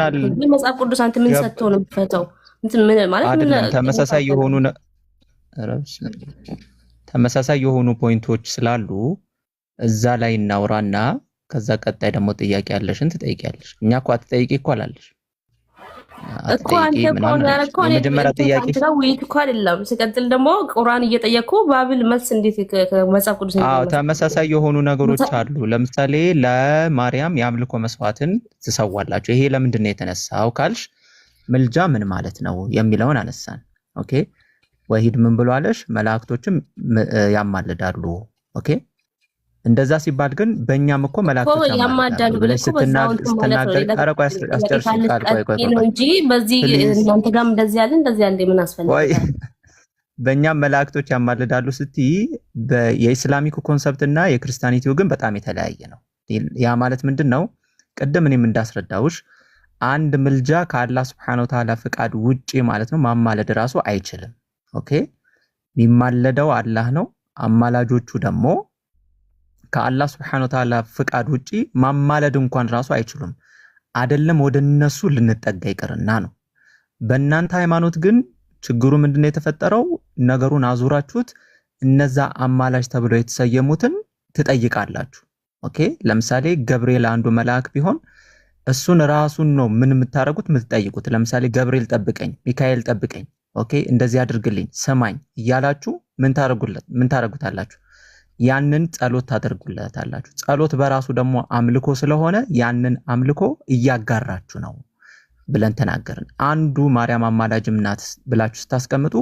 መጽሐፍ ቅዱስ አንተ ምን ሰጥቶ ነው የምትፈታው? እንትን ምን ማለት አይደለም። ተመሳሳይ የሆኑ ፖይንቶች ስላሉ እዛ ላይ እናውራና ከዛ ቀጣይ ደግሞ ጥያቄ ያለሽን ትጠይቂያለሽ። እኛ እኮ አትጠይቂ እኮ አላለሽ እኮ አንተ ቆን ያረከው እኔ መጀመሪያ ጥያቄ ነው ወይት እኮ አይደለም። ሲቀጥል ደግሞ ቁርአን እየጠየቅኩ ባብል መልስ እንዴት ከመጽሐፍ ቅዱስ ነው? አዎ ተመሳሳይ የሆኑ ነገሮች አሉ። ለምሳሌ ለማርያም የአምልኮ መስዋዕትን ትሰዋላችሁ። ይሄ ለምንድን ነው የተነሳው ካልሽ ምልጃ ምን ማለት ነው የሚለውን አነሳን። ኦኬ ወሂድ ምን ብሎ አለሽ? መላእክቶችም ያማልዳሉ። ኦኬ እንደዛ ሲባል ግን በእኛም እኮ መላእክቶች ያማልዳሉ ብለሽ ስትናገር ቀረቆ ያስጨርሻል። ቆይ እንጂ በዚህ እናንተ ጋርም እንደዚህ ያለ ምን አስፈልጋለሁ? ወይ በእኛም መላእክቶች ያማልዳሉ ስትይ የኢስላሚክ ኮንሰፕት እና የክርስቲያኒቲው ግን በጣም የተለያየ ነው። ያ ማለት ምንድነው? ቅድም እኔም እንዳስረዳውሽ አንድ ምልጃ ከአላህ Subhanahu Wa Ta'ala ፍቃድ ውጪ ማለት ነው ማማለድ ራሱ አይችልም። ኦኬ የሚማለደው አላህ ነው። አማላጆቹ ደግሞ ከአላህ Subhanahu Wa Ta'ala ፍቃድ ውጪ ማማለድ እንኳን ራሱ አይችሉም። አይደለም ወደነሱ ልንጠጋ ይቀርና ነው። በእናንተ ሃይማኖት ግን ችግሩ ምንድነው የተፈጠረው? ነገሩን አዙራችሁት እነዛ አማላጅ ተብለው የተሰየሙትን ትጠይቃላችሁ። ኦኬ ለምሳሌ ገብርኤል አንዱ መልአክ ቢሆን እሱን ራሱን ነው ምን የምታረጉት የምትጠይቁት። ለምሳሌ ገብርኤል ጠብቀኝ፣ ሚካኤል ጠብቀኝ፣ ኦኬ እንደዚህ አድርግልኝ፣ ሰማኝ እያላችሁ ምን ታረጉታላችሁ? ያንን ጸሎት ታደርጉለታላችሁ። ጸሎት በራሱ ደግሞ አምልኮ ስለሆነ ያንን አምልኮ እያጋራችሁ ነው ብለን ተናገርን። አንዱ ማርያም አማላጅም ናት ብላችሁ ስታስቀምጡ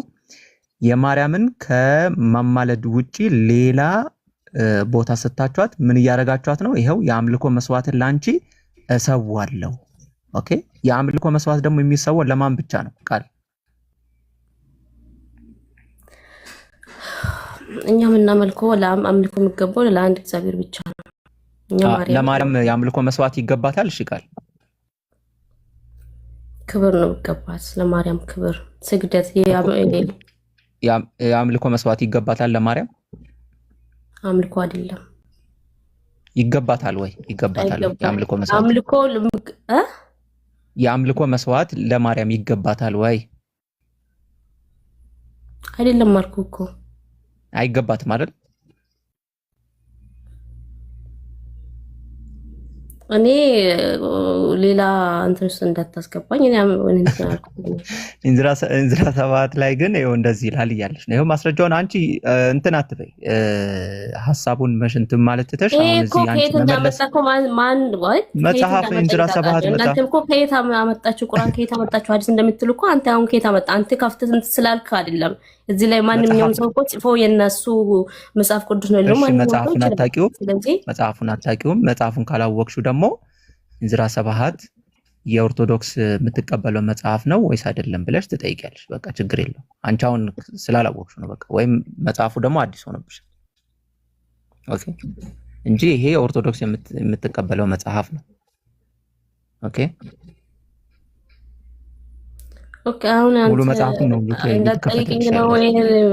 የማርያምን ከማማለድ ውጪ ሌላ ቦታ ሰጣችኋት። ምን እያረጋችኋት ነው? ይሄው የአምልኮ መስዋዕትን ላንቺ እሰዋለሁ። ኦኬ የአምልኮ መስዋዕት ደግሞ የሚሰዋው ለማን ብቻ ነው? ቃል እኛ የምናመልከው ለአምልኮ የሚገባው ለአንድ እግዚአብሔር ብቻ ነው። እኛ ለማርያም የአምልኮ መስዋዕት ይገባታል። እሺ ቃል ክብር ነው ይገባት። ለማርያም ክብር ስግደት የአምልኮ መስዋዕት ይገባታል። ለማርያም አምልኮ አይደለም ይገባታል ወይ? ይገባታል። የአምልኮ መስዋዕት የአምልኮ መስዋዕት ለማርያም ይገባታል ወይ? አይደለም ማርኩ እኮ አይገባትም አይደል? እኔ ሌላ እንትንስ እንዳታስገባኝ እኔ እንዝራ ሰባት ላይ ግን ይኸው እንደዚህ ይላል እያለች ነው። ይኸው ማስረጃውን አንቺ እንትን አትበይ፣ ሐሳቡን መሽንትን ማለት ትተሽ አሁን እዚህ አንቺ መመለስ መጽሐፍ እንዝራ ሰባት መጽሐፍ እኮ ከየት አመጣችሁ? ቁርአን ከየት አመጣችሁ? ሐዲስ እንደምትሉ እኮ አንተ አሁን ከየት አመጣ? አንተ ከፍተህ ስላልክ አይደለም። እዚህ ላይ ማንኛውም ሰው እኮ ጽፎ የነሱ መጽሐፍ ቅዱስ ነው ነው ማለት ነው። መጽሐፉን አታውቂውም? መጽሐፉን አታውቂውም? መጽሐፉን ካላወቅሽው ደግሞ እንዝራ ሰባት የኦርቶዶክስ የምትቀበለው መጽሐፍ ነው ወይስ አይደለም ብለሽ ትጠይቂያለሽ። በቃ ችግር የለው። አንቺ አሁን ስላላወቅሽው ነው በቃ። ወይም መጽሐፉ ደግሞ አዲስ ሆነብሽ ኦኬ፣ እንጂ ይሄ ኦርቶዶክስ የምትቀበለው መጽሐፍ ነው። ኦኬ ኦኬ። አሁን ሙሉ መጽሐፉ ነው ልጠይቅኝ ነው ወይ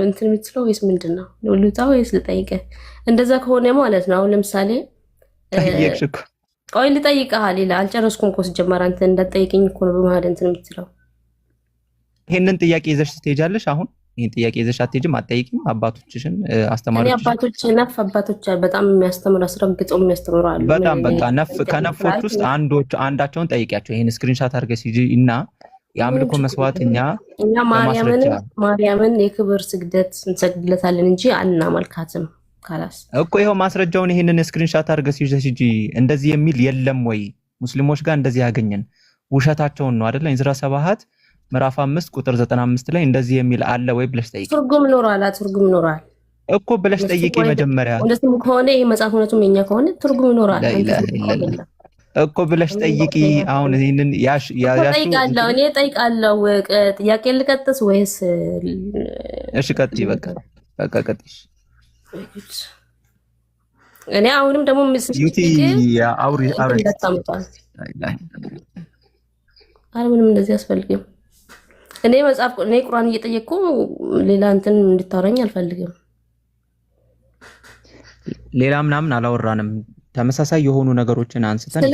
እንትን የምትለው ወይስ ምንድነው? ልውጣ ወይስ ልጠይቅህ? እንደዛ ከሆነ ማለት ነው። አሁን ለምሳሌ ጠይቅሽኩ ቆይ ልጠይቅህ ይላል። አልጨረስኩም እኮ ሲጀመር አንተ እንዳትጠይቅኝ እኮ ነው በመሀል እንትን የምትለው። ይሄንን ጥያቄ ይዘሽ ትሄጃለሽ። አሁን ይሄን ጥያቄ ይዘሽ አትሄጂም? አትጠይቂም? አባቶችሽን አስተማሪዎች አባቶች በጣም የሚያስተምሩ አስረግጠው የሚያስተምሩ አሉ። በጣም በቃ ከነፎች ውስጥ አንዳቸውን ጠይቂያቸው። ይሄን ስክሪንሻት አድርገሽ ሂጂ እና የአምልኮ መስዋዕት እኛ ማርያምን የክብር ስግደት እንሰግድለታለን እንጂ አናመልካትም ካላስ እኮ ይሄው ማስረጃውን ይሄንን ስክሪንሻት አድርገሽ ይዘሽ ሂጂ። እንደዚህ የሚል የለም ወይ? ሙስሊሞች ጋር እንደዚህ ያገኘን ውሸታቸውን ነው አይደል? እንዝራ ሰባት ምዕራፍ 5 ቁጥር 95 ላይ እንደዚህ የሚል አለ ወይ ብለሽ ጠይቂ። ትርጉም ኖራል እኮ ብለሽ ጠይቂ መጀመሪያ። እንደዚህ ከሆነ ይሄ መጽሐፍ እውነቱም የኛ ከሆነ ትርጉም ኖራል እኮ ብለሽ ጠይቂ። አሁን ይሄንን ጠይቃለሁ እኔ ጠይቃለሁ። ጥያቄ ልቀጥስ ወይስ? እሺ ቀጥይ። በቃ ቀጥይሽ። እኔ አሁንም ደግሞ አረ ምንም እንደዚህ አስፈልግም። እኔ ቁርአን እየጠየቅኩ ሌላ እንትን እንድታወራኝ አልፈልግም። ሌላ ምናምን አላወራንም። ተመሳሳይ የሆኑ ነገሮችን አንስተን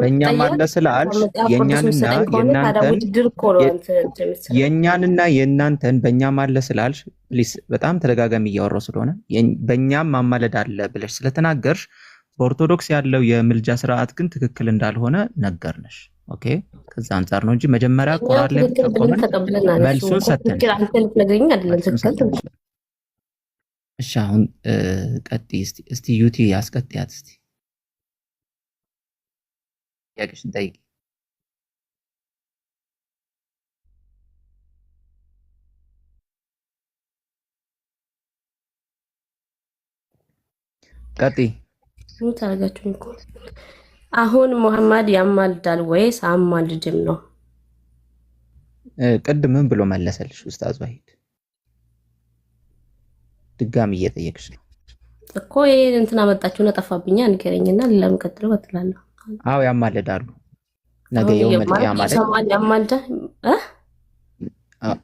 በእኛ ማለ ስላልሽ የእኛንና የእናንተን በእኛ ማለ ስላልሽ ፕሊስ በጣም ተደጋጋሚ እያወራው ስለሆነ በእኛም ማማለድ አለ ብለሽ ስለተናገርሽ በኦርቶዶክስ ያለው የምልጃ ስርዓት ግን ትክክል እንዳልሆነ ነገርነሽ። ኦኬ ከዛ አንፃር ነው እንጂ መጀመሪያ ቁርአን ላይ ተቀበለን መልሱን ሰጥተን እሺ አሁን ቀጥይ እስቲ ዩቲ ያስቀጥያት እስቲ ያቅሽን ጠይቂ። ቀጥይ ምን ታረጋችሁኝ እኮ አሁን መሐመድ ያማልዳል ወይስ አማልድም ነው? ቅድም ምን ብሎ መለሰልሽ ኡስታዝ ዋሂድ? ድጋሚ እየጠየቅሽ ነው እኮ ይሄ እንትና መጣችሁና ጠፋብኛ ንገረኝና ሌላም ቀጥለው አትላለሁ። አዎ ያማልዳሉ። ነገ የውመልቂያ ማለት ያማልዳ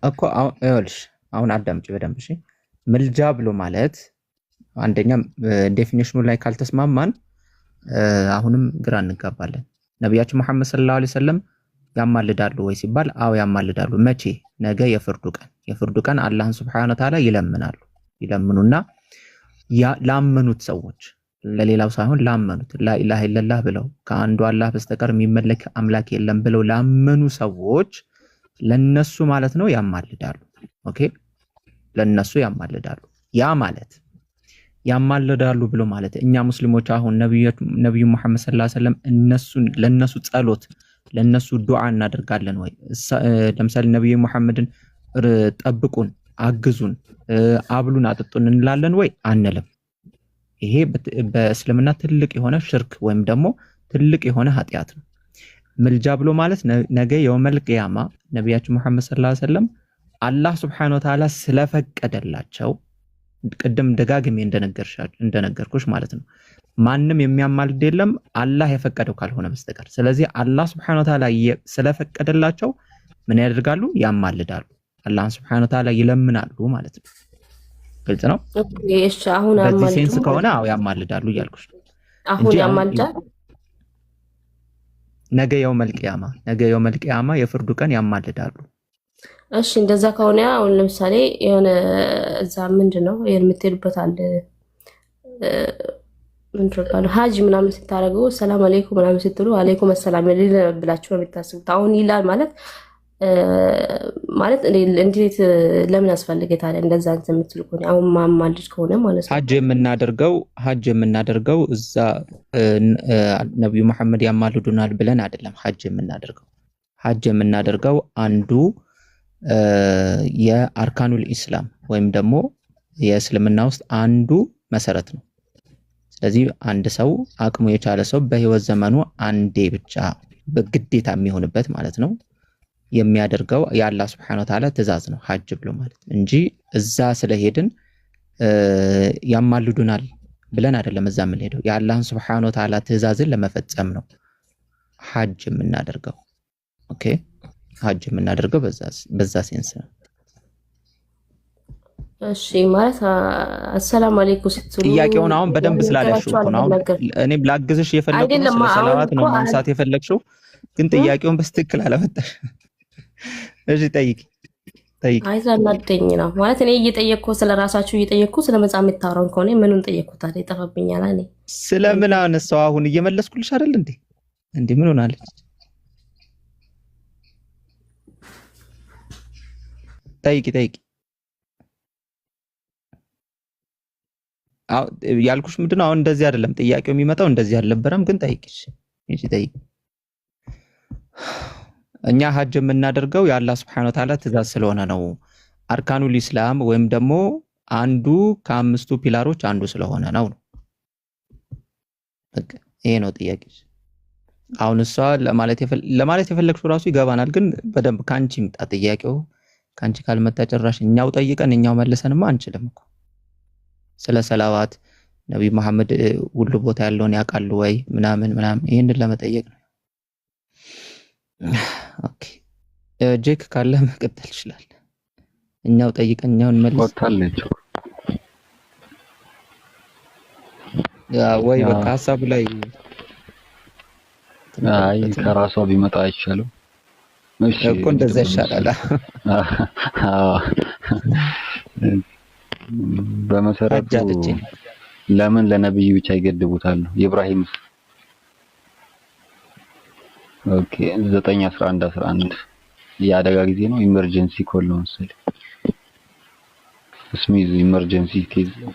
እኮ ይኸውልሽ አሁን አዳምጪ በደንብ እሺ። ምልጃ ብሎ ማለት አንደኛ ዴፊኒሽኑ ላይ ካልተስማማን አሁንም ግራ እንጋባለን። ነብያችን መሐመድ ሰለላሁ ዐለይሂ ወሰለም ያማልዳሉ ወይ ሲባል አዎ ያማልዳሉ። መቼ? ነገ የፍርዱ ቀን አላህን ሱብሓነሁ ወተዓላ ይለምኑና ላመኑት ሰዎች ለሌላው ሳይሆን ላመኑት ላኢላሃ ኢለላህ ብለው ከአንዱ አላህ በስተቀር የሚመለክ አምላክ የለም ብለው ላመኑ ሰዎች ለነሱ ማለት ነው ያማልዳሉ። ኦኬ ለነሱ ያማልዳሉ። ያ ማለት ያማልዳሉ ብሎ ማለት እኛ ሙስሊሞች አሁን ነብዩ መሐመድ ሰለላሁ ዐለይሂ ወሰለም ለነሱ ጸሎት ለነሱ ዱዓ እናደርጋለን ወይ? ለምሳሌ ነብዩ መሐመድን ጠብቁን፣ አግዙን፣ አብሉን፣ አጥጡን እንላለን ወይ? አንልም። ይሄ በእስልምና ትልቅ የሆነ ሽርክ ወይም ደግሞ ትልቅ የሆነ ኃጢአት ነው። ምልጃ ብሎ ማለት ነገ የውመል ቂያማ ነብያችን መሐመድ ሰለላሁ ዐለይሂ ወሰለም አላህ ሱብሓነሁ ወተዓላ ስለፈቀደላቸው ቅድም ደጋግሜ እንደነገርኩሽ ማለት ነው ማንም የሚያማልድ የለም አላህ የፈቀደው ካልሆነ በስተቀር። ስለዚህ አላህ ሱብሓነሁ ወተዓላ ስለፈቀደላቸው ምን ያደርጋሉ? ያማልዳሉ። አላህ ሱብሓነሁ ወተዓላ ይለምናሉ ማለት ነው። ግልጽ ነው። እሺ አሁን በዚህ ሴንስ ከሆነ አዎ ያማልዳሉ እያልኩሽ አሁን ያማልዳል። ነገ የውመል ቂያማ የፍርዱ ቀን ያማልዳሉ። እሺ እንደዛ ከሆነ አሁን ለምሳሌ የሆነ እዛ ምንድነው የምትሄዱበት አለ ምንድነው ሀጅ ምናምን ስታረጉ ሰላም አለይኩም ምናምን ስትሉ አለይኩም ሰላም ብላችሁ ነው የምታስቡት። አሁን ይላል ማለት እንዴት ለምን አስፈልገ ታዲያ እንደዛ የምትሉ ከሆነ አሁን ማማልድ ከሆነ ማለት ነው ሀጅ የምናደርገው እዛ ነብዩ መሐመድ ያማልዱናል ብለን አይደለም ሀጅ የምናደርገው አንዱ የአርካኑል ኢስላም ወይም ደግሞ የእስልምና ውስጥ አንዱ መሰረት ነው። ስለዚህ አንድ ሰው አቅሙ የቻለ ሰው በህይወት ዘመኑ አንዴ ብቻ በግዴታ የሚሆንበት ማለት ነው የሚያደርገው የአላህ ሱብሓነሁ ወተዓላ ትእዛዝ ነው ሀጅ ብሎ ማለት እንጂ እዛ ስለሄድን ያማልዱናል ብለን አይደለም እዛ የምንሄደው። የአላህን ሱብሓነሁ ወተዓላ ትእዛዝን ለመፈጸም ነው ሀጅ የምናደርገው። ኦኬ ሀጅ የምናደርገው በዛ ሴንስ ነው። እሺ ማለት አሰላሙ አለይኩም ስትሉ ጥያቄውን አሁን በደንብ ስላለሽው ነው። አሁን እኔም ላግዝሽ የፈለኩት ስለ ሰላዋት ነው ማንሳት የፈለግሽው ግን ጥያቄውን በስትክክል አላመጣሽ። እሺ ጠይቂ። አይ ዘናደኝ ነው ማለት እኔ እየጠየቅኩ ስለራሳችሁ እየጠየቅኩ ስለመጻፍ የምታወራው ከሆነ ምኑን ጠየቅኩት አይደል? ይጠፋብኛል። እኔ ስለምን አነሳው አሁን እየመለስኩልሽ አይደል እንዴ ምን ሆናለች? ጠይቂ ያልኩሽ ምንድነው? አሁን እንደዚህ አይደለም ጥያቄው የሚመጣው እንደዚህ አልነበረም። ግን ጠይቂሽ እሺ ጠይቂ። እኛ ሀጅ የምናደርገው የአላህ ሱብሓነሁ ወተዓላ ትእዛዝ ስለሆነ ነው። አርካኑል ኢስላም ወይም ደግሞ አንዱ ከአምስቱ ፒላሮች አንዱ ስለሆነ ነው። በቃ ይሄ ነው ጥያቄሽ። አሁን እሷ ለማለት የፈለግሽው ራሱ ይገባናል። ግን በደንብ ካንቺ ይምጣ ጥያቄው። ካንቺ ካልመጣ ጭራሽ እኛው ጠይቀን እኛው መልሰንማ አንችልም እኮ። ስለ ሰላዋት ነብይ መሐመድ ሁሉ ቦታ ያለውን ያውቃሉ ወይ ምናምን ይሄንን ለመጠየቅ ነው። ኦኬ ጄክ ካለ መቀጠል ይችላል። እኛው ጠይቀን እኛው እንመልስ። ወጣለች ወይ በቃ ሐሳቡ ላይ አይ ከራሷ ቢመጣ አይቻልም። እሺ እኮ እንደዛ ይሻላል። በመሰረቱ ለምን ለነብዩ ብቻ ይገድቡታል? ኢብራሂም ኦኬ 9:11 የአደጋ ጊዜ ነው። ኢመርጀንሲ ኮል ነው መሰለኝ። ስሚዝ ኢመርጀንሲ ኬዝ ነው።